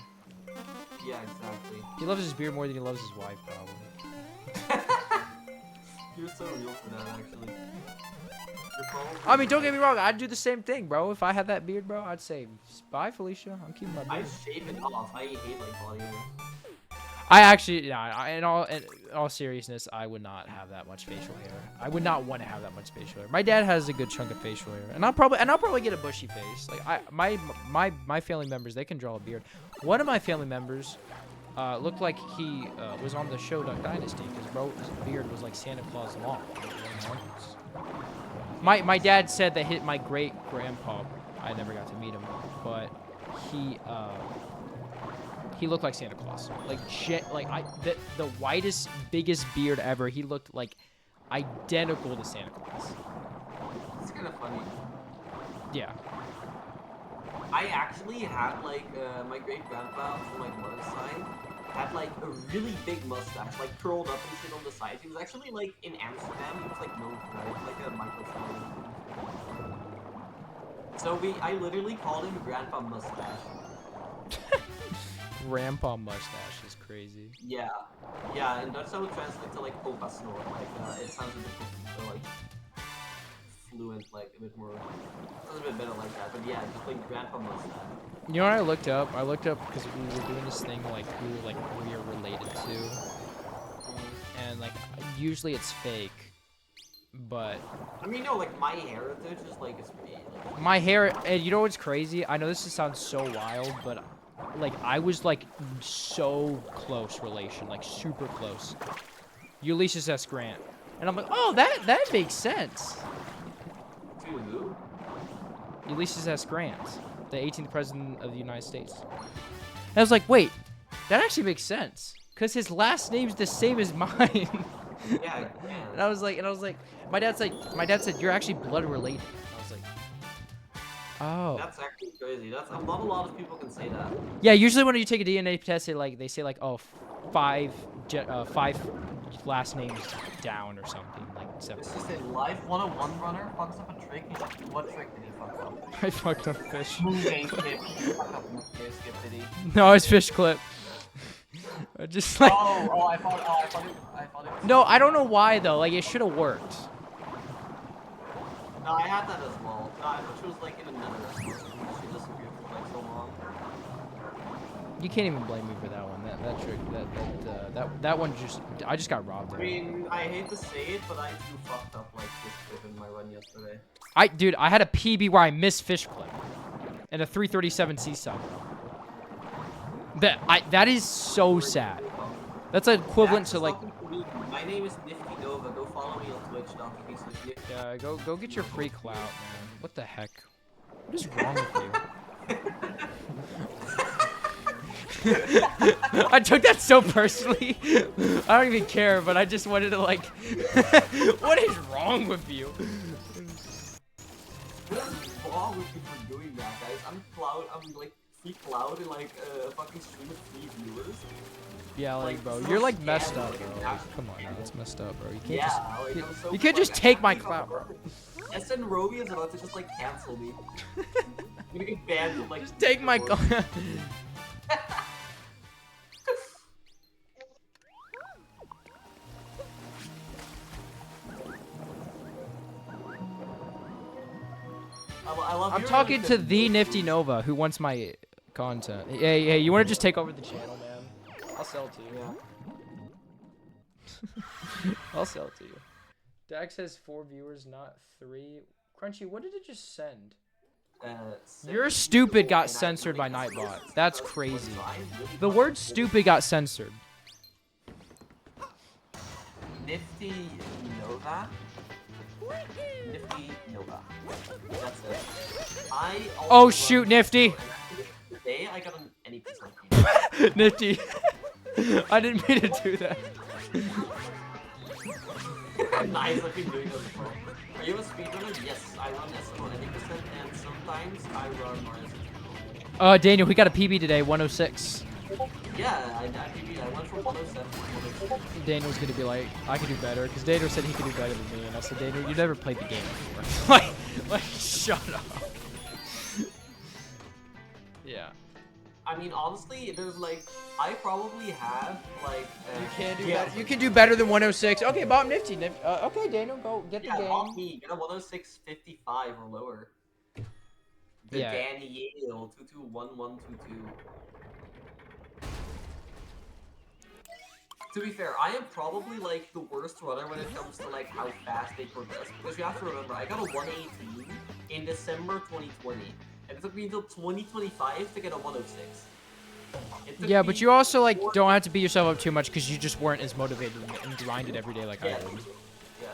Yeah, exactly. He loves his beard more than he loves his wife, probably. You're so real for that, actually. You're probably I mean, don't get me wrong. I'd do the same thing, bro. If I had that beard, bro, I'd say, bye, Felicia. I'm keeping my I beard. shave it off. I hate like body hair. I actually, yeah, in all seriousness, I would not have that much facial hair. I would not want to have that much facial hair. My dad has a good chunk of facial hair, and I'll probably get a bushy face. Like my family members, they can draw a beard. One of my family members looked like he was on the show Duck Dynasty because bro, his beard was like Santa Claus long. My dad said that my great grandpa, I never got to meet him, but he looked like Santa Claus. The whitest, biggest beard ever. He looked like identical to Santa Claus. It's kind of funny. Yeah. I actually had like my great grandpa from my mother's side had like a really big mustache, like curled up and shit on the sides. He was actually like in Amsterdam. He was like known for that. He was like a microphone. So I literally called him Grandpa Mustache. Grandpa mustache is crazy. Yeah, and that's how it translates to like Opa Snore. Like it sounds a bit like fluent, like a bit more. It sounds a bit better like that. But yeah, just like Grandpa Mustache. You know what I looked up? I looked up because we were doing this thing like who we are related to, and like usually it's fake, but I mean, no, like my heritage is like it's me. Like, my hair. And you know what's crazy? I know this sounds so wild, but like I was like so close relation, like super close. Ulysses S. Grant, and I'm like, oh, that makes sense. to who? Ulysses S. Grant, the 18th president of the United States. And I was like, wait, that actually makes sense, cause his last name's the same as mine. Yeah, And I was like, my dad said you're actually blood related. I was like, oh. That's actually crazy. That's not a lot of people can say that. Yeah, usually when you take a DNA test, they say like, oh, five last names down or something, like 7. It's just a life 101 runner fucks up a trick. What trick did he fuck up? I fucked up fish. Move game skip. He fucked up move game skip, did he? No, it's fish clip. I just like. I thought it was. No, I don't know why though. Like it should have worked. No, I had that as well. No, which was like in another restaurant. She disappeared for like so long. You can't even blame me for that one. That trick, that one I just got robbed. I mean, I hate to say it, but I too fucked up like fish clip in my run yesterday. Dude, I had a PB where I missed fish clip, and a 337 Seaside. That is so sad. That's equivalent Dax to is like. talking to me. My name is Nifty Nova. Go follow me on Twitch.tv/nifty. Yeah, go get your free clout, man. What the heck? What is wrong with you? I took that so personally. I don't even care, but I just wanted to like. What is wrong with you? What is wrong with you for doing that, guys? I'm like free cloud in like a fucking stream of 3 viewers. Yeah, like, Like, bro, it's you're not like messed scam, up, like, bro. it's Like, actually come on, man, scam. it's messed up, bro. You can't Yeah, just. like, I'm so You can't just like, take I my think clout, bro. SN Roby is about to just like cancel me. I'm gonna get banned from like. Just take my. I love I'm your talking to really the good Nifty moves. Nova who wants my content. Hey, you want to just take over the channel, man? I'll sell it to you. Yeah. I'll sell it to you. Dax has 4 viewers, not 3. Crunchy, what did it just send? Your stupid got censored by Nightbot. That's crazy. The word stupid got censored. Nifty Nova. Nifty Nova. That's it. Oh shoot, Nifty! Today I got an any percent. Nifty. I didn't mean to do that. Nice, I've been doing this before. Are you a speedrunner? Yes, I run SMO any percent and sometimes I run Mario 64. Daniel, we got a PB today, 106. Yeah, I went from 107 to 106. Daniel's gonna be like, I can do better, because Daniel said he could do better than me, and I said, Daniel, you never played the game before. like, shut up. Yeah. I mean, honestly, there's like, I probably have like. You can do yeah, better. You can do better than 106. Okay, Bob Nifty. Okay, Daniel, go get the Yeah, game. off me. Get a 106.55 or lower. The Yeah. Danny Yale 221122. To be fair, I am probably like the worst runner when it comes to like how fast they progress. Because you have to remember, I got a 118 in December 2020. And it took me until 2025 to get a 106. It took Yeah, me but you also like 4 don't have to beat yourself up too much because you just weren't as motivated and grinded every day like I Yeah. did. Yeah.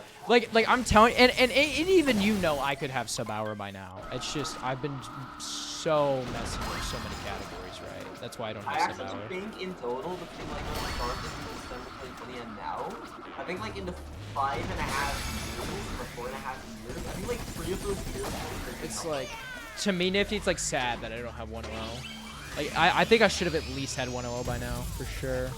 Like I'm telling, and even you know I could have sub hour by now. It's just I've been so messy with so many categories, right? That's why I don't I have sub actually hour. think in total, between like when I started in December 2020 and now, I think like in the 5.5 years or 4.5 years, I think like 3 of those years were freaking It's out. like, to me, Nifty, it's like sad that I don't have 100. Like I think I should have at least had 100 by now for sure.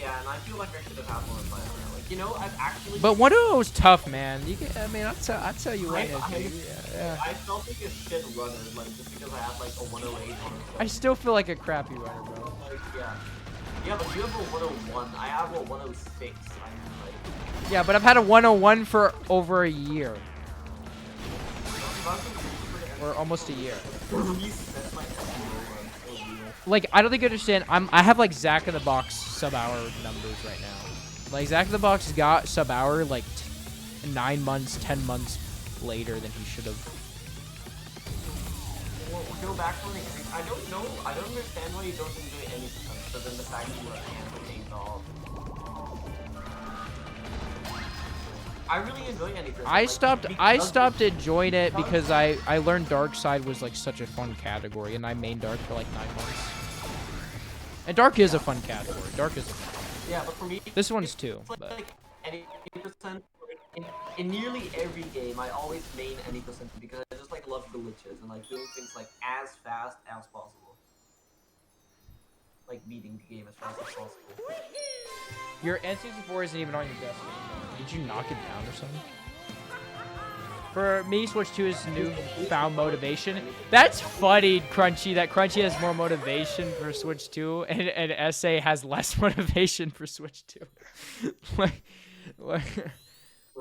Yeah, and I feel like I should have had more of mine now. Like, you know, I've actually. But 100 was tough, man. You can, I mean, I'll tell you what, Nifty. Yeah. I felt like a shit runner, like just because I had like a 108 on I still feel like a crappy runner, bro. like, yeah. Yeah, but you have a 101. I have a 106. I mean, like. Yeah, but I've had a 101 for over a year. Or almost a year. Reset my SEO run, so real. Like, I don't think you understand. I have like Zach in the Box sub hour numbers right now. Like Zach in the Box got sub hour like 9 months, 10 months later than he should have. Well, we'll go back to like, I don't know. I don't understand why you don't enjoy any other than the fact that you are anti dog. I really enjoy any. I stopped enjoying it because I learned Dark Side was like such a fun category, and I mained Dark for like 9 months. And Dark is a fun category. Dark is. Yeah, but for me, This one's too. it's But like any percent. In nearly every game, I always main any percent because I just like love glitches and like doing things like as fast as possible. Like beating the game as fast as possible. your N64 isn't even on your desk anymore. Did you knock it down or something? For me, Switch 2 is newfound motivation. That's funny, Crunchy, that Crunchy has more motivation for Switch 2 and SA has less motivation for Switch 2. like,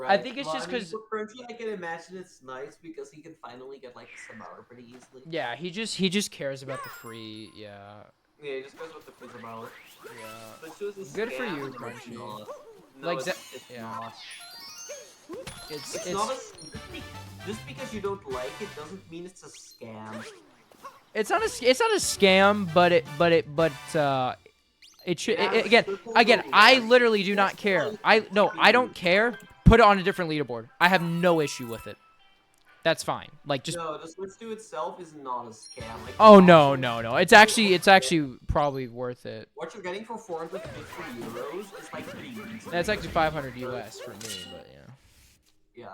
I think it's just I mean, 'cause- for Crunchy, I can imagine it's nice because he can finally get like some hour pretty easily. yeah, he just cares about the free, yeah. Yeah, he just goes with the free hour. Yeah. But it was a Good for scam, you, and it's Crunchy. not. No, Like, it's yeah. not. It's Not just because you don't like it doesn't mean it's a scam. it's not a scam, but It should Yeah, again. triple Again, gold, I yeah. literally do not care. I don't care. Put it on a different leaderboard. I have no issue with it. That's fine. Like just. No, the Switch 2 itself is not a scam. Like, Oh the no console- no no! It's actually probably worth it. What you're getting for 450 euros is like pretty decent. That's actually 500 US for me, but yeah.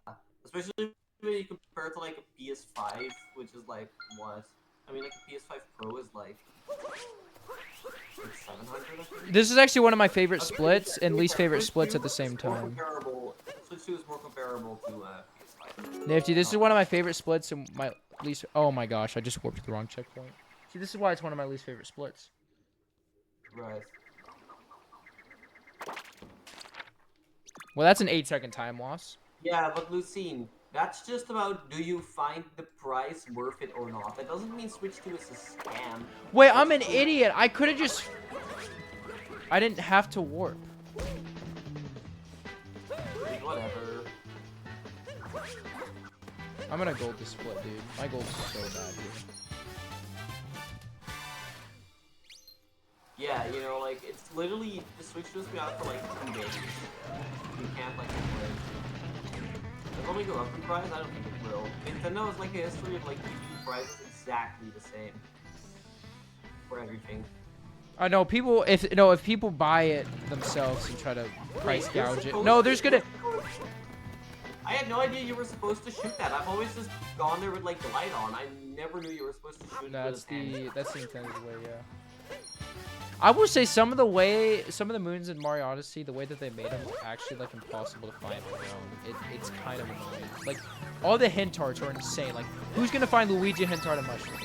Yeah, especially when you compare it to like a PS5, which is like what? I mean, like a PS5 Pro is like 700. I think. This is actually one of my favorite Okay, splits yeah, and least yeah, favorite Switch splits 2 at the same is more time. comparable- Switch 2 is more comparable to PS5. Nifty, this is one of my favorite splits and my least. Oh my gosh, I just warped to the wrong checkpoint. See, this is why it's one of my least favorite splits. Right. Well, that's an 8-second time loss. Yeah, but Lucine, that's just about do you find the price worth it or not. That doesn't mean Switch 2 is a scam. Wait, I'm an idiot. I could have just. I didn't have to warp. Whatever. I'm gonna gold this split, dude. My gold is so bad, dude. Yeah, you know, like, it's literally, the Switch just be out for like 2 days. You can't, like, play. It'll only go up in price? I don't think it will. Nintendo has, like, a history of, like, keeping prices exactly the same. For everything. I know people. If people buy it themselves and try to price Wait, you're gouge it. supposed No, to- there's gonna. I had no idea you were supposed to shoot that. I've always just gone there with, like, the light on. I never knew you were supposed to shoot That's with hand. the intended way, yeah. I will say some of the moons in Mario Odyssey, the way that they made them, are actually like impossible to find on their own. It's kind of annoying. Like all the hint arts are insane. Like who's gonna find Luigi hint art and mushroom?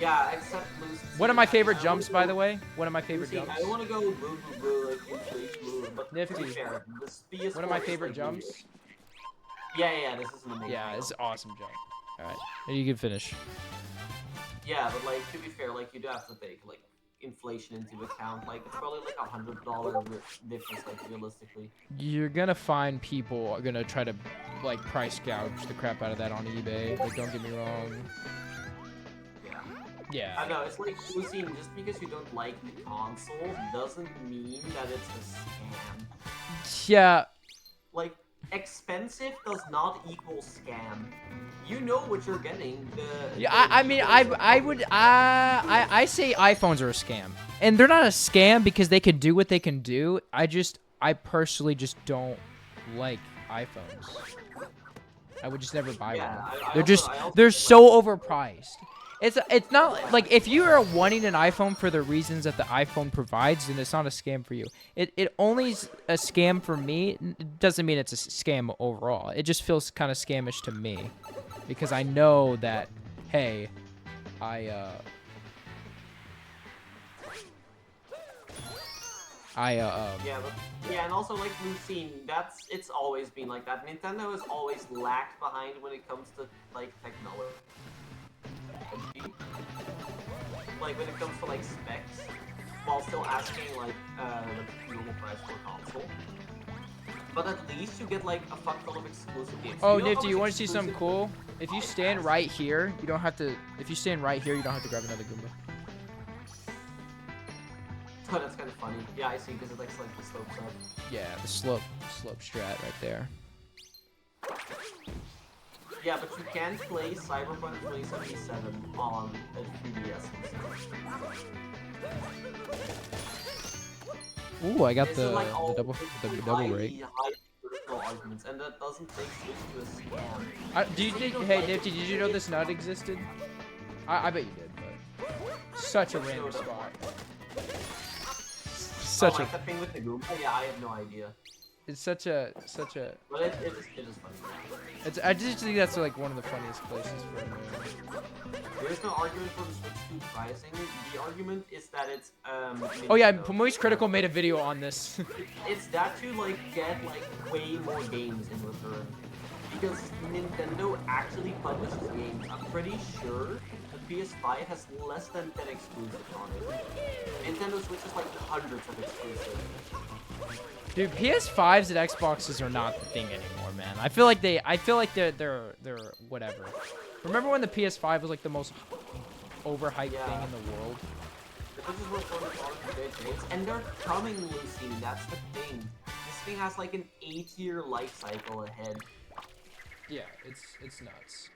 Yeah, except Lucy. One of my favorite I jumps, wanna by the go- way. One of my favorite Lucy, jumps. I don't want to go boo boo boo like inflation boo, but to Nifty. be fair, this PS4 One of my is, favorite like, jumps. Yeah, this is an amazing. Yeah, it's jump. an awesome jump. All right, you can finish. Yeah, but like to be fair, like you do have to take like inflation into account. Like it's probably like $100 difference, like realistically. You're gonna find people are gonna try to like price gouge the crap out of that on eBay. Like don't get me wrong. Yeah. I Yeah. know, it's like Lucine, just because you don't like the console doesn't mean that it's a scam. Yeah. Like, expensive does not equal scam. You know what you're getting. Yeah, I mean, I say iPhones are a scam, and they're not a scam because they can do what they can do. I personally just don't like iPhones. I would just never buy Yeah, one. I also They're so overpriced. It's not like if you are wanting an iPhone for the reasons that the iPhone provides, then it's not a scam for you. It only is a scam for me. It doesn't mean it's a scam overall. It just feels kind of scamish to me because I know that, hey, Yeah, but yeah, and also like Lucine, it's always been like that. Nintendo has always lagged behind when it comes to like technology. Like when it comes to like specs, while still asking like the normal price for a console. But at least you get like a fuck ton of exclusive games. Oh, You know how Nifty, you much want to see something exclusive- cool? If you stand right here, you don't have to. If you stand right here, you don't have to grab another Goomba. Oh, that's kind of funny. Yeah, I see, because it like slightly slopes up. Yeah, the slope strat right there. Yeah, but you can play Cyberpunk 2077 on a 3DS. Ooh, I got This the is, like, all double really rate. high personal arguments, and that doesn't take Switch to a scam. Do you think? Hey, Nifty, did you know this nut existed? I bet you did, but such a random spot. Such like a. that thing with the Goomba? Yeah, I have no idea. It's such a. But it is funny. I just think that's like one of the funniest places for a movie. There's no argument for the Switch 2 pricing. The argument is that it's Oh yeah, Nintendo. Moist Critical made a video on this. It's that you like get like way more games in return. Because Nintendo actually publishes games. I'm pretty sure the PS5 has less than 10 exclusives on it. Nintendo Switch has like hundreds of exclusives. Dude, PS5s and Xboxes are not the thing anymore, man. I feel like they're whatever. Remember when the PS5 was like the most overhyped Yeah. thing in the world? This is what's going on with great grades, and they're coming, Lucy. That's the thing. This thing has like an 8-year life cycle ahead. Yeah, it's nuts.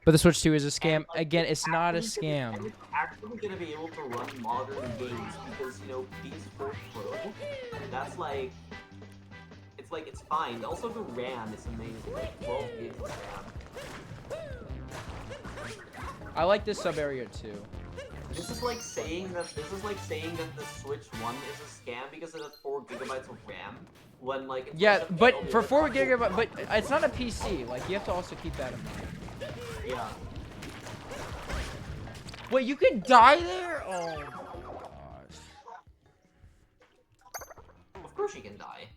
But the Switch 2 is a scam. And, like, Again, it's not a and scam. it's actually gonna be able to run modern games because you know PS4 Pro. That's like, it's fine. Also, the RAM is amazing. Like 12 gigs of RAM. I like this sub area too. This is like saying that the Switch 1 is a scam because it has 4 gigabytes of RAM. When like it's Yeah, just all but the for other 4 consoles- gigabyte, but it's not a PC. Like you have to also keep that in mind. Yeah. Wait, you can die there? Oh my gosh. Of course you can die.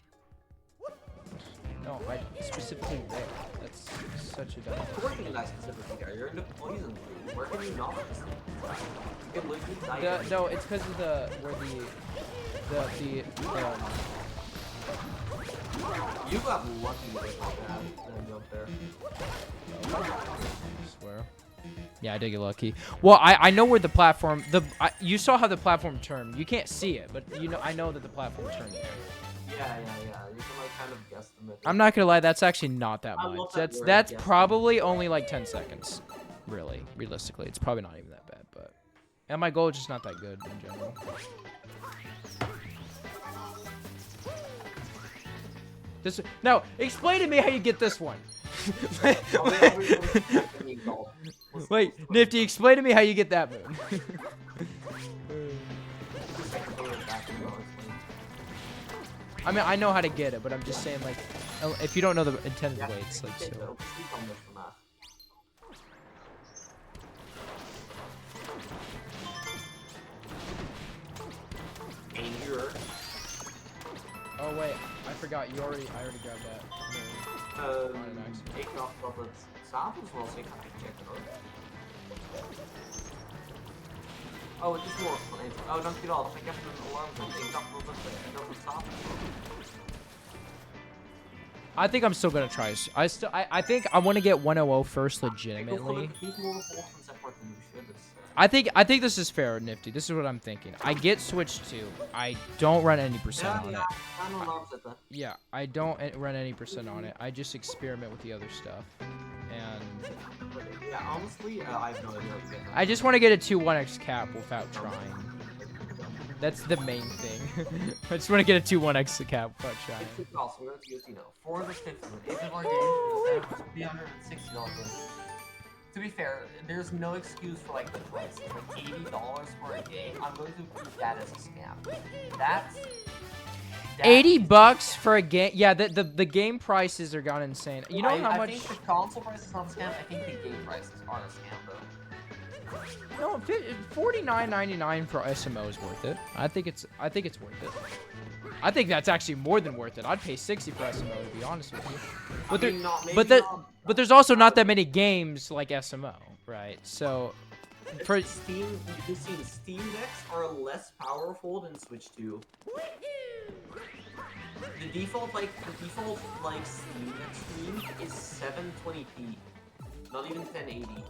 No, I specifically there. That's such a dumb. Of course you can die specifically there. You're in the poison room. Where can you not die? You can literally die. No, it's because of the You got lucky with that jump there. I swear. Yeah, I did get lucky. Well, I know where the platform. You saw how the platform turned. You can't see it, but you know I know that the platform turned there. Yeah. You can like kind of guesstimate. I'm not gonna lie, that's actually not that I much. love that word, That's guesstimate. probably only like 10 seconds. Really, realistically, it's probably not even that bad. But and my goal is just not that good in general. No, explain to me how you get this one. Wait, Nifty, explain to me how you get that move. I mean, I know how to get it, but I'm just saying, like, if you don't know the intended way, it's like so. Oh wait, I forgot. I already grabbed that. Ik dacht dat het s'avonds was. Ik ga even checken hoor. Oh, het is morgen van 1. Oh, dankjewel. Ik heb een alarm gezet. Ik dacht dat het s'avonds was. I think I'm still gonna try. I think I want to get 100 first, Ik hoef legitimately. gelukkig niet morgenochtend zeg maar te douchen, dus... I think this is fair, Nifty. This is what I'm thinking. I get Switch 2. I don't run any percent on it. Ja, ga een alarm zetten. Yeah, I don't run any percent on it. I just experiment with the other stuff. And Yeah, honestly, I have no idea what you get. I just want to get a 2-1x cap without trying. That's the main thing. I just want to get a 2-1x cap without trying. It's super awesome. We're going to use, you know, 450 $8 games instead of $360. To be fair, there's no excuse for like the price. It's like $80 for a game. I'm going to prove that as a scam. That's 80 bucks for a game. Yeah, the game prices are gone insane. You know how I much? think the console price is not a scam. I think the game prices are a scam though. No, $49.99 for SMO is worth it. I think it's worth it. I think that's actually more than worth it. I'd pay $60 for SMO to be honest with you. But I mean, not- maybe but not- but there's also not that many games like SMO, right? So for the Steam decks are less powerful than Switch 2. The default Steam Deck screen is 720p, not even 1080.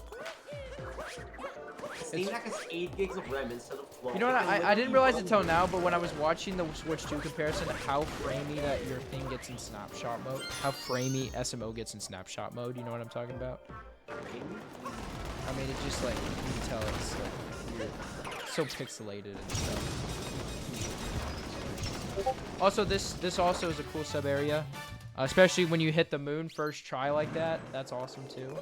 Steam Deck has 8 gigs of RAM instead of 12. you know what? It can I literally didn't realize it run till now, but when I was watching the Switch 2 comparison, how framey that your thing gets in snapshot mode, how framey SMO gets in snapshot mode. You know what I'm talking about? I mean, it just like you can tell it's like weird, so pixelated and stuff. Also, this also is a cool sub area, especially when you hit the moon first try like that. That's awesome too.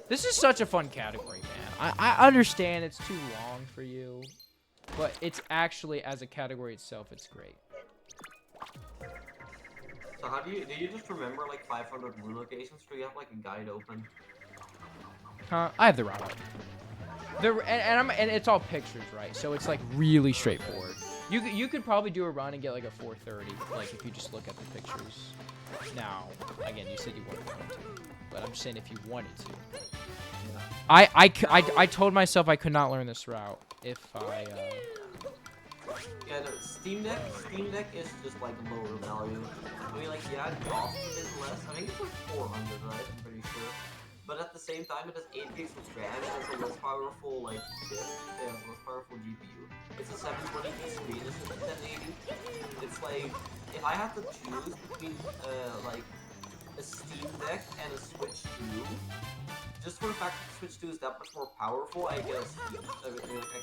This is such a fun category, man. I understand it's too long for you, but it's actually, as a category itself, it's great. So how do you just remember like 500 moon locations? Or do you have like a guide open? Huh? I have the route up. And it's all pictures, right? So it's like really straightforward. You could probably do a run and get like a 430, like if you just look at the pictures. Now, again, you said you weren't going to, but I'm just saying if you wanted to. I told myself I could not learn this route if I. Yeah, no, Steam Deck is just like lower value. I mean, like, yeah, it costs a bit less. I think it's like 400, right? I'm pretty sure. but at the same time, it has 8 gigs of RAM, it has a less powerful, like, chip, it has a less powerful GPU. It's a 720p screen, it's just a 1080. It's like, if I had to choose between, like, a Steam Deck and a Switch 2, just for the fact that the Switch 2 is that much more powerful, I get a Steam, I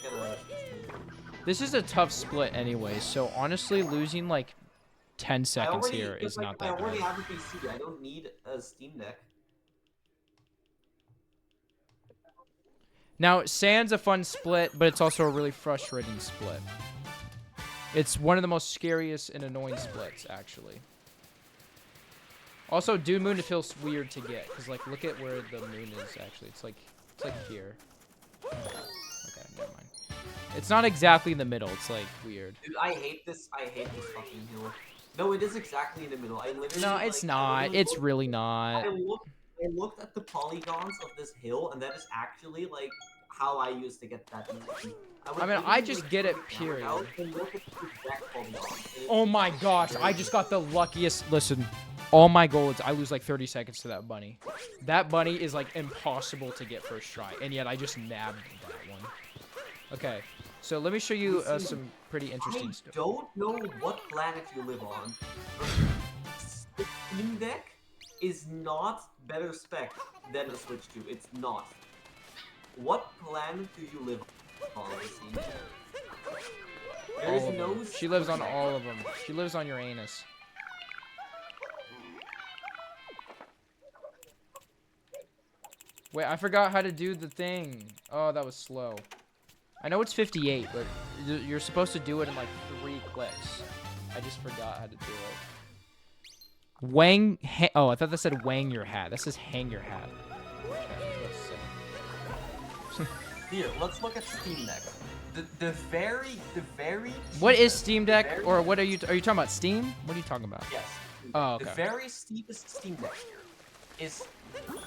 get a Switch 2. This is a tough split anyway, so honestly, losing like 10 seconds here is not that I already bad. have a PC, I don't need a Steam Deck. Now, Sand's a fun split, but it's also a really frustrating split. It's one of the most scariest and annoying splits, actually. Also, Dune Moon, it feels weird to get, because, like, look at where the moon is, actually. It's like here. Okay, never mind. It's not exactly in the middle. It's, like, weird. Dude, I hate this fucking hill. No, it is exactly in the middle. I literally, No, like, it's not. It's really not. I looked at the polygons of this hill, and that is actually, like, how I used to get that easy. I mean, I just get it, period. And look at the exact polygons. Oh my gosh, I just got the luckiest. Listen, all my golds, I lose like 30 seconds to that bunny. That bunny is like impossible to get first try, and yet I just nabbed that one. Okay, so let me show you some pretty interesting stuff. I don't know what planet you live on. The Steam Deck is not better spec than a Switch 2. It's not. What planet do you live on? There is no. She lives on all of them. She lives on Uranus. Wait, I forgot how to do the thing. Oh, that was slow. I know it's 58, but you're supposed to do it in like 3 clicks. I just forgot how to do it. Wang. Oh, I thought that said wang your hat. That says hang your hat. Here, let's look at Steam Deck. The very. What is Steam Deck, or what are you talking about? Steam? What are you talking about? Yes. Oh, okay. The very steepest Steam Deck is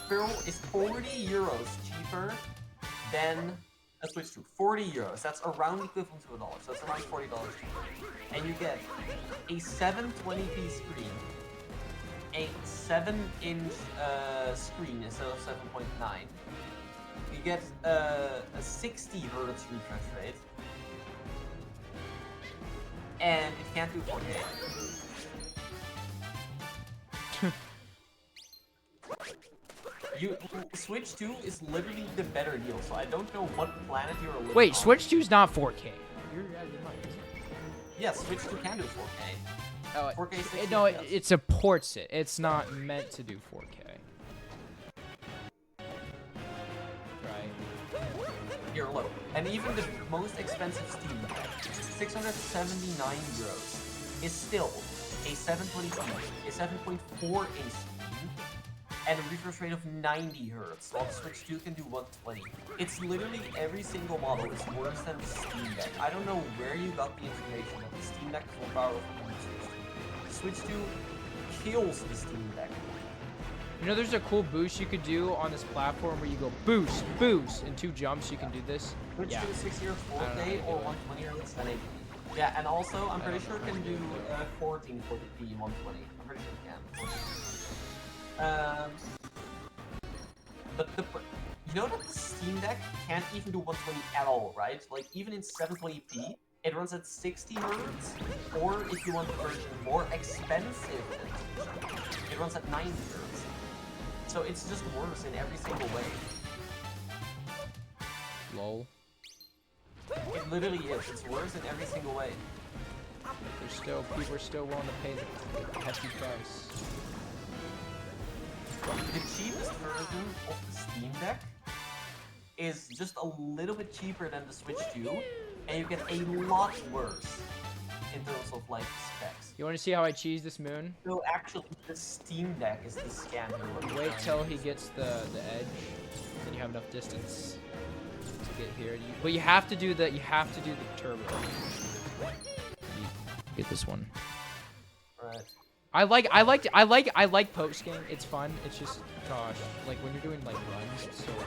40 euros cheaper than a Switch 2. 40 euros. That's around equivalent to $1. So it's around $40 cheaper. And you get a 720p screen, a 7-inch screen instead of 7.9. You get a 60 Hz refresh rate, and it can't do 4K. Switch 2 is literally the better deal, so I don't know what planet you're living on. Wait, Switch 2's not 4K. You're out of your mind. Yes, Switch 2 can do 4K. Oh, 4K 60 no, FPS. it supports it. It's not meant to do 4K. Here, look. And even the most expensive Steam Deck, 679 euros, is still a 720p, a 7.4-inch screen, and a refresh rate of 90 Hz, while the Switch 2 can do 120. It's literally every single model is worse than the Steam Deck. I don't know where you got the information that the Steam Deck is more powerful than the Switch 2. The Switch 2 kills the Steam Deck. You know, there's a cool boost you could do on this platform where you go boost, boost, in 2 jumps. You can do this. Switch Yeah. 2 60 or 4K or 120 or 1080. Yeah, and also I'm pretty sure it can do 1440p 120. I'm pretty sure it can. But you know that the Steam Deck can't even do 120 at all, right? Like even in 720p, it runs at 60 Hz, or if you want the version more expensive, it runs at 90 Hz. So it's just worse in every single way. Lol. It literally is. It's worse in every single way. People are still willing to pay the hefty price. The cheapest version of the Steam Deck is just a little bit cheaper than the Switch 2, and you get a lot worse in terms of like specs. You want to see how I cheese this moon? So actually, the Steam Deck is the scam here. Wait till he gets the edge, then you have enough distance to get here. But you have to do the turbo. Get this one. Right. I like post game. It's fun. It's just, gosh, like when you're doing like runs, it's so it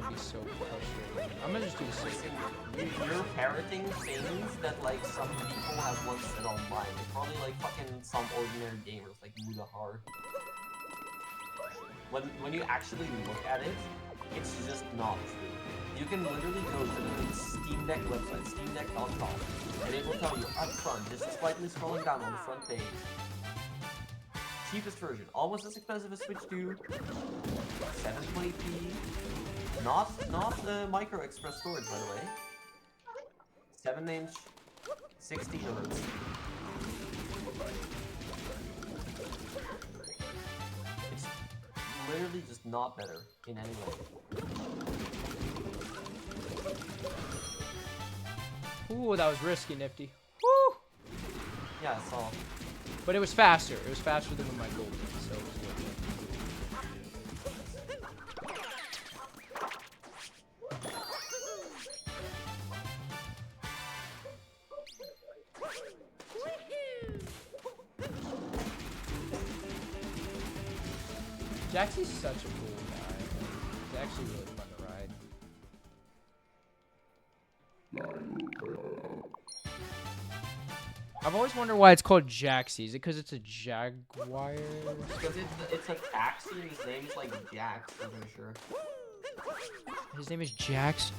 can be so frustrating. I'm gonna just do the same. You're parroting things that like some people have once said online. Like probably like fucking some ordinary gamers like Mudahar. when you actually look at it, it's just not true. You can literally go to the Steam Deck website, steamdeck.com, and it will tell you up front, just slightly scrolling down on the front page. Cheapest version, almost as expensive as Switch 2, 720p, not micro express storage by the way, 7-inch, 60 Hz. It's literally just not better in any way. Ooh, that was risky, Nifty. Woo! Yeah, it's all. But it was faster. It was faster than with my gold, so it was worth it. Jaxie's such a cool guy. He's actually really fun to ride. I've always wondered why it's called Jaxie. Is it because it's a jaguar? Because it's a taxi and his name's like Jax, I'm pretty sure. His name is Jax?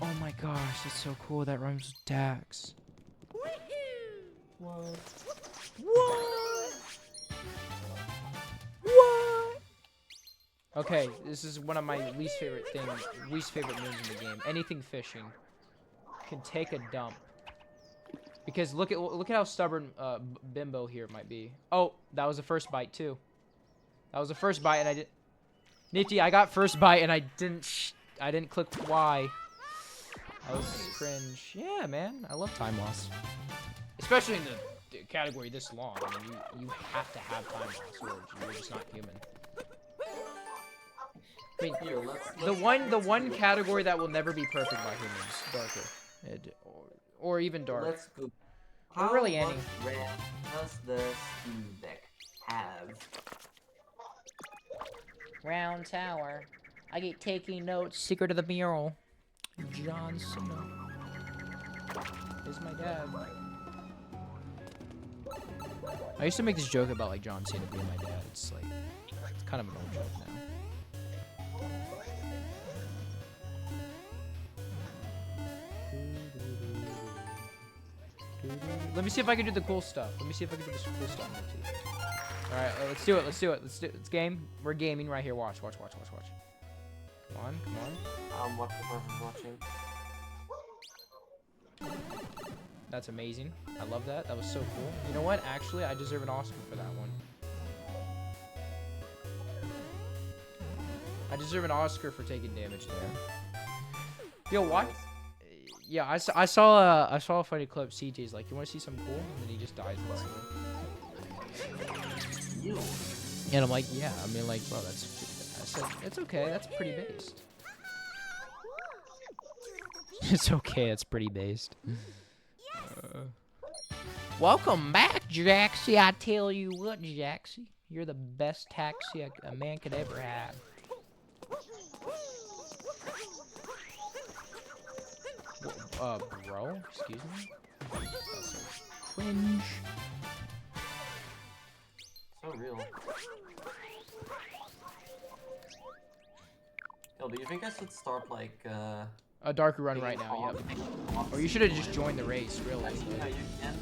Oh my gosh, that's so cool. That rhymes with Dax. What? What? What? Okay, this is one of my least favorite moves in the game. Anything fishing can take a dump. Because look at how stubborn Bimbo here might be. Oh, that was the first bite too. That was the first bite, and I didn't. Nifty, I got first bite, and I didn't click Y. That was cringe. Yeah, man, I love time loss, especially in the category this long. I mean, you have to have time loss, or you're just not human. I mean, Here, the one category that will never be perfect by humans, darker. Or even dark. Let's go. Or really any. How much RAM does the Steam Deck have? Round tower. I get taking notes. Secret of the mural. John Cena is my dad. I used to make this joke about like John Cena being my dad. It's like it's kind of an old joke now. Let me see if I can do the cool stuff. Let me see if I can do this cool stuff. Alright, let's do it. Let's do it. It's game. We're gaming right here. Watch. Come on. Watching. That's amazing. I love that. That was so cool. You know what? Actually, I deserve an Oscar for that one. I deserve an Oscar for taking damage there. Yo, what? Yeah, I saw a funny clip. CJ's like, you want to see something cool? And then he just dies instantly. And I'm like, yeah. I mean, like, bro, I said, it's okay. That's pretty based. It's okay. It's pretty based. Welcome back, Jaxie. I tell you what, Jaxie, you're the best taxi a man could ever have. Bro, excuse me? That's so cringe. So real. Yo, do you think I should start like A darker run right now, yep. Or you should have just joined the race, really. Actually, no, you can't.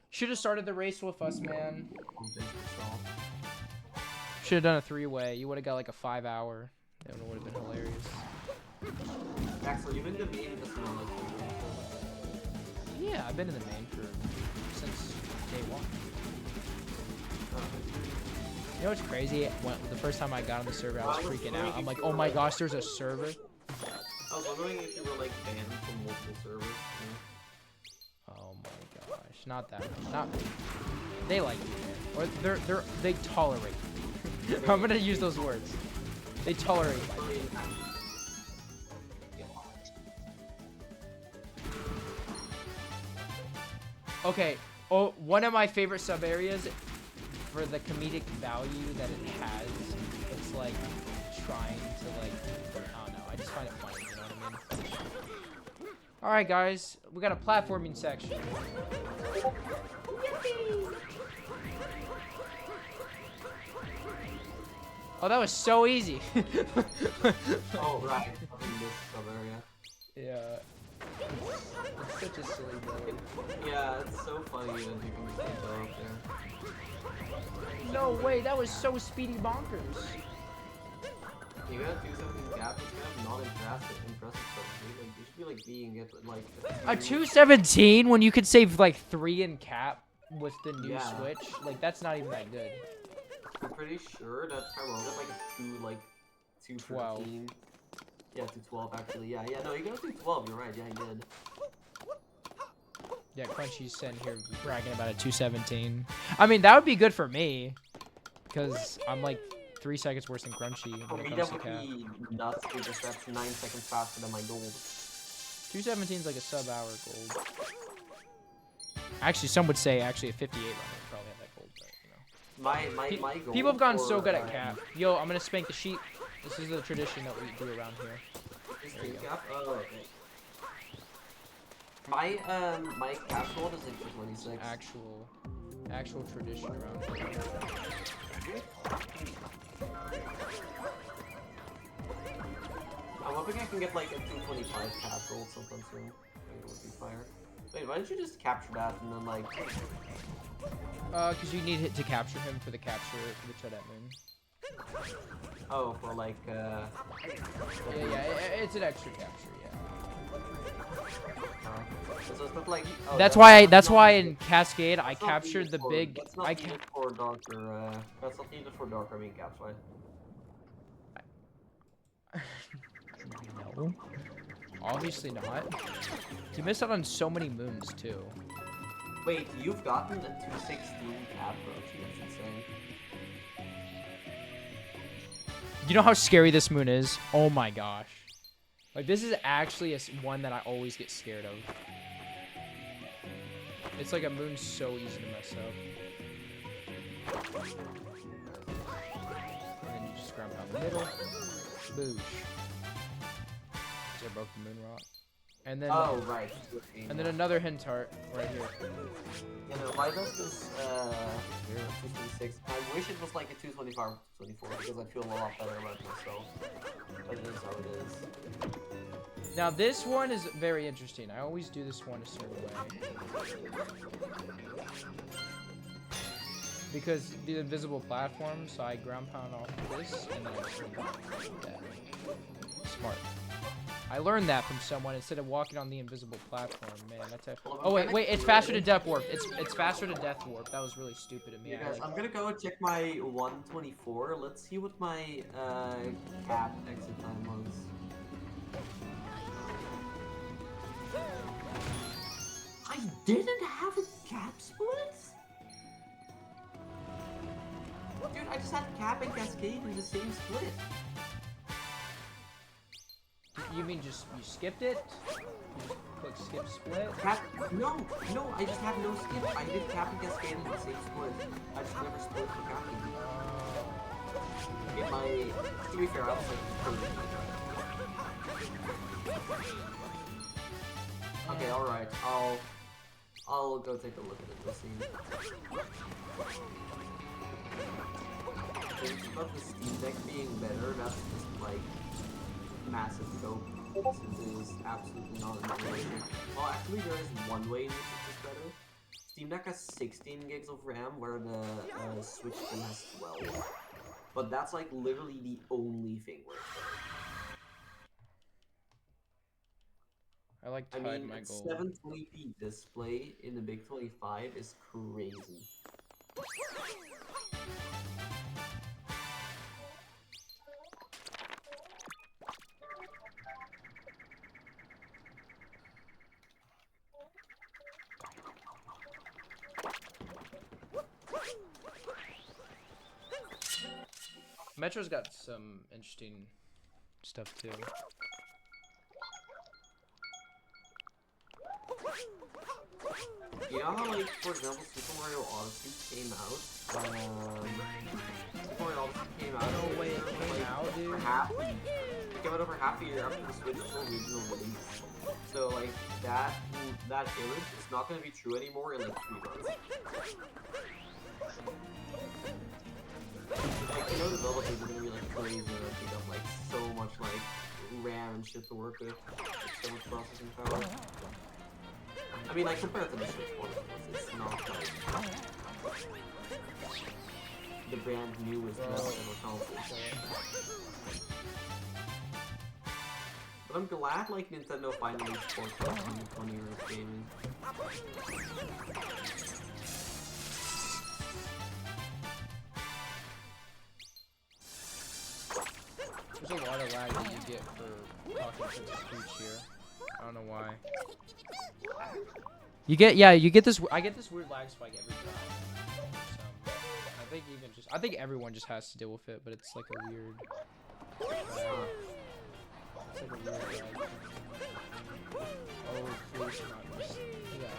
Should have started the race with us, man. Convince yourself. Should have done a 3-way. You would have got like a 5-hour. That would have been hilarious. Axel, you've been debating this one on those videos. Yeah, I've been in the main since day one. You know what's crazy? The first time I got on the server, I was freaking out. I'm like, oh my gosh, there's a server. I was wondering if you were like banned from multiple servers. Oh my gosh, not that. Not they like you, man. Or they tolerate you. I'm gonna use those words. They tolerate you. Okay. Oh, one of my favorite sub areas for the comedic value that it has. It's like trying to like, I don't know. I just find it funny. You know what I mean? All right, guys, we got a platforming section. Oh, that was so easy. Oh, right. Up in this sub area. Yeah. It's such a silly build. Yeah, it's so funny that you can just like go up there. No way, that was so speedy bonkers. You gotta do something gap, it's kind of not impressive stuff. Like, you should be like being it like A 217 when you could save like 3 in cap with the new Yeah. switch? Like, that's not even that good. I'm pretty sure that Tyrone got like a 213. Yeah, 212 actually. Yeah, no, you got a 212, you're right, yeah, he did. Yeah, Crunchy's sitting here bragging about a 217. I mean, that would be good for me. Because I'm like 3 seconds worse than Crunchy For when me, it that comes to would cap. be nuts because that's 9 seconds faster than my gold. 217 is like a sub-hour gold. Actually, some would say actually a 58 runner would probably have that gold, but you know. My gold. People have gotten for, so good at cap. Yo, I'm gonna spank the sheep. This is the tradition that we do around here. There you go. Cap? Oh, okay. My cap gold is like 26. Actual tradition around here. I'm hoping I can get like a 225 cap gold sometime soon. I think it would be fire. Wait, why didn't you just capture that and then like... Cause you need it to capture him for the capture for the Chodet Moon. Oh, for like, Yeah, it's an extra capture, yeah. So it's not like... Oh, That's not why needed- in Cascade I that's not captured needed the for- big. That's not needed for darker, that's not needed for darker main caps, right? No. Obviously not. You missed out on so many moons too. Wait, you've gotten a 216 cap, bro. That's insane. You know how scary this moon is? Oh my gosh. Like, this is actually one that I always get scared of. It's like a moon so easy to mess up. And then you just grab it out the middle. Boosh. So I broke the moon rock. And then, Oh, right. and then another hint heart right here. You know, why does this, 226? I wish it was like a 225 or 224 because I feel a lot better about myself. But it is how it is. Now this one is very interesting. I always do this one a certain way. Because the invisible platform, so I ground pound off of this and then I swing like that. Smart. I learned that from someone instead of walking on the invisible platform. Man, that's a. Oh wait, it's faster to death warp. It's faster to death warp. That was really stupid of me. Yeah, I, guys, like, I'm gonna go check my 124. Let's see what my cap exit time was. I didn't have a cap split? Dude, I just had cap and cascade in the same split. you mean you skipped it? You just click skip split? Cap? No, I just have no skip. I did cap and cascade in the same split. I just never split for capping. In my, to be fair, I was like, okay, alright, I'll go take a look at it, we'll see. About the Steam Deck being better, that's just like massive dope. Since it is absolutely not related. Well, actually, there is one way in which it is better. Steam Deck has 16 gigs of RAM, where the Switch 2 has 12. But that's like literally the only thing where it's better. I like I tied mean, my a goal. 720p display in the Big 25 is crazy. Metro's got some interesting stuff too. You know how, like, for example, Super Mario Odyssey came out? Super Mario Odyssey came out. No way it came like, out, dude. It came out over half a year after the Switch's original release. So, like, that image is not going to be true anymore in, like, 3 months. Like, you know, developers are gonna be like crazy and they got like so much like RAM and shit to work with. Like, so much processing power. I mean, like compared to the Switch One, it's not like the brand newest level of console. But I'm glad like Nintendo finally supports that in the 20 years of gaming. There's a lot of lag that you get for talking to the speech here. I don't know why. You get this. I get this weird lag spike every time. I think everyone just has to deal with it, but it's like a weird. It's like a weird lag. Oh, please not just. Yeah,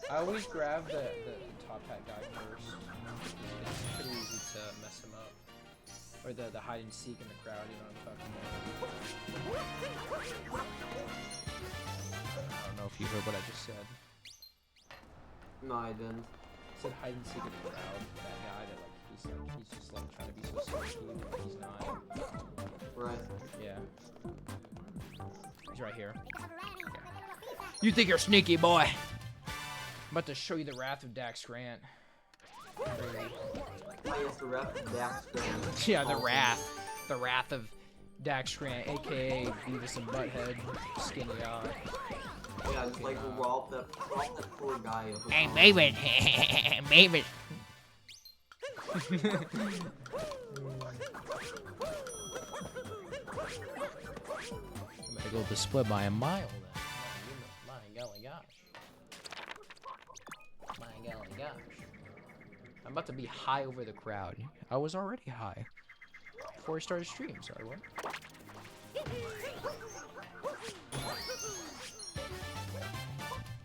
I always grab the top hat guy first. It's pretty easy to mess him up. Or the hide and seek in the crowd, you know what I'm talking about. I don't know if you heard what I just said. No, I didn't. I said hide and seek in the crowd. That guy that he's just like trying to be so sneaky, but he's not. Right. Yeah. He's right here. You think you're sneaky, boy? I'm about to show you the wrath of Dax Grant. I guess the wrath of Dax Grant. Yeah, the wrath of Dax Grant, aka Beavis and Butthead, skinny eye. Yeah, it's like rob that poor guy of his Hey, mom. Maven, Maven. I'm gonna go the split by a mile then. My golly gosh. My golly gosh. I'm about to be high over the crowd. I was already high. Before I started stream, sorry, what?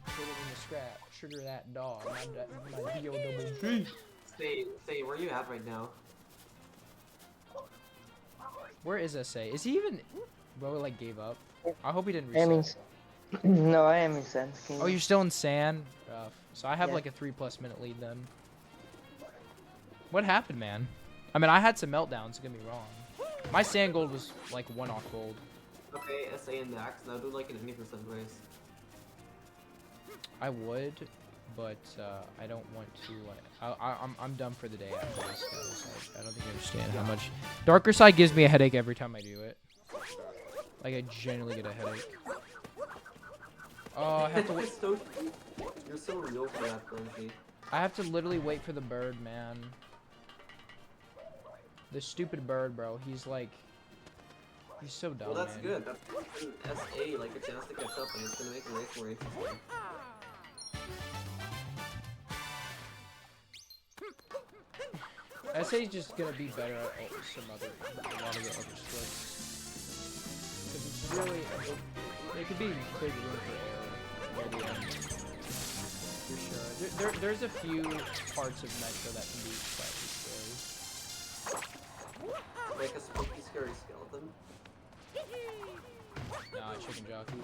Put it in the scrap. Sugar that dog. My D-O-double-G. Say, where you at right now? Where is SA? Is he even... Bro, like, gave up. I hope he didn't I am in. reset. No, I am in Sand. Oh, you're still in Sand? Rough. So I have Yeah. like a 3+ minute lead then. What happened, man? I mean, I had some meltdowns, don't get me wrong. My Sand gold was like 1 off gold. Okay, SA and Dax, now do like an 80% race. I would, but I don't want to like... I'm done for the day after this, guys. Like, I don't think you understand how much... Darker Side gives me a headache every time I do it. Like, I genuinely get a headache. Oh, I have to wait. You're so real for that, Crunchy. I have to literally wait for the bird, man. The stupid bird, bro. He's like... He's so dumb, Well, that's man. good. That's giving SA like a chance to catch up, and it's gonna make the race more interesting. SA's just gonna be better at a lot of the other splits. Because it's really, it could be big room for error near the end. For sure. There's a few parts of Metro that can be slightly scary. Like a spooky, scary skeleton. Nah, chicken jockey.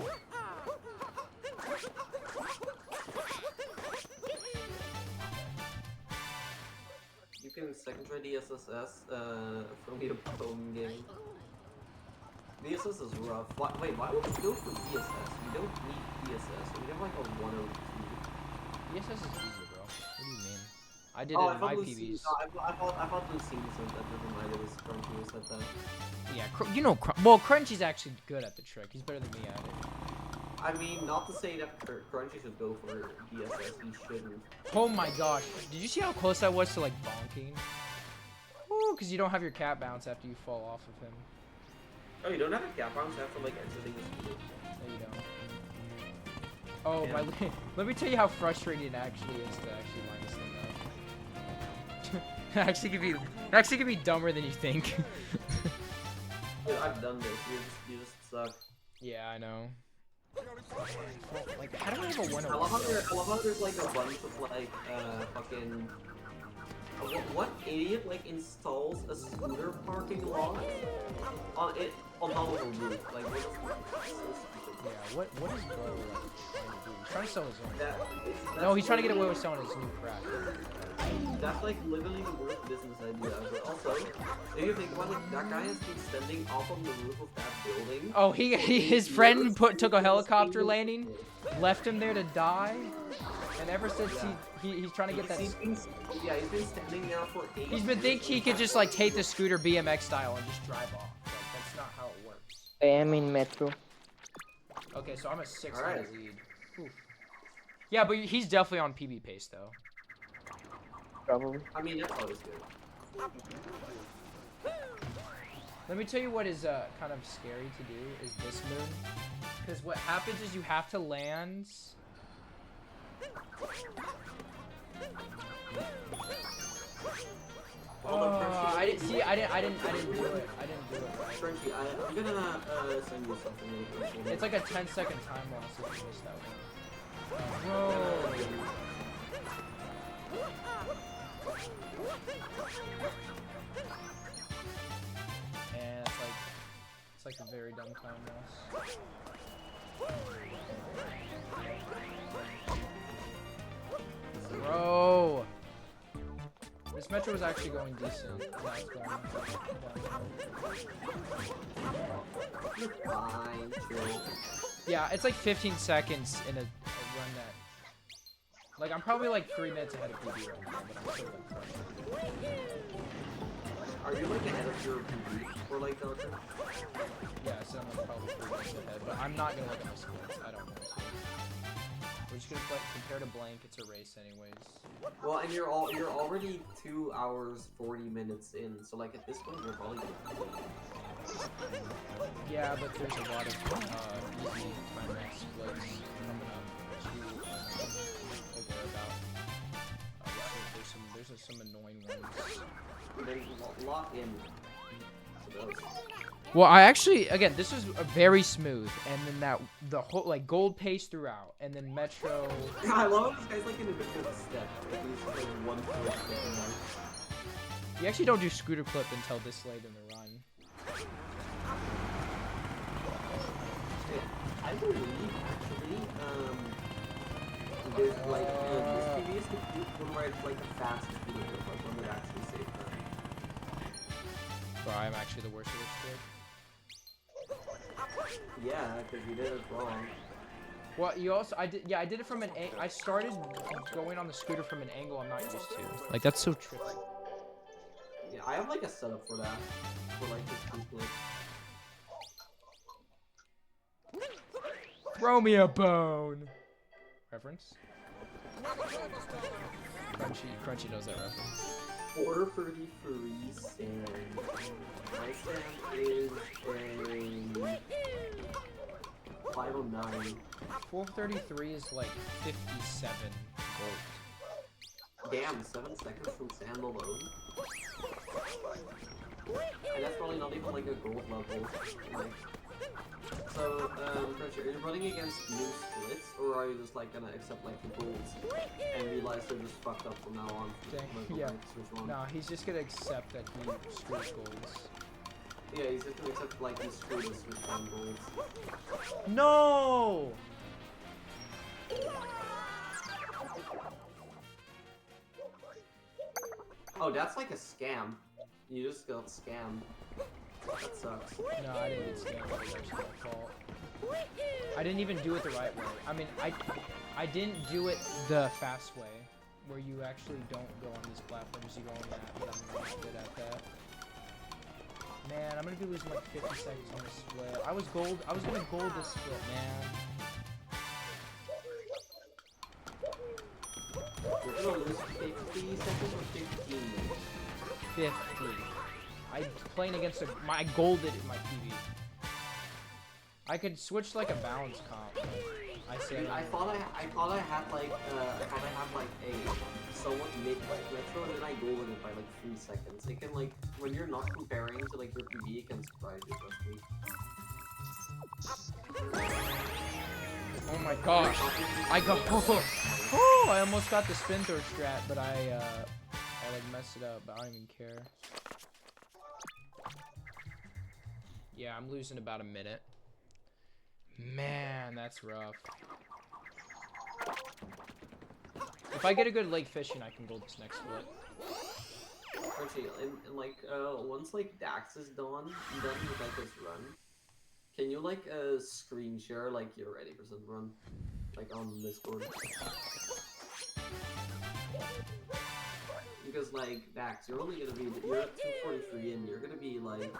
You can second try DSSS from your home game. DSS is rough. Wait, why would we go for DSS? We don't need DSS. We have like a 102. ESS is easy, bro. What do you mean? I did Oh, it in my Lucine. PBs. No, I thought Lucine said that. Never mind, it was Crunchy who said that. Yeah, you know, well, Crunchy's actually good at the trick. He's better than me at it. I mean, not to say that Crunchy should go for DSS, he shouldn't. Oh my gosh. Did you see how close I was to, like, bonking? Ooh, because you don't have your cat bounce after you fall off of him. Oh, you don't have a cap bounce after like exiting this video? No, you don't. Oh, Yeah. let me tell you how frustrating it actually is to actually line this thing up. It actually can be dumber than you think. Dude, I've done this. You just suck. Yeah, I know. Like, how do I have a 1 I love how there's like a bunch of like fucking What idiot like installs a scooter parking lot on top of a roof? Like what is so stupid. Yeah, what is bro like trying to do? He's trying to sell his own. That's No, he's trying to get away literally- with selling his new crap. That's like literally the worst business idea ever. Also, if you think about it, that guy has been standing up on the roof of that building. Oh, his friend took a helicopter landing, left him there to die, and ever since he's trying to get that. He's been standing there for 8 He's been thinking he could just like take the scooter BMX style and just drive off. Like, that's not how it works. I am in metro. Okay, so I'm a 6 Alright. lead. Oof. Yeah, but he's definitely on PB pace though. Probably. I mean, that's always good. Let me tell you what is kind of scary to do is this move. Because what happens is you have to land. I didn't see. I didn't do it. I didn't do it. Right. Frenchie, I'm gonna send you something real quick. It's like a 10-second time loss if you miss that one. Bro. And it's like a very dumb time loss. Bro. This metro was actually going decent. Now it's going You're fine, chill. Yeah, it's like 15 seconds in a run that. Like, I'm probably like 3 minutes ahead of PB right now, but I'm still like Are you like ahead of your PB or like the yeah, so I'm like probably 3 minutes ahead, but I'm not gonna look at my splits. I don't know. So. We're just gonna play compare to blank. It's a race, anyways. Well, and you're already 2 hours 40 minutes in, so like at this point you're probably gonna Yeah, but there's a lot of easy time max splits coming up to aware about. There's some annoying ones. then lock in to those. Well, I actually, again, this is very smooth, and then the whole like gold pace throughout, and then metro. I love how this guy's like in a bit of a step. Like he's like 1 foot step in there. You actually don't do scooter clip until this late in the run. Yeah, I believe actually, there's like this PB is the one where it's like the fastest scooter clip, like one that actually saved time. Bro, I'm actually the worst at this clip. Yeah, because you did it wrong. Well, you also, I did it from an I started going on the scooter from an angle I'm not used to. Like, that's so trippy. Yeah, I have like a setup for that. For like this two clip. Throw me a bone. Reference? Crunchy knows that reference. 433 sand. My sand is a 509. 433 is like 57 gold. Damn, 7 seconds from sand alone. And that's probably not even like a gold level. Like, so, French, are you running against new splits, or are you just like gonna accept like the golds and realize they're just fucked up from now on? Dang, yeah. No, he's just gonna accept that he screws golds. Yeah, he's just gonna accept like he screwed us with one golds. No! Oh, that's like a scam. You just got scammed. That sucks. No, I didn't get scammed. It was actually my fault. I didn't even do it the right way. I mean, I didn't do it the fast way, where you actually don't go on these platforms, you go on that, but I'm not good at that. Man, I'm gonna be losing like 50 seconds on this split. I was gonna gold this split, man. You're gonna lose 50 seconds or 15 minutes? 50. I'm playing against I golded in my PB. I could switch like a balance comp, but I say I thought I had like a somewhat mid retro, and then I golded it by like 3 seconds. It can like when you're not comparing to like your PB, it can surprise you. Trust me. Oh my gosh. I almost got the spin throw strat, but I I like messed it up, but I don't even care. Yeah, I'm losing about a minute. Man, that's rough. If I get a good lake fishing, I can go this next split. Actually, and like, once like Dax is done with like his run, can you like screen share like your ready for some run, like on Discord? Because like Dax, you're only gonna be you're at 2:43 and you're gonna be like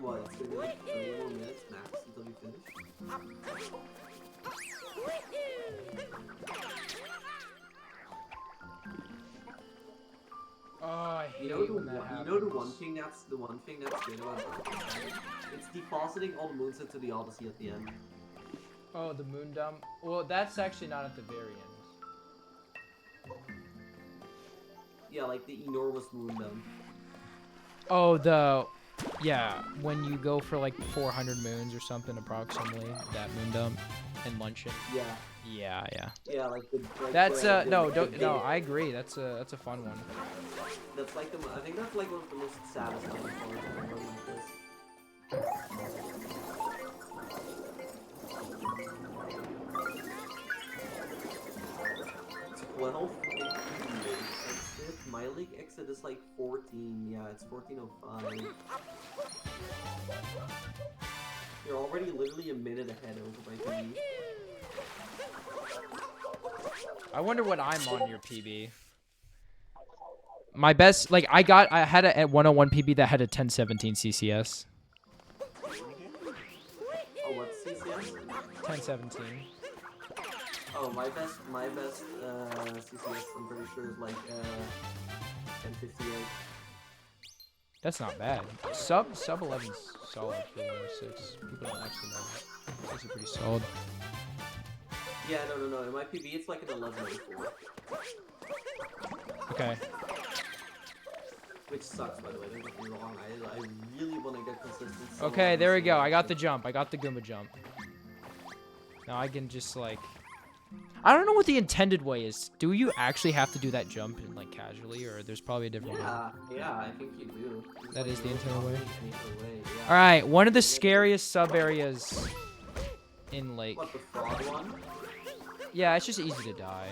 what? It's gonna be like 30 more minutes max until you finish. Oh, I hate You know when that happens. the one thing that's good about Dark, it's depositing all the moonsets to the Odyssey at the end. Oh, the moon dump. Well, that's actually not at the very end. Yeah, like the enormous moon dump. Oh, yeah, when you go for like 400 moons or something approximately, that moon dump and luncheon. Yeah. Yeah. Yeah, like That's no, the big- I agree. That's a fun one. That's like I think that's like one of the most satisfying parts of a run like this. It's 12. My league exit is like 14. Yeah, it's 14:05. You're already literally a minute ahead over my PB. I wonder what I'm on your PB. My best, like, I had a at 101 PB that had a 1017 CCS. Oh, what's CCS? 1017. Oh, my best CCS, I'm pretty sure is like 1058. That's not bad. Sub 11's solid for 106. People don't actually know that. It's actually pretty solid. Yeah, no. In my PB, it's like an 1104. Okay. Which sucks, by the way. Don't get me wrong. I really want to get consistency. Okay, there we go. I got the jump. I got the Goomba jump. Now I can just like... I don't know what the intended way is. Do you actually have to do that jump in, like, casually, or there's probably a different way? Yeah, I think you do. There's, That like, is the no intended way? any other way, yeah. Alright, one of the scariest sub-areas in Lake. What, the frog one? Yeah, it's just easy to die.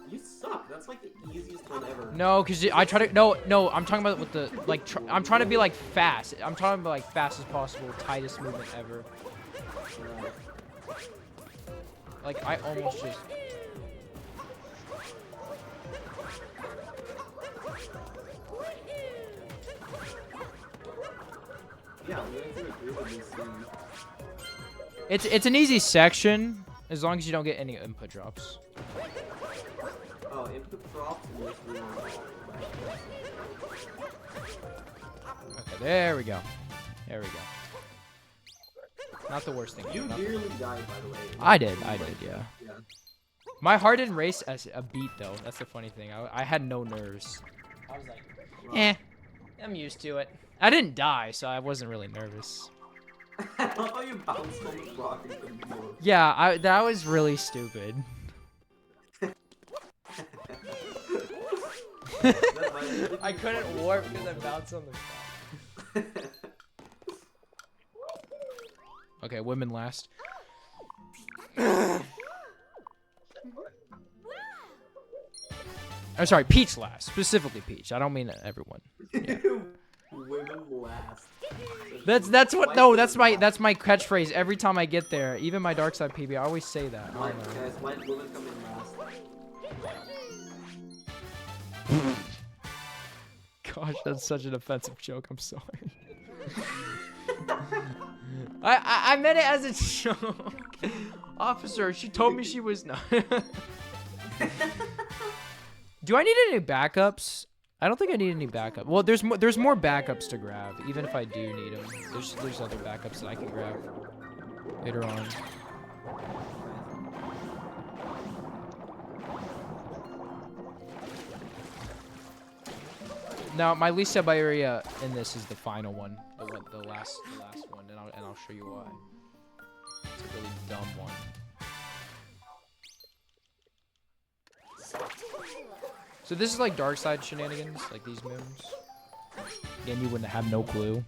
You suck. That's like the easiest one ever. No, because I try to... No, I'm talking about with the... Like, I'm trying to be, like, fast. I'm trying to be, like, fast as possible. Tightest movement ever. Yeah. Like, I almost just... Yeah, I'm going to agree with this scene. It's an easy section, as long as you don't get any input drops. Oh, input drops in this room. Okay, there we go. There we go. Not the worst thing. You Not- nearly died, by the way. I did, yeah. Yeah. My heart didn't race as a beat, though. That's the funny thing. I had no nerves. I was like, I'm used to it. I didn't die, so I wasn't really nervous. I love how you bounced on the rock and couldn't do it. Yeah, that was really stupid. I couldn't warp because I bounced on the rock. Okay, women last. I'm sorry, Peach last. Specifically Peach. I don't mean everyone. Yeah. Women last. That's what no, that's my catchphrase every time I get there. Even my dark side PB, I always say that. I don't know. Guys, why did women come in last? Gosh, that's such an offensive joke. I'm sorry. I meant it as a joke. Officer, she told me she was not. Do I need any backups? I don't think I need any backup. Well, there's more backups to grab, even if I do need them. There's other backups that I can grab later on. Now, my least sub area in this is the final one, the last one, and I'll show you why. It's a really dumb one. So this is like dark side shenanigans, like these moves. Again, you wouldn't have no clue.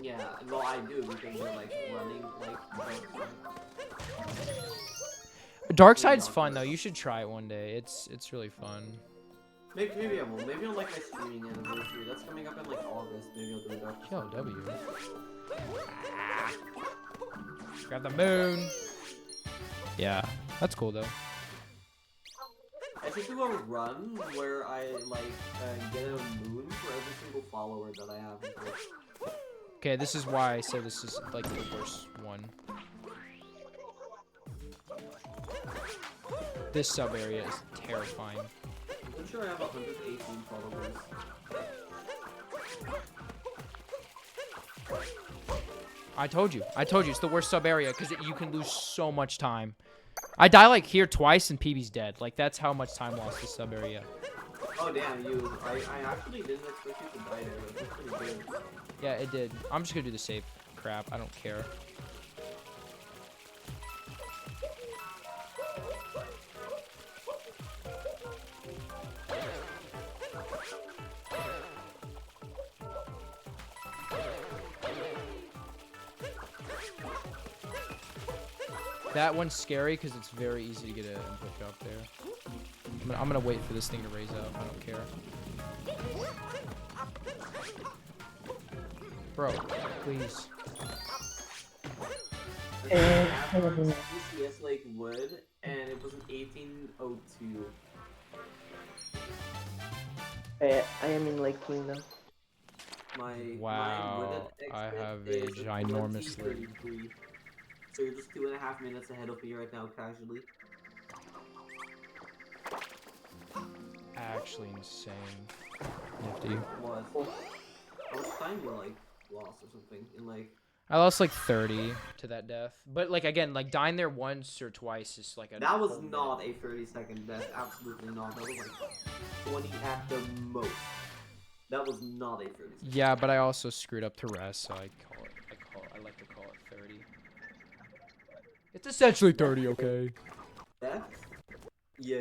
Yeah, well I do because they're like running like Dark side's fun though. You should try it one day. It's really fun. maybe I will. Maybe on like my streaming anniversary. That's coming up in like August. Maybe I'll do a dark Yo, side. W. Grab the moon. Yeah, that's cool though. I should do a run where I like get a moon for every single follower that I have. Okay, this is why I said this is like the worst one. This sub area is terrifying. I'm sure I have 118 followers. I told you, it's the worst sub area because you can lose so much time. I die like here twice and PB's dead. Like that's how much time lost this sub area. Oh damn, I actually didn't expect you to die there. That's pretty good. Yeah, it did. I'm just gonna do the safe crap. I don't care. That one's scary because it's very easy to get an input drop there. I'm gonna wait for this thing to raise up. I don't care. Bro, please. CCS Lake Wood, and it was an 1802. I am in Lake Kingdom. Wow, I have a ginormous lead. 2033. So you're just 2.5 minutes ahead of me right now, casually. Actually insane. Nifty. What? How much time you like lost or something in like? I lost like 30 to that death, but like again, like dying there once or twice is like a. That was whole not minute. a 30-second death. Absolutely not. That was like 20 at the most. That was not a 30-second. Yeah, but I also screwed up to rest, so I like to call it 30. It's essentially 30, okay? Death? Yeah.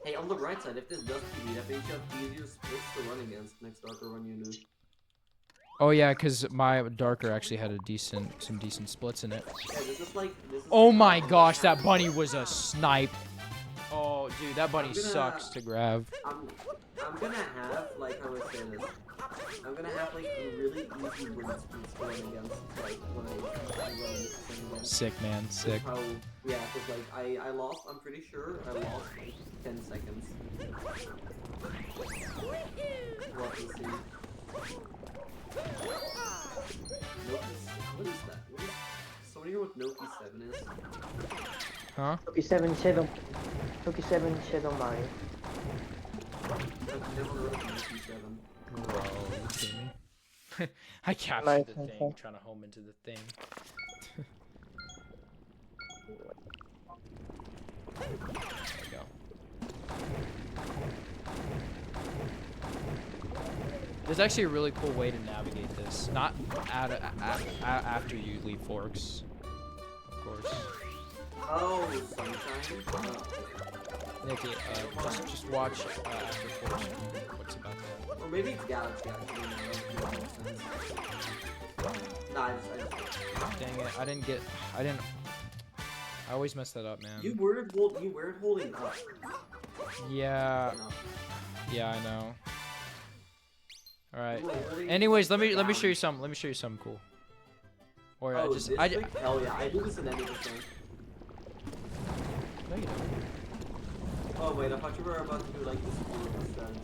Hey, on the right side, if this does PB, that means you have easier splits to run against next darker run you do. Oh yeah, cause my darker actually had some decent splits in it. Yeah, this is like Oh my gosh, that bunny was a snipe. Oh dude, that bunny sucks to grab. I'm gonna have like how I say this. I'm gonna have like a really easy win splits to run against like when I run this thing again. Sick man, sick. How, yeah, cause like I lost. I'm pretty sure I lost like 10 seconds. What is he? What is that? What is somebody here with Noki 7 is? Huh? Toki 7 Shadow. Toki 7 Shadow Mario. I've never heard of Noki 7. Bro, you kidding me? I captured Nice, the thing, okay. trying to home into the thing. There we go. There's actually a really cool way to navigate this. Not after you leave Forks, of course. Oh, Sunshine? Oh. Nikki, just watch after Forks. What's about that? Or maybe it's Galaxy actually. Nah, I just Dang it, I always mess that up, man. you weren't holding up. Yeah, No. yeah, I know. All right. You were holding Anyways, let me down. show you some. Let me show you something cool. Or Oh, just this I trick? Hell yeah, I do this in any game. no, you don't. Oh wait, I thought you were about to do like this cool strategy.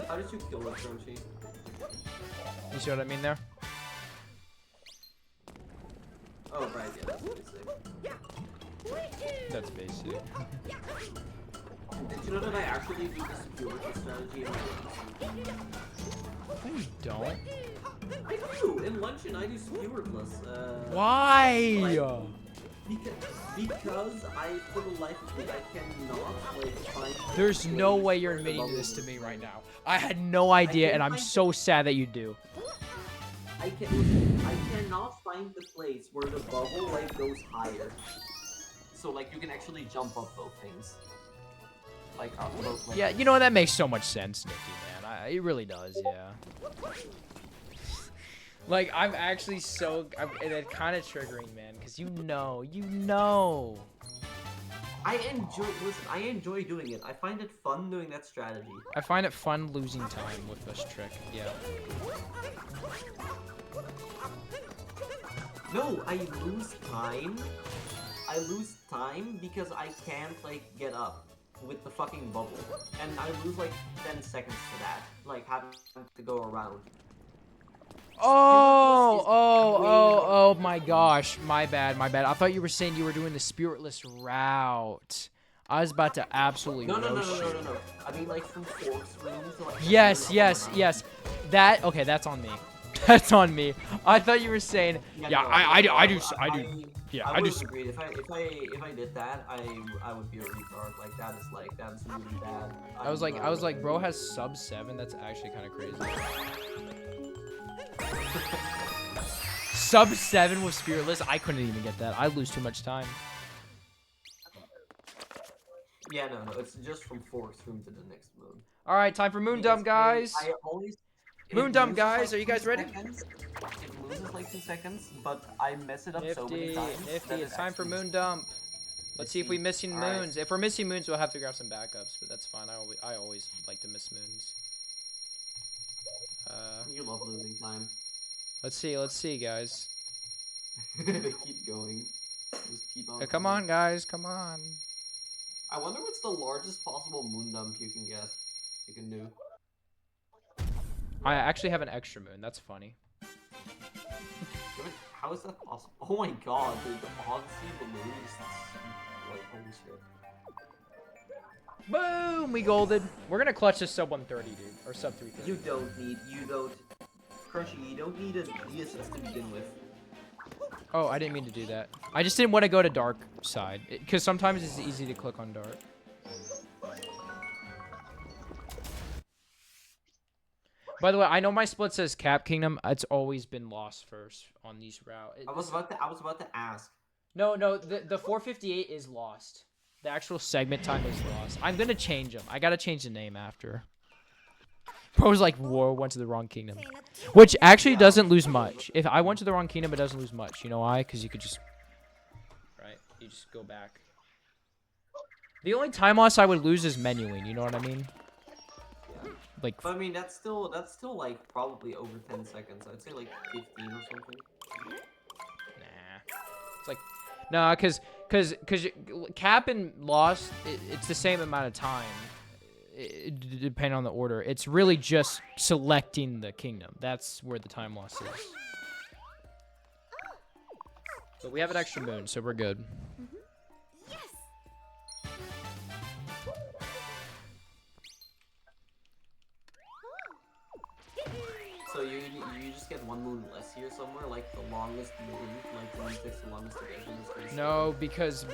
How did you kill that Crunchy? You see what I mean there? Oh right, yeah, that's pretty sick. That's basic. Did you know that I actually do this pure strategy in my No, you don't. I do! In Luncheon I do skewerless. Why? Because I, for the life of me, I cannot, like, find... There's no ways way you're where the admitting bubble this to is me right. right now. I had no idea, can't and I'm find so sad that you do. I cannot find the place where the bubble like goes higher. So like you can actually jump up both things. Like both like Yeah, you know, that makes so much sense, Nikki, man. It really does, yeah. Like, I'm actually so... it's kind of triggering, man, because you know. Listen, I enjoy doing it. I find it fun doing that strategy. I find it fun losing time with this trick, yeah. No, I lose time. I lose time because I can't, like, get up with the fucking bubble. And I lose, like, 10 seconds to that. Like, having to go around. Oh my gosh. My bad. I thought you were saying you were doing the spiritless route. I was about to absolutely No. roast you. I mean, like, from Fork's room to, like... Yes. Okay, that's on me. That's on me. I thought you were saying, I do. Yeah, I I would just. agree. If I did that, I would be a retard. Like that's really bad. I was like, bro has sub 7. That's actually kind of crazy. Sub 7 with spiritless. I couldn't even get that. I lose too much time. Yeah, no. It's just from Fork's room to the next moon. All right, time for moon dump, guys. Moon dump, guys. Are you guys ready? It loses like 2 seconds, but I mess it up so many times. Nifty. It's time for moon dump. Let's see if we're missing moons. If we're missing moons, we'll have to grab some backups, but that's fine. I always like to miss moons. You love losing time. Let's see, guys. Keep going. Just keep on. Come on, guys. Come on. I wonder what's the largest possible moon dump you can get. You can do. I actually have an extra moon. That's funny. How is that possible? Oh my god, dude, the Odyssey of the moon is like, holy shit. Boom! We golded. We're gonna clutch this sub 130, dude. Or sub 330. Crunchy, you don't need a DSS to begin with. Oh, I didn't mean to do that. I just didn't want to go to dark side. Because sometimes it's easy to click on dark. By the way, I know my split says Cap Kingdom. It's always been lost first on these routes. I was about to ask. No, the 458 is lost. The actual segment time is lost. I'm gonna change them. I gotta change the name after. Bro's like, whoa, went to the wrong kingdom. Which actually doesn't lose much. If I went to the wrong kingdom, it doesn't lose much. You know why? Because you could just... Right? You just go back. The only time loss I would lose is menuing. You know what I mean? Like... But I mean, that's still like probably over 10 seconds. I'd say like 15 or something. Nah. It's like... Nah, because Cap and Lost, it's the same amount of time. Depending on the order. It's really just selecting the kingdom. That's where the time loss is. But we have an extra moon, so we're good. So you just get one moon less here somewhere, like the longest moon, like the moon takes the longest to get in this case. No, because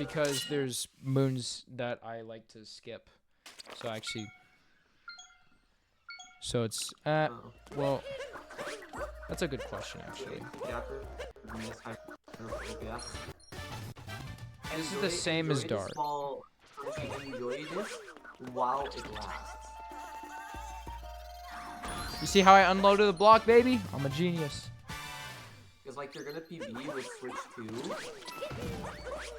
there's moons that I like to skip. So actually, so it's well, that's a good question actually. This is the same as dark. Enjoy this while it lasts. You see how I unloaded the block, baby? I'm a genius. Because like you're gonna PB with Switch 2.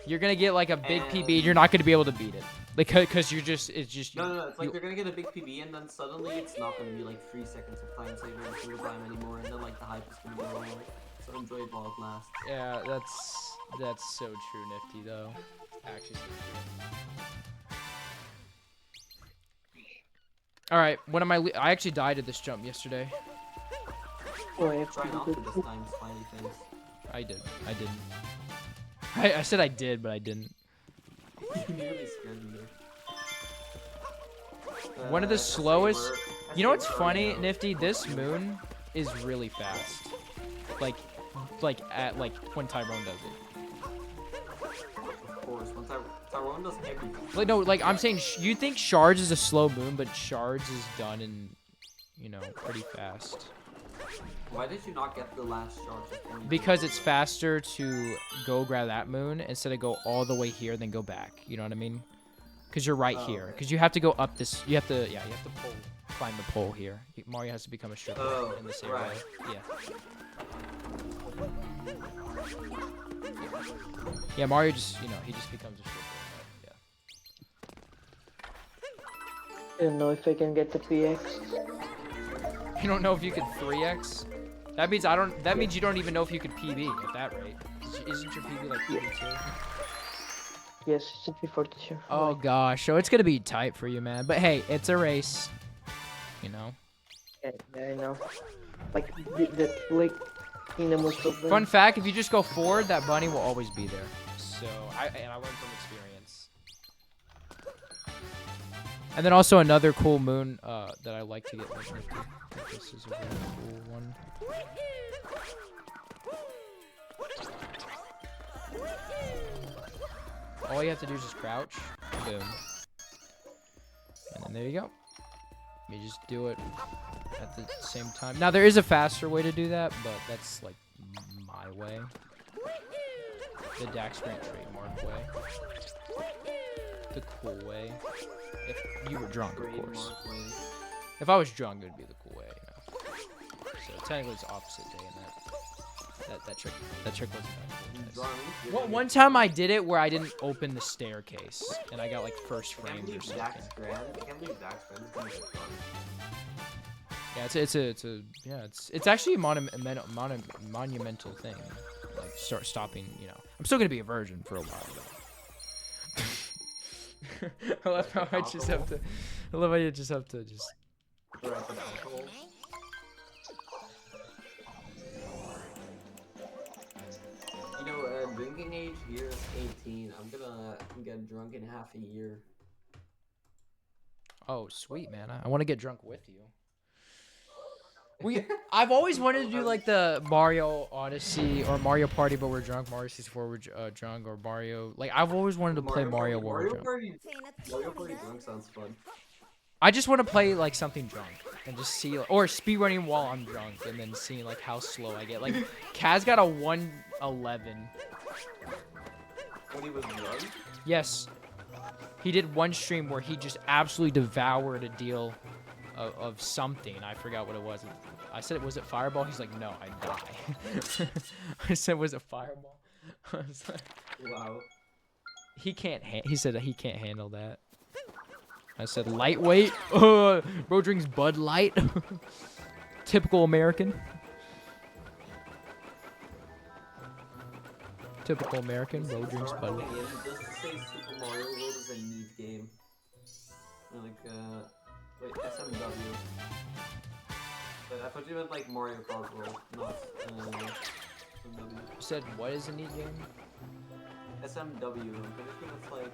You're gonna get like a big PB. You're not gonna be able to beat it, because it's just. No. It's like you're gonna get a big PB, and then suddenly it's not gonna be like 3 seconds of time saving or single time anymore, and then like the hype is gonna go away. So enjoy it while it lasts. Yeah, that's so true, Nifty though. Actually, so true. All right, what am I actually died at this jump yesterday. Oh, I have Try to not do to that. this time, smiley things. I didn't. I said I did, but I didn't. You nearly scared me there. One of the slowest. You know what's funny, Nifty? Nifty? This moon is really fast. Like when Tyrone does it. Of course, when Tyrone does everything. Like no, like I'm saying, you think Shards is a slow moon, but Shards is done in, pretty fast. Why did you not get the last shot? Just when you Because it's faster to go grab that moon instead of go all the way here then go back. You know what I mean? Because you're right Oh, here. okay. Because you have to go up this. You have to, yeah, you have to climb the pole here. Mario has to become a stripper Oh, in the same right. way. Yeah. Yeah, Mario just, he just becomes a stripper. Yeah. I don't know if I can get the PX. You don't know if you could 3x? That means That means you don't even know if you could PB at that rate. Isn't your PB like PB2? Yes, it should be 42. Oh gosh, so it's gonna be tight for you, man. But hey, it's a race. You know. Yeah, I know. Like the click in the most of them. Fun fact: if you just go forward, that bunny will always be there. So I learned from experience. And then also another cool moon that I like to get. Like, this is a really cool one. All you have to do is just crouch, boom, and then there you go. You just do it at the same time. Now there is a faster way to do that, but that's like my way. The Dax Grant trademark way. The cool way. If you were drunk, of course. Trademark way. If I was drunk, it would be the cool way, So technically it's opposite day in that trick wasn't that cool. Drunk, you're Well, gonna one time I did it where I didn't open the staircase and I got like first Can't frames or believe something. Dax Grand. I can't believe Dax Grand is gonna get drunk. Yeah, it's actually a monumental thing. Like start stopping, I'm still gonna be a virgin for a while though. I love how I just have to. I love how you just have to just. Correct with alcohol. Drinking age here is 18. I'm gonna get drunk in half a year. Oh, sweet man! I want to get drunk with you. I've always wanted to do like the Mario Odyssey or Mario Party, but we're drunk. Mario 64, we're drunk, or Mario. Like I've always wanted to play Mario while we're drunk. Mario Party drunk sounds fun. I just want to play like something drunk and just see, or speedrunning while I'm drunk, and then seeing like how slow I get. Like Kaz got a 111. When he was drunk? Yes, he did one stream where he just absolutely devoured a deal of something. I forgot what it was. I said, was it Fireball? He's like, no, I die. I said, was it Fireball? I was like, Wow. he said that he can't handle that. I said, lightweight? Bro drinks Bud Light? Typical American. Typical American, bro drinks Bud Light. Just to say Super Mario World is a neat game. Like, wait, SMW. But I thought you meant like Mario Kart World, not SMW. You said, what is a neat game? SMW, I'm pretty sure it's like...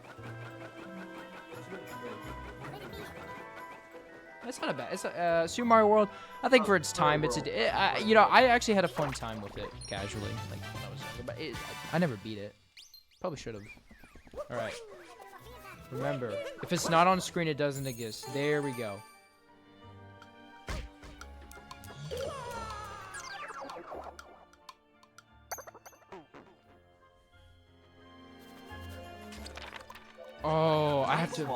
It's not a bad. It's Super Mario World. I think for its time, I actually had a fun time with it casually, like when I was younger. But I never beat it. Probably should have. All right. Remember, if it's not on screen, it doesn't exist. There we go. Oh, I have to.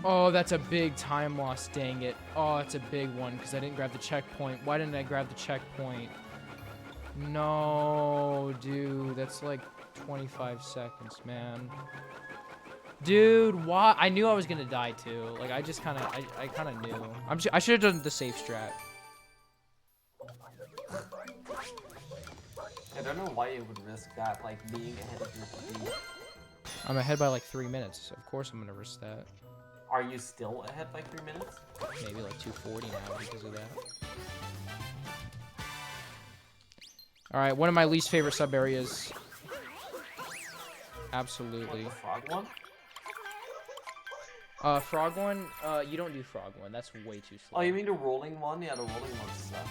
Oh, that's a big time loss. Dang it. Oh, it's a big one because I didn't grab the checkpoint. Why didn't I grab the checkpoint? No, dude. That's like 25 seconds, man. Dude, why? I knew I was gonna die too. Like I just kind of, I kind of knew. I should have done the safe strat. I don't know why you would risk that, like being ahead of your speed. I'm ahead by like 3 minutes. Of course I'm gonna risk that. Are you still ahead by 3 minutes? Maybe like 240 now because of that. All right, one of my least favorite sub areas. Absolutely. What, the frog one? Frog one. You don't do frog one. That's way too slow. Oh, you mean the rolling one? Yeah, the rolling one sucks.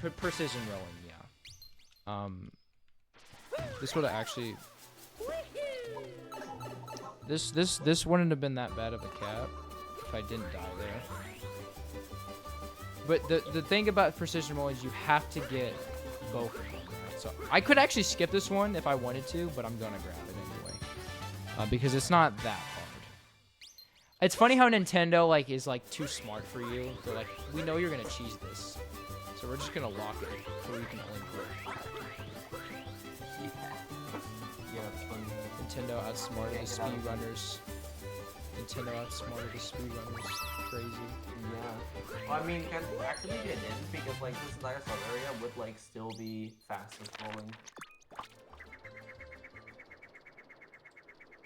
The precision rolling, yeah. This would have actually. This wouldn't have been that bad of a cap if I didn't die there. But the thing about Precision Roll is you have to get both of them. Right? So I could actually skip this one if I wanted to, but I'm gonna grab it anyway because it's not that hard. It's funny how Nintendo like is like too smart for you. They're like, we know you're gonna cheese this, so we're just gonna lock it where you can only grip. Yeah, it's funny. Nintendo outsmarted the speedrunners. Nintendo outsmarted the speedrunners. Crazy. Yeah. Well, I mean, actually they didn't because like this entire sub area would like still be fastest rolling.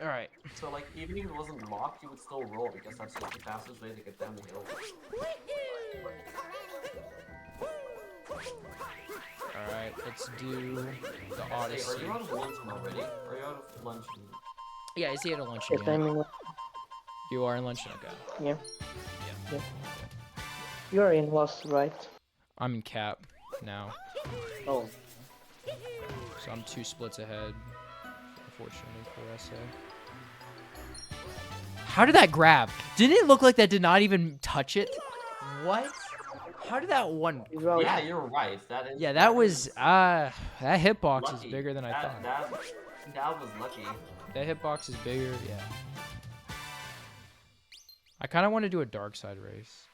All right. So like even if it wasn't locked, you would still roll because that's like the fastest way to get down the hill. All right. Let's do the Hey, Odyssey. are you out of lunch already? Are you out of lunch? Yeah, is he at a lunch Yes, again? I'm in. You are in lunch. Okay. Yeah. Yeah. Yeah. You're in lost, right? I'm in cap now, Oh. so I'm 2 splits ahead. Unfortunately for SA. How did that grab? Didn't it look like that did not even touch it? What? How did that one? Well, Yeah, you're right. That is. Yeah, that was that hitbox is lucky. bigger than I thought. That was lucky. That hitbox is bigger. Yeah. I kind of want to do a dark side race.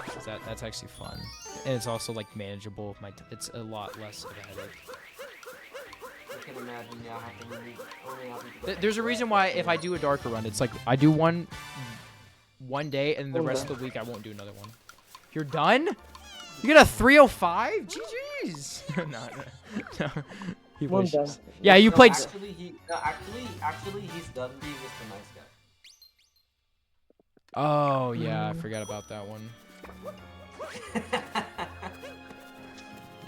'Cause that's actually fun, and it's also like manageable. It's a lot less of a headache. I can imagine. Yeah, only having to There's a reason why if I do a darker run, it's like I do one day, and the rest of the week I won't do another one. You're done? You get a 305? GG's. no. He One wishes. done. Yeah, you No, played. Actually, he's done being Mr. Nice Guy. Oh yeah, I forgot about that one.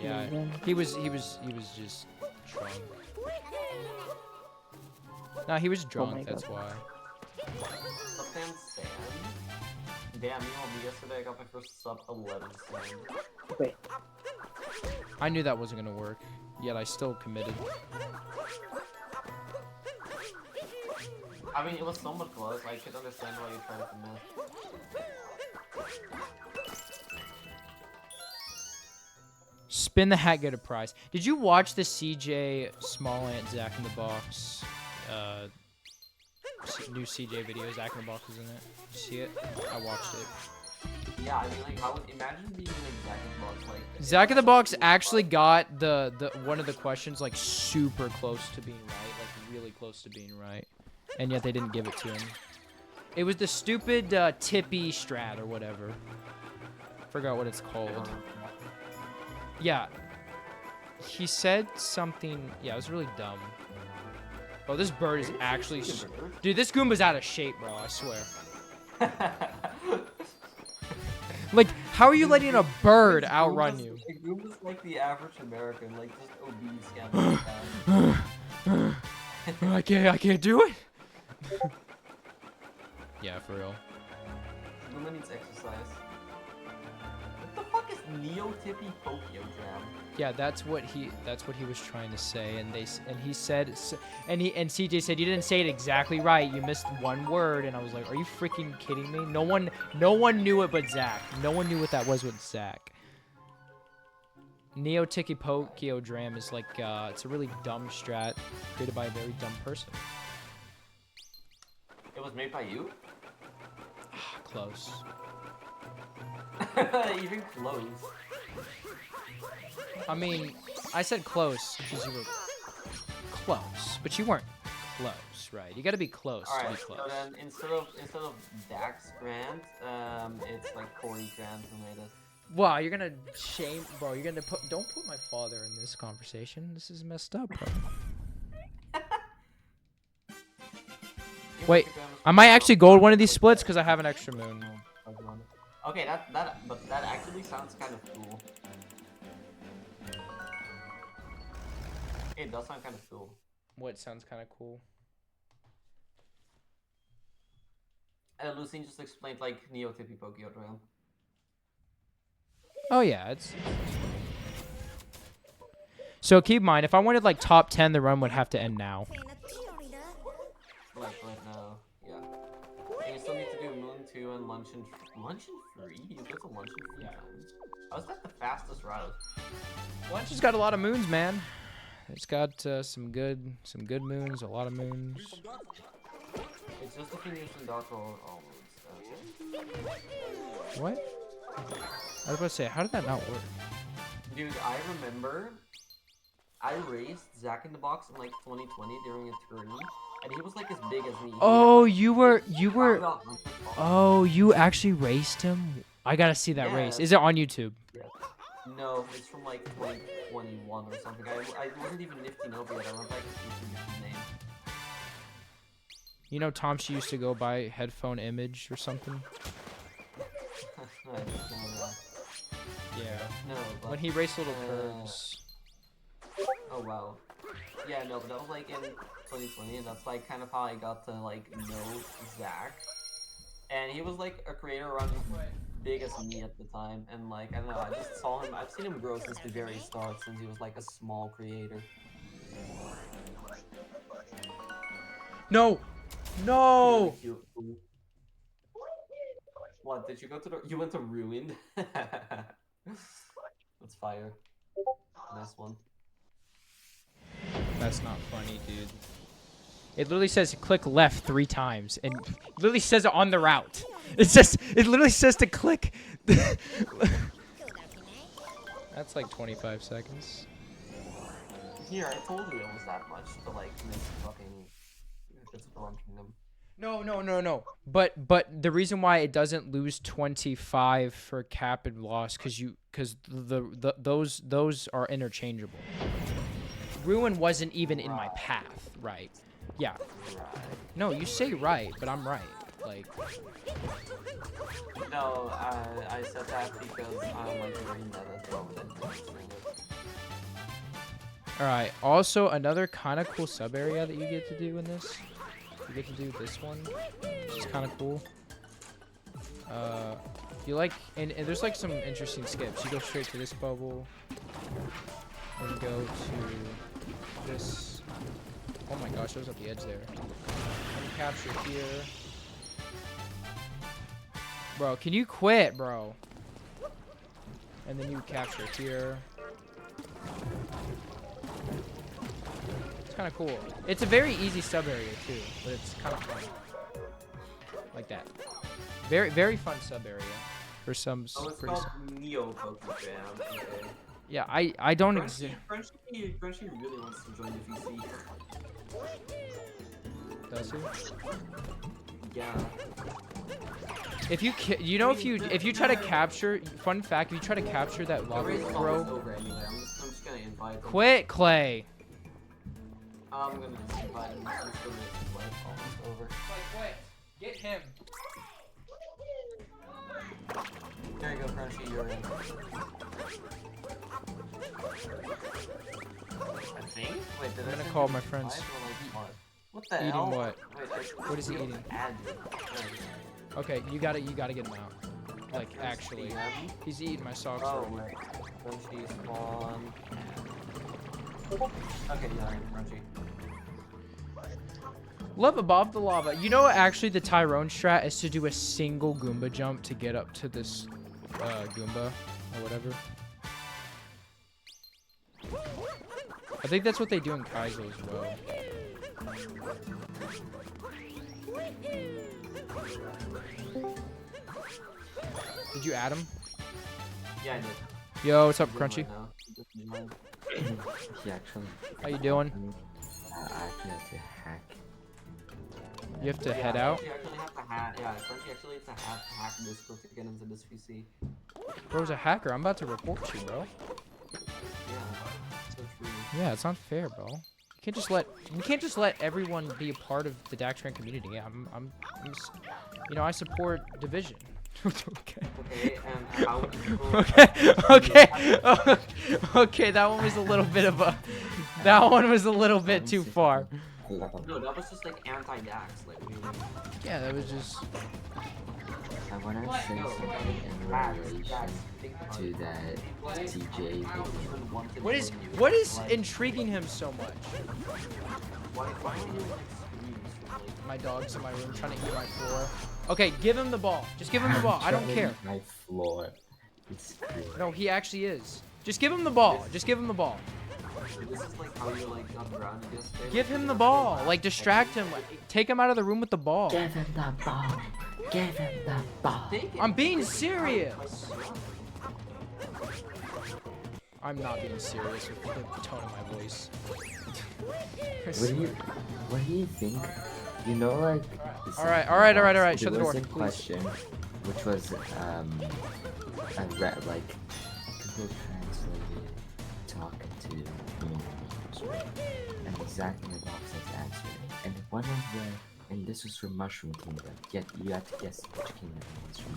Yeah, he was just drunk. No, he was drunk. my That's God. why. Sub-10 Sand. Damn, you know me yesterday. I got my first sub 11 Sand. Wait. I knew that wasn't gonna work. Yet I still committed. I mean, it was so much close. I could understand why you're trying to commit. Spin the hat, get a prize. Did you watch the CJ Small Ant Zack in the Box? New CJ video. Zack in the Box is in it. Did you see it? I watched it. Yeah, I mean, like, I would imagine being an executive box, like. Zack in the Box actually got the one of the questions like super close to being right, like really close to being right, and yet they didn't give it to him. It was the stupid tippy strat or whatever. Forgot what it's called. Yeah. He said something. Yeah, it was really dumb. Oh, this bird is actually. Dude, this Goomba's out of shape, bro. I swear. Like, how are you letting a bird outrun you? Goomba's like the average American, like just obese kind of. I can't do it. Yeah, for real. Goomba needs exercise. What the fuck is Neo Tippy Pokio Jam? Yeah, that's what he was trying to say, and he said, and CJ said you didn't say it exactly right. You missed one word, and I was like, are you freaking kidding me? No one knew it but Zach. No one knew what that was with Zach. Neo Tiki Pokio Dram is like it's a really dumb strat created by a very dumb person. It was made by you? Close. Even close. I mean, I said close because you were close, but you weren't close, right? You got to be close to be Alright, close. so then instead of Dax Grant, it's like Corey Grant who made it. Wow, you're gonna shame, bro. You're gonna don't put my father in this conversation. This is messed up, bro. Wait, I might actually gold one of these splits because I have an extra moon. Okay, that actually sounds kind of cool. It does sound kind of cool. What sounds kind of cool? Lucine just explained like Neo Tippy Pokio Dram. Oh yeah, it's so keep in mind if I wanted like top 10, the run would have to end now. Like right now, yeah. And you still need to do Moon 2 and Lunch Luncheon free? You go to luncheon free Yeah. times? How's that the fastest route? Lunch has got a lot of moons, man. It's got some good moons, a lot of moons. It's just if you're using Dark or almost. What? I was about to say, how did that not work? Dude, I remember I raced Zack in the Box in like 2020 during a tourney, and he was like as big as me. Oh, you were. Oh. Oh, you actually raced him. I gotta see that race. Yeah. Is it on YouTube? No, it's from like 2021 or something. I wasn't even nifty Nova yet. I went back to his name. You know, Tomshi used to go by Headphone Image or something. I don't know that. Yeah. No, but, When he raced Little Curves. Oh wow. Yeah, no, but that was like in 2020, and that's like kind of how I got to like know Zack. And he was like a creator around as big as me at the time, and like I don't know, I just saw him. I've seen him grow since the very start, since he was like a small creator. No. No. What did you go to? You went to Ruined. That's fire. Nice one. That's not funny, dude. It literally says click left 3 times, and literally says it on the route. It literally says to click. That's like 25 seconds. Here, I told you it was that much to like miss fucking. It's Wrong Kingdom. No. But the reason why it doesn't lose 25 for cap and loss, because those are interchangeable. Ruin wasn't even in my path, right? Yeah. No, you say right, but I'm right. Like. No, I said that because I like doing that as well. All right. Also, another kind of cool sub area that you get to do in this. You get to do this one, which is kind of cool. You like, and there's like some interesting skips. You go straight to this bubble, and go to this. Oh my gosh, that was at the edge there. And you capture here. Bro, can you quit, bro? And then you capture here. It's kind of cool. It's a very easy sub area too, but it's kind of fun. Like that. Very, very fun sub area. For some Oh, it's pretty called Neo Pokemon Jam. Okay. Yeah, I don't exist. Crunchy really wants to join the VC. Does he? Yeah. If you if you try to capture, fun fact, if you try to capture that The lava race is almost bro, over anyway. I'm just gonna invite him. quit, Clay. I'm gonna just invite him since the race is like almost over. Quit. Get him. There you go, Crunchy. You're in. I think. Wait, did I'm I gonna send call you my an friends. invite or, like, what? What the Eating hell? what? Wait, What is he eating? Add you. Okay, you gotta get him out. Like actually, DM? he's eating my socks. Oh, already. wait. Crunchy spawn. Okay, yeah, Crunchy. Love above the lava. You know, actually, the Tyrone strat is to do a single Goomba jump to get up to this Goomba or whatever. I think that's what they do in Kaizo as well. Did you add him? Yeah, I did. Yo, what's up, He's in Crunchy? right now. Just joined. He actually, How you doing? I actually have to hack. You have to Yeah, head out? Crunchy actually has to hack. Yeah, Crunchy actually has to hack Discord to get into this VC. Bro's a hacker. I'm about to report you, bro. Yeah, so true. Yeah, it's not fair, bro. You can't just let everyone be a part of the Dactran community. Yeah, you know, I support division. Okay. Okay, and how would you go Okay, that one was a little bit of a, that one was a little bit too far. No, that was just like anti-Dax, like really. Yeah, that was just, I want to say No, something in relation to that TJ video. what is intriguing him so much? Why are you excused from like My dog's in my room trying to eat my floor. Okay, give him the ball. Just give him the ball. I don't care. My floor. It's good. No, he actually is. Just give him the ball. Just give him the ball. This is like how you like got grounded yesterday. Give him the ball. Like, distract him. Like, take him out of the room with the ball. Give him the ball. Give him the ball. Take it. I'm being serious. I'm not being serious with the tone of my voice. What do you think? You know, like. Alright. Shut the There door, was a please. question, which was I read like Google Translated talking to communicators, right? And Zach and the box has answered it. And one of and this was from Mushroom Kingdom. Yet you have to guess which kingdom it was from.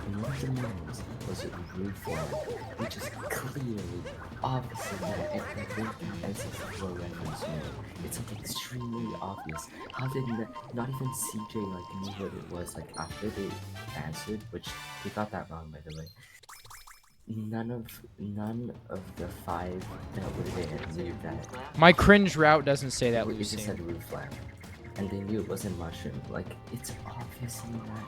And one of the names was Roofland, which is clearly, obviously not everything as if we're randoms know. It's like extremely obvious. How did not even CJ like knew what it was like after they answered, which he got that wrong by the way. None of the 5 that were there knew that. My cringe route doesn't say that, It just said Lucy. Roofland. And they knew it wasn't mushroom. Like, it's obviously not.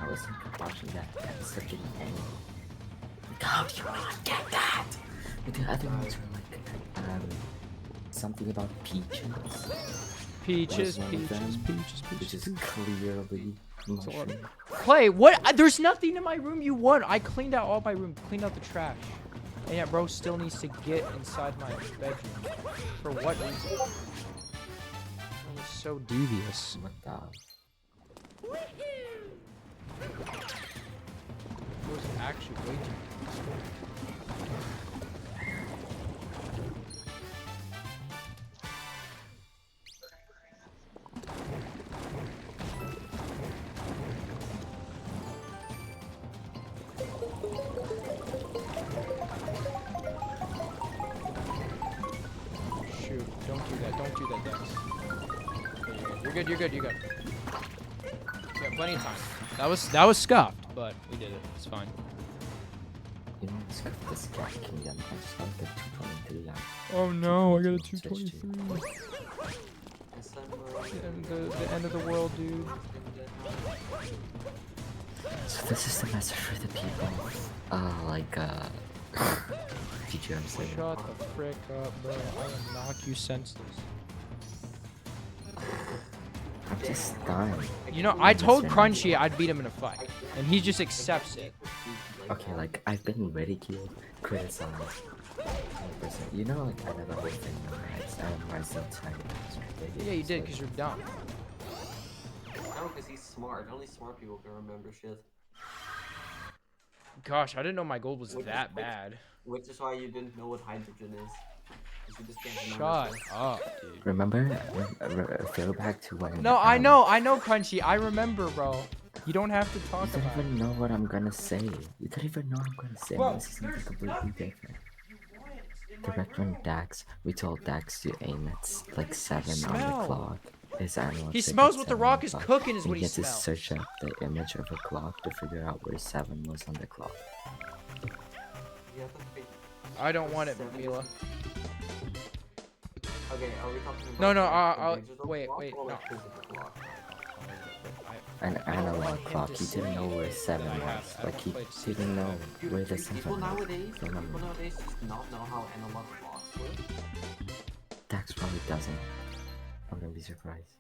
I was like watching that and such an anime. Like, how do you not get that? But the other ones were like, something about peaches. Peaches, one of them, which peaches. is clearly mushroom. Clay, what? There's nothing in my room you want. I cleaned out all my room, cleaned out the trash. And yet, bro still needs to get inside my bedroom. For what reason? That was so devious. What the? It was actually way too Shoot, don't do that, Dex. Okay, you're good. Yeah, plenty of time. That was scuffed, but we did it. It's fine. You know, it's got this cat kingdom. I just got the 223 out. Oh no, I got a Switch to- 223. December. And the end of the world, dude. So this is the message for the people. Did you understand? Shut the frick up, bro. I will knock you senseless. I'm just dying. You know, I told Crunchy I'd beat him in a fight, and he just accepts it. Okay, like, I've been ridiculed, criticized. 100%. You know, like, I never whole thing memorized. I memorized the entire answer. Yeah, you did, because you're dumb. No, because he's smart. Only smart people can remember shit. Gosh, I didn't know my gold was that bad. Which is why you didn't know what hydrogen is. 'Cause you just can't remember Shut shit. up, dude. Remember? Throwback to when. No, I know, Crunchy. I remember, bro. You don't have to You talk don't about it. even know what I'm gonna say. You don't even know what I'm gonna say. Bro, This is something completely different. Direct on Dax. We told Dax to aim at like 7 on Smell. the clock. His analog He said smells it's what the 7 rock on is the clock. cooking is And what he had to smells. search up the image of a clock to figure out where 7 was on the clock. You have to pick- I don't want it, Mila. Okay, are we talking about No, like, a I'll digital wait, clock or no. like physical clock? An want analog him clock. to He didn't say know where 7 that I have- was. I Like, haven't he played didn't know Dude, where the people 7 was. nowadays Remember. just not know how analog clocks work. Dax probably doesn't. I'm gonna be surprised.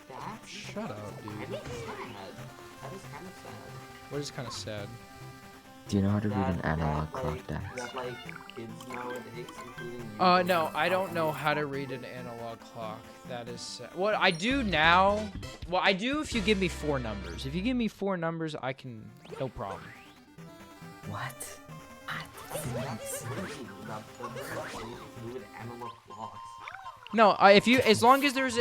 That's Shut up, dude. kind of sad. That is kind of sad. What is kind of sad? Do you know how to read an That- analog that, clock, like, Dax? that like kids nowadays, including you, No, don't I don't know know how to read an analog clock. That is sad. What I do now, well, I do if you give me 4 numbers. If you give me 4 numbers, I can, no problem. What? That's crazy. That doesn't have anything to do with analog clocks. No, if you, as long as there's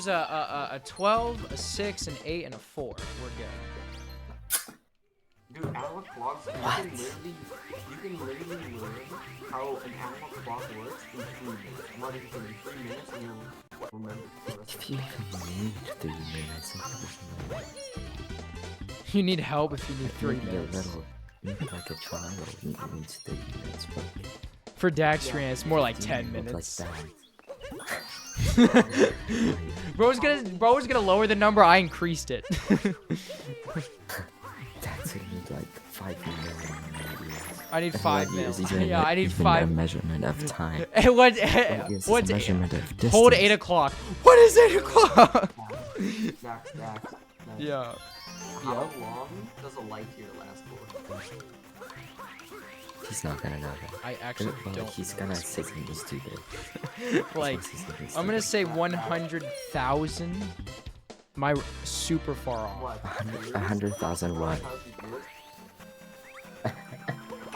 a 12, a 6, an 8, and a 4, we're good. Dude, analog clocks, you can literally learn how an analog clock works in 3 minutes. I'm not even kidding, 3 minutes and you'll remember the rest of If you even need 3 minutes, You need help if you need 3 maybe minutes. a little, maybe like a child needs 3 minutes, but For Daxtrian, it's more like Yeah. 10 look minutes. like that. Bro's gonna lower the number. I increased it. That's gonna need like 5 million years. I need And 5 light years mil. isn't Yeah, I need even 5. a measurement of time. And what? Light years is What's a measurement of distance. hold 8 o'clock? What is 8 o'clock? Dax. Yeah. How long does a light year last for? He's not gonna know that. I actually Well, don't. he's know gonna this. say something stupid. Like, He's gonna say I'm gonna stupid. say 100,000. My super far off. What? 100,000 what?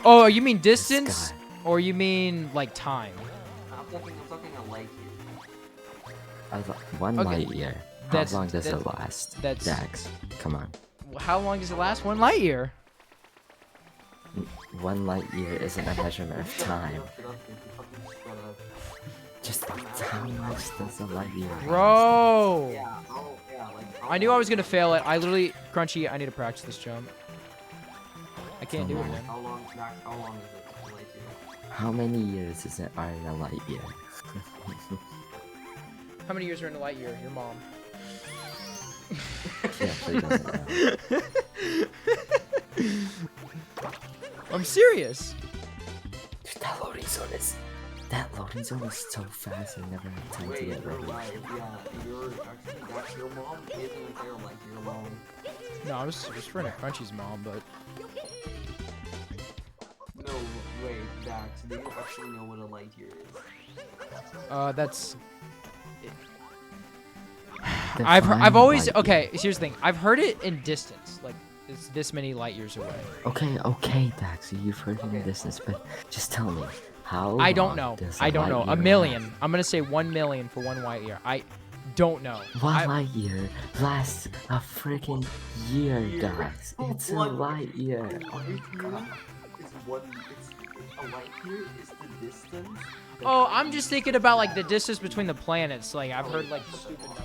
Oh, you mean distance, guy. or you mean like time? I'm talking a light year. One Okay, light year. How that's- long does it that's- last? that's- Dax, come on. How long does it last? 1 light year. 1 light year isn't a measurement of time. Shut up, you fucking shut up. Just how much does a light year last? Bro. Yeah, like. I knew I was gonna fail it. I literally, Crunchy, I need to practice this jump. I can't do it, man. How long is it? A light year? How many years is it are in a light year? How many years are in a light year? Your mom. She actually doesn't know. I'm serious. Dude, that loading zone is so fast. I never had time to Wait, get you're ready. right. Yeah, you're actually that's your mom is an entire light year long. No, I was referring to Crunchy's mom, but No, wait, Dax, do you actually know what a light year is? that's. Define I've always light okay. year. Here's the thing. I've heard it in distance, like it's this many light years away. Okay, Dax, you've heard in distance, but just tell me how. I don't long know. does I don't light know. year A million. last? I'm gonna say 1 million for 1 light year. I don't know. One light year lasts a freaking year, Dax. It's a light year. A light year is a light year is the distance. Oh, I'm just thinking about like the distance between the planets. Like I've heard like stupid numbers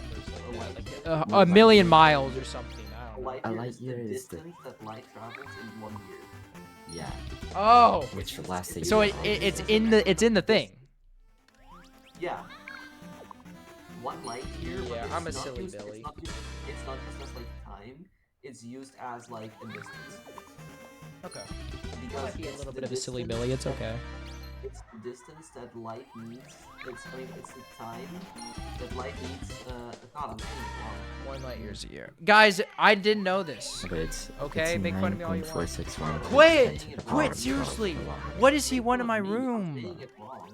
like that, like a million miles or something. I don't know. A light year is is the the- distance that light travels in 1 year. Yeah, Oh, which lasts a year. so it's in the thing. Yeah. 1 light year. but Yeah, it's I'm a not silly used- Billy. It's not just as like time. It's used as like a distance. Okay. Because Might be a it's little the bit of a silly distance Billy. It's that- okay. It's the distance that light needs. It's the time that light needs. God, I'm saying it wrong. 1 light years a year. Guys, I didn't know this. But it's Okay, make fun of me all you want. 9.461 Quit! times 10 to the power Quit, of 12 seriously! kilometers. What is he want in my I'm saying room? it wrong.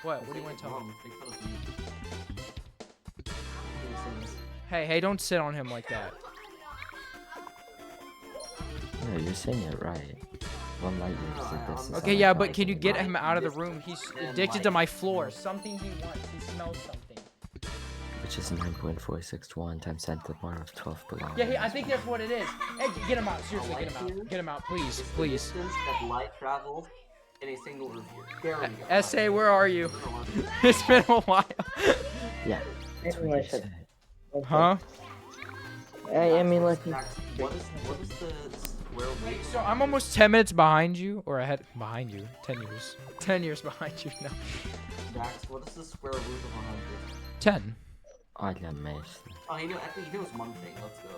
What? I'm What do you saying want it to tell me? wrong. Make fun of me. Hey, don't sit on him like that. No, you're saying it right. 1 light year is the distance. Okay, that yeah, light but can you travels. get him out of the room? He's addicted to my floor. Something he wants. He smells something. Which is 9.461 times 10 to the power of 12 kilometers. Yeah, I think that's what it is. Hey, get him out. Seriously, get him light year? out. Get him out, please. It's the Please. distance that light travels in a single Earth year. There we go. SA, where are you? Go on. It's been a while. Yeah, that's what Anyway, you said. Huh? I mean, like, Dax, what is the square root of So I'm almost 10 minutes behind you, or ahead behind you. 10 years. 10 years behind you now. Dax, what is the square root of 100? 10. Olha, mestre. Oh, he knows one thing. Let's go.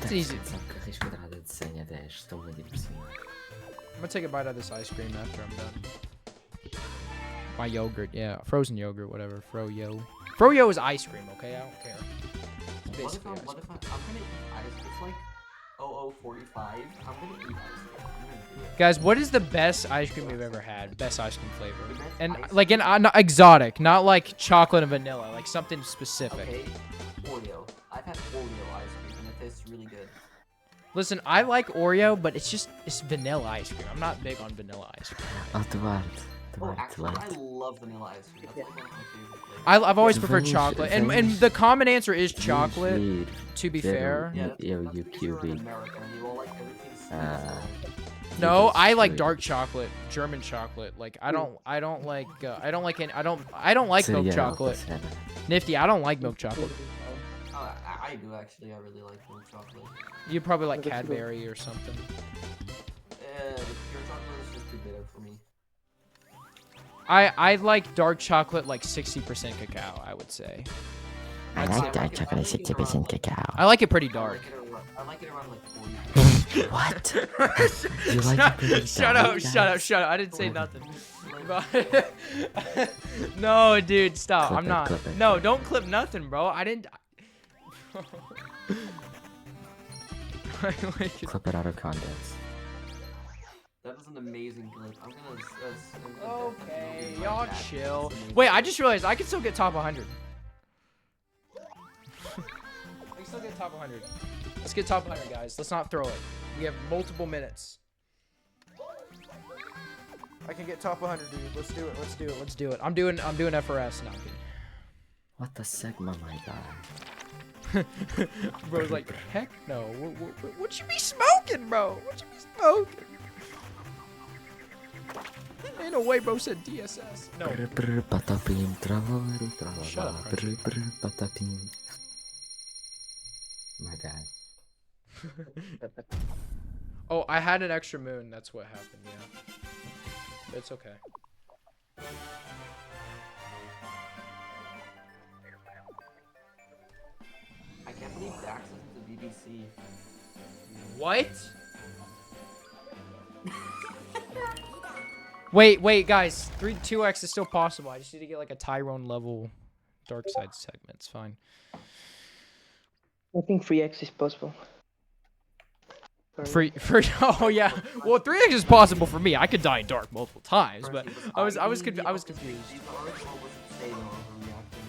It's easy. Atenção, que raiz quadrada de 100 a 10. Estou muito impressionado. I'm gonna take a bite out of this ice cream after I'm done. My yogurt, yeah. Frozen yogurt, whatever. Froyo. Froyo is ice cream, okay? I don't care. It's What if basically I'm ice gonna cream. eat ice? It's like 0045. I'm gonna eat ice cream. I'm gonna do it. Guys, what is the best ice cream we've ever had? Best ice cream flavor. The best And ice like not exotic, not like chocolate and vanilla, like something specific. Okay, Oreo. I've had Oreo ice cream and it tastes really good. Listen, I like Oreo, but it's vanilla ice cream. I'm not big on vanilla ice cream. Oh, Duarte. Oh, Duarte, actually, I Duarte. love vanilla ice cream. That's like one of my favorite flavors. I've always Yeah, preferred vanilla- chocolate, and vanilla- the common answer is You chocolate. read To be very- fair, Yeah, Yo, that's you because you're an QB. American. You all like everything sweet. no, Because I like you- dark chocolate, German chocolate. Like I don't like I don't like milk Cereal chocolate. Cena. Nifty, I don't like milk chocolate. Oh, I do actually. I really like milk chocolate. You probably like Cadbury or something. The pure chocolate is just too bitter for me. I like dark chocolate like 60% cacao, I would say. I I'd like say- dark chocolate 60% I cacao. like it pretty I dark. like it around like 40. What? You like it pretty Shut dark, up, shut up, guys? shut up. I didn't say nothing. No, dude, stop. Clip I'm it, not. clip it. No, don't clip nothing, bro. I didn't. I like it. Clip it out of context. That was an amazing clip. I'm gonna. Okay, definitely y'all like that. chill. It's amazing. Wait, I just realized I can still get top 100. I can still get top 100. Let's get top 100, guys. Let's not throw it. We have multiple minutes. I can get top 100, dude. Let's do it. Let's do it. Let's do it. I'm doing FRS now. What the Sigma, my guy? Bro's like, heck no. What you be smoking, bro? What you be smoking? Ain't no way, bro said DSS. No. Brr, brr, patapim, travaru, tralala, Shut up, brr, brr, patapim. My bad. Oh, I had an extra moon. That's what happened. Yeah. It's okay. I can't believe Dax is the BBC. What? Wait, guys. 2x is still possible. I just need to get like a Tyrone level dark side segment. It's fine. I think 3x is possible. Free. Oh yeah. Well, 3x is possible for me. I could die in dark multiple times, but I was confused. These articles say they're overreacting.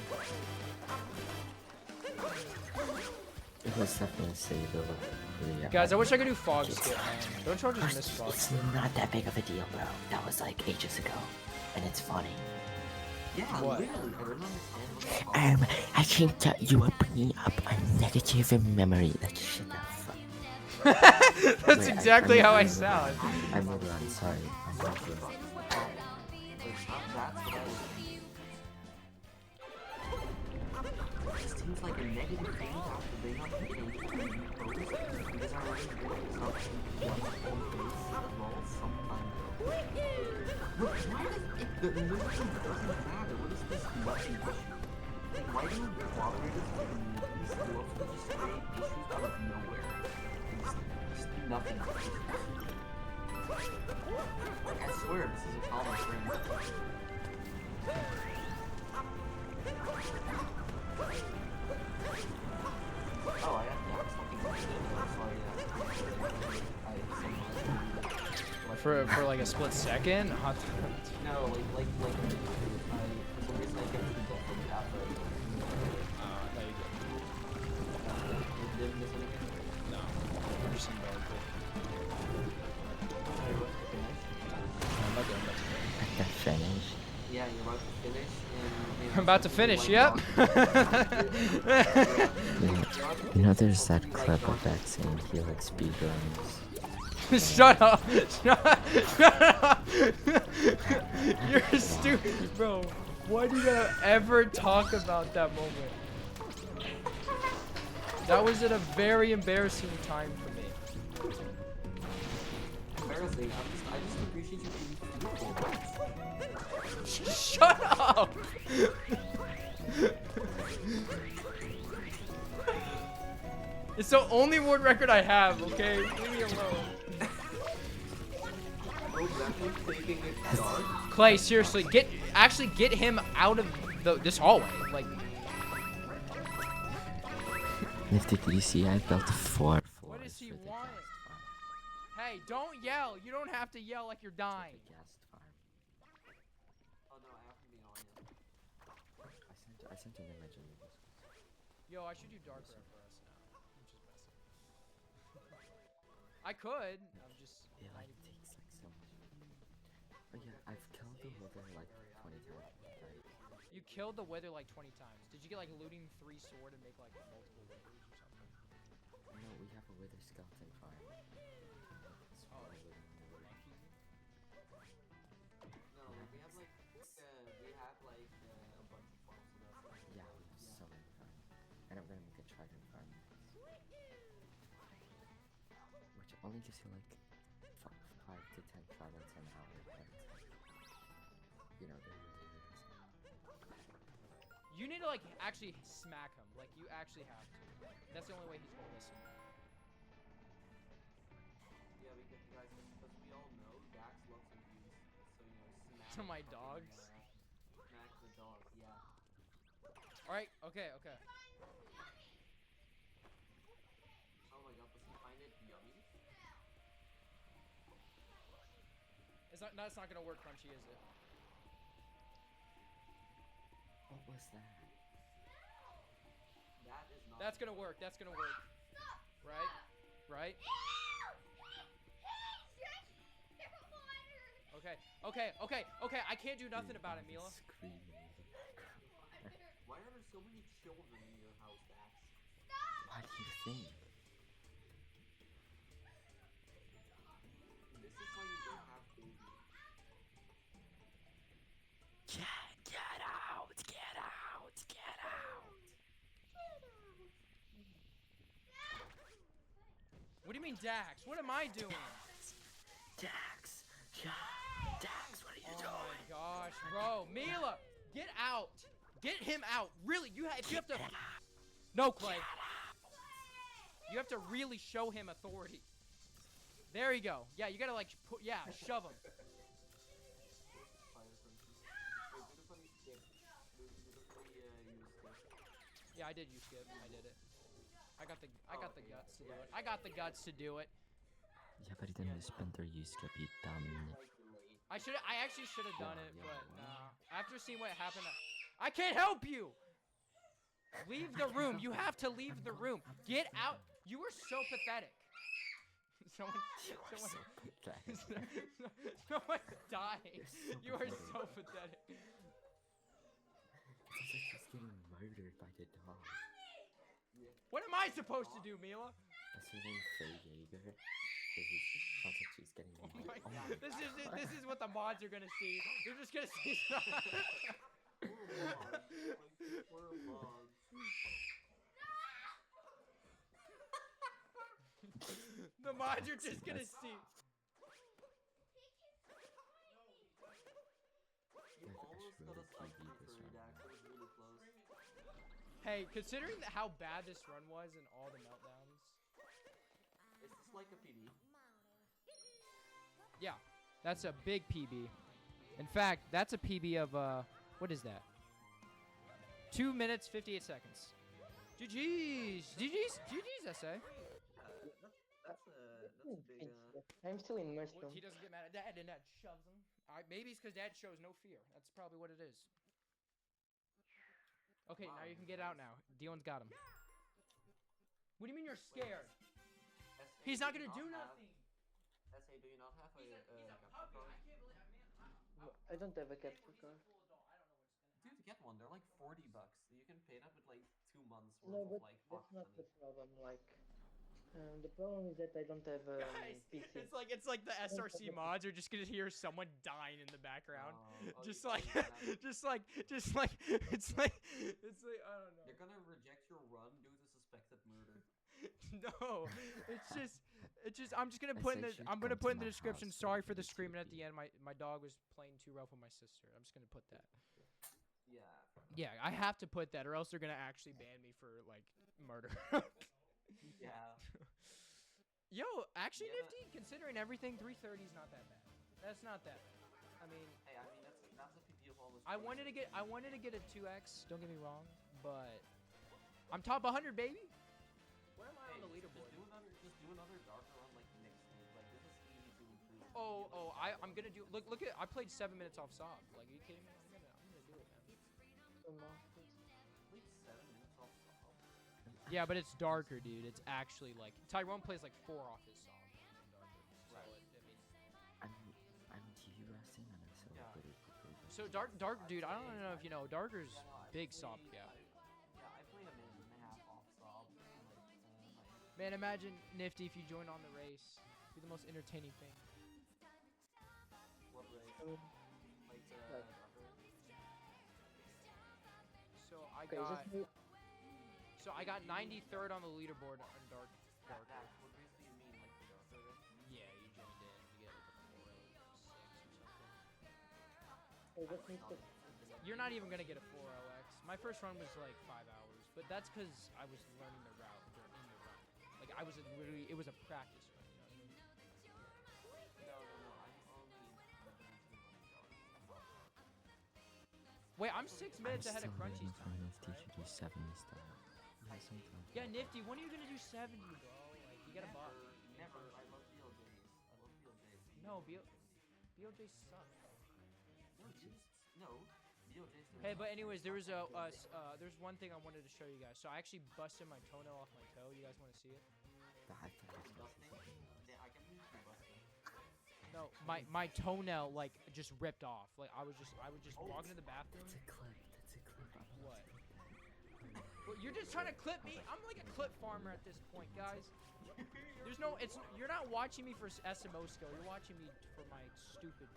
It was definitely stable. Yeah. Guys, I wish I could do fog skip, man. Don't y'all just miss fog It's skip. not that big of a deal, bro. That was like ages ago. And it's funny. Yeah, What? literally. I don't understand what I think that you are bringing up a negative memory. Like, shut the fuck. That's Wait, exactly how I I'm- sound. I'm moving on, sorry. I'm moving on. It seems like a negative thing after they have to change the post because I already did something on face as well sometime ago. Look, why does the mission doesn't matter? What is this nothing issue? Like, why do moderators and communities love to just create issues out of nowhere? Just nothing issues. Like, I swear this is a common thing. Oh, I have fucking sorry, For like a split second. Hot. no, like, for some reason I kept the different path No, you of, didn't miss anything? didn't. No. I'm just involved. I'm about to At the finish. Yeah, you're about to finish, and I'm about to finish. Yep. You know there's that clip of that saying he like speedruns. Shut up. Shut up. You're stupid, bro. Why do you ever talk about that moment? That was at a very embarrassing time for me. embarrassing. I just appreciate you being beautiful. Shut up. It's the only world record I have, okay? Leave me alone. Oh, definitely taking it dark. Clay, seriously, get him out of this hallway. Like, Nifty, did you see I built 4 what floors does he for the want? guest farm? Hey, don't yell. You don't have to yell like you're dying. The guest farm. Oh no, I have to be on it. I sent an image in the Discord. Yo, I should do dark red for us now. I'm just messing. I could. I'm just. It like takes like so much. But yeah, I've killed the wither like 20 times. Right? You killed the wither like 20 times. Did you get like looting 3 sword and make like multiple withers or something? No, we have a wither skeleton farm. It's Oh. all wither in the wither. No, we have like a bunch of farms. So that's like, Yeah, we have so many farms. And I'm gonna make a trident farm. Which only gives you like 5 to 10 tridents an hour. But you know, they're really You need to like actually smack him. Like you actually have to. That's the only way he's gonna listen. Yeah, because guys, because we all know Dax loves abuse. So you know, smack To my the fucking, dogs? Smack the dog. Yeah. All right. Okay. Okay. Oh my god, does he find it yummy? It's not. That's not gonna work, Crunchy, is it? What was that? That is not. That's gonna work. That's gonna work. Right? Right? Okay. Okay. Okay. Okay. I can't do nothing about it, Mila. Screaming. Why are there so many children in your house, Dax? What do you think? This is why you don't have babies. Get out! Get out! Get out! What do you mean, Dax? What am I doing? Dax! Dax, what are you Oh doing? my gosh, bro. Mila, get out. Get him out. Really, if you have to. No, Clay. You have to really show him authority. There you go. Yeah, you gotta like put. Yeah, shove him. Fire Crunchy. Wait, do the funny skip. Do the funny use skip. Yeah, I did use skip. I did it. I got the okay. guts to do it. I got the guts to do it. Yeah, but he didn't splinter you, Skip, you dumb. I actually should have done it, Yeah, but yeah. nah. After seeing what happened, I can't help you. Leave the room. You have to leave the room. Get out. You were so pathetic. Someone dying. so You are pathetic. so pathetic. It's like he's getting murdered by the dog. What am I supposed to do, Mila? That's her name, Faye Jaeger. Because it sounds like she's getting Oh murdered. my Oh God. This is what the mods are gonna see. They're just gonna see. We're mods. The mods are just gonna see. You Yeah, almost it's got a really sub PvP for this furry, one. Dax. That was really close. Hey, considering how bad this run was and all the meltdowns. Is this like a PD? Yeah, that's a big PB. In fact, that's a PB of, what is that? 2 minutes, 58 seconds. GG's! GG's! GG's, SA. That's a big. I'm still in Well, mushroom. he doesn't get mad at Dad, and Dad shoves him. Maybe it's because Dad shows no fear. That's probably what it is. Okay, now you can get out now. Dion's got him. What do you mean you're scared? He's not gonna do nothing. SA, do you not have He's a capture puppy. card? I can't believe. I don't have a capture card. Dude, get one. They're like $40. You can pay that with like 2 months worth No, of but like that's pocket not the money. problem. Like, the problem is that I don't have a Guys, PC. it's like the SRC mods are just gonna hear someone dying in the background. Oh, just oh, like, yeah. just like, it's like, it's like, I don't know. They're gonna reject your run due to suspected murder. No, it's just, I'm just gonna put in said the, she'd I'm gonna come put to in the my description. house so Sorry we for could the do screaming at the 2v. end. My dog was playing too rough with my sister. I'm just gonna put that. Yeah. Yeah, I have to put that, or else they're gonna actually ban me for like murder. Yeah. Yo, actually, Yeah, Nifty, considering everything, 330 is not that bad. That's not that bad. I mean, Hey, I mean that's a PP of almost. I wanted to get a 2x. Don't get me wrong, but I'm top 100, baby. Where am I on the leaderboard? Just do another darker run like next week. Like this is easy to improve. I'm gonna do. Look at. I played 7 minutes off Sob. Like, are you kidding me? I'm gonna do it, man. Like 7 minutes off Sob. Yeah, but it's darker, dude. It's actually like Tyrone plays like 4 off his Sob. So Right. I'm TU-resting and I still Yeah. put it quickly. So dark, dude. I don't know if you know. Darker's Yeah, no, I big played- Sob gap. Yeah, I played a minute and a half off Sob. Man, imagine Nifty if you joined on the race. Be the most entertaining thing. What race? Um, Like the Like- darker? So I Okay, got. just So I got 93rd on the leaderboard on dark. That, what race do you mean? Like the darker race? Yeah, you joined in. You get like a 4 or 6 or something. It just needs to. You're not even gonna get a 4LX. My first run was like 5 hours, but that's because I was learning the route during the run. Like I was literally, it was a practice run. You know what I mean? No, I'm only Wait, I'm 6 minutes ahead of I'm still Crunchy's waiting for time. Nifty Right? to do 70 style. Yeah, sometimes. Yeah, Nifty, when are you gonna do 70, bro? Like you gotta buff. Never. I love BLJs. I love BLJs. No, BOJ suck. No, BLJs. Hey, but anyways, there was there's one thing I wanted to show you guys. So I actually busted my toenail off my toe. You guys want to see it? The high five. Yeah, I can usually bust it. No, my toenail like just ripped off. Like I was just walking to the bathroom. That's a clip. That's a clip. What? Well, you're just trying to clip me. I'm like a clip farmer at this point, guys. There's no, you're not watching me for SMO skill. You're watching me for my stupid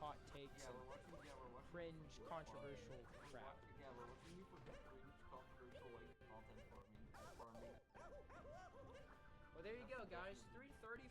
hot takes Yeah, and we're watching cringe, controversial crap. Yeah, we're watching you for cringe, controversial, like, content farming. Well, there you go, guys. 3:30.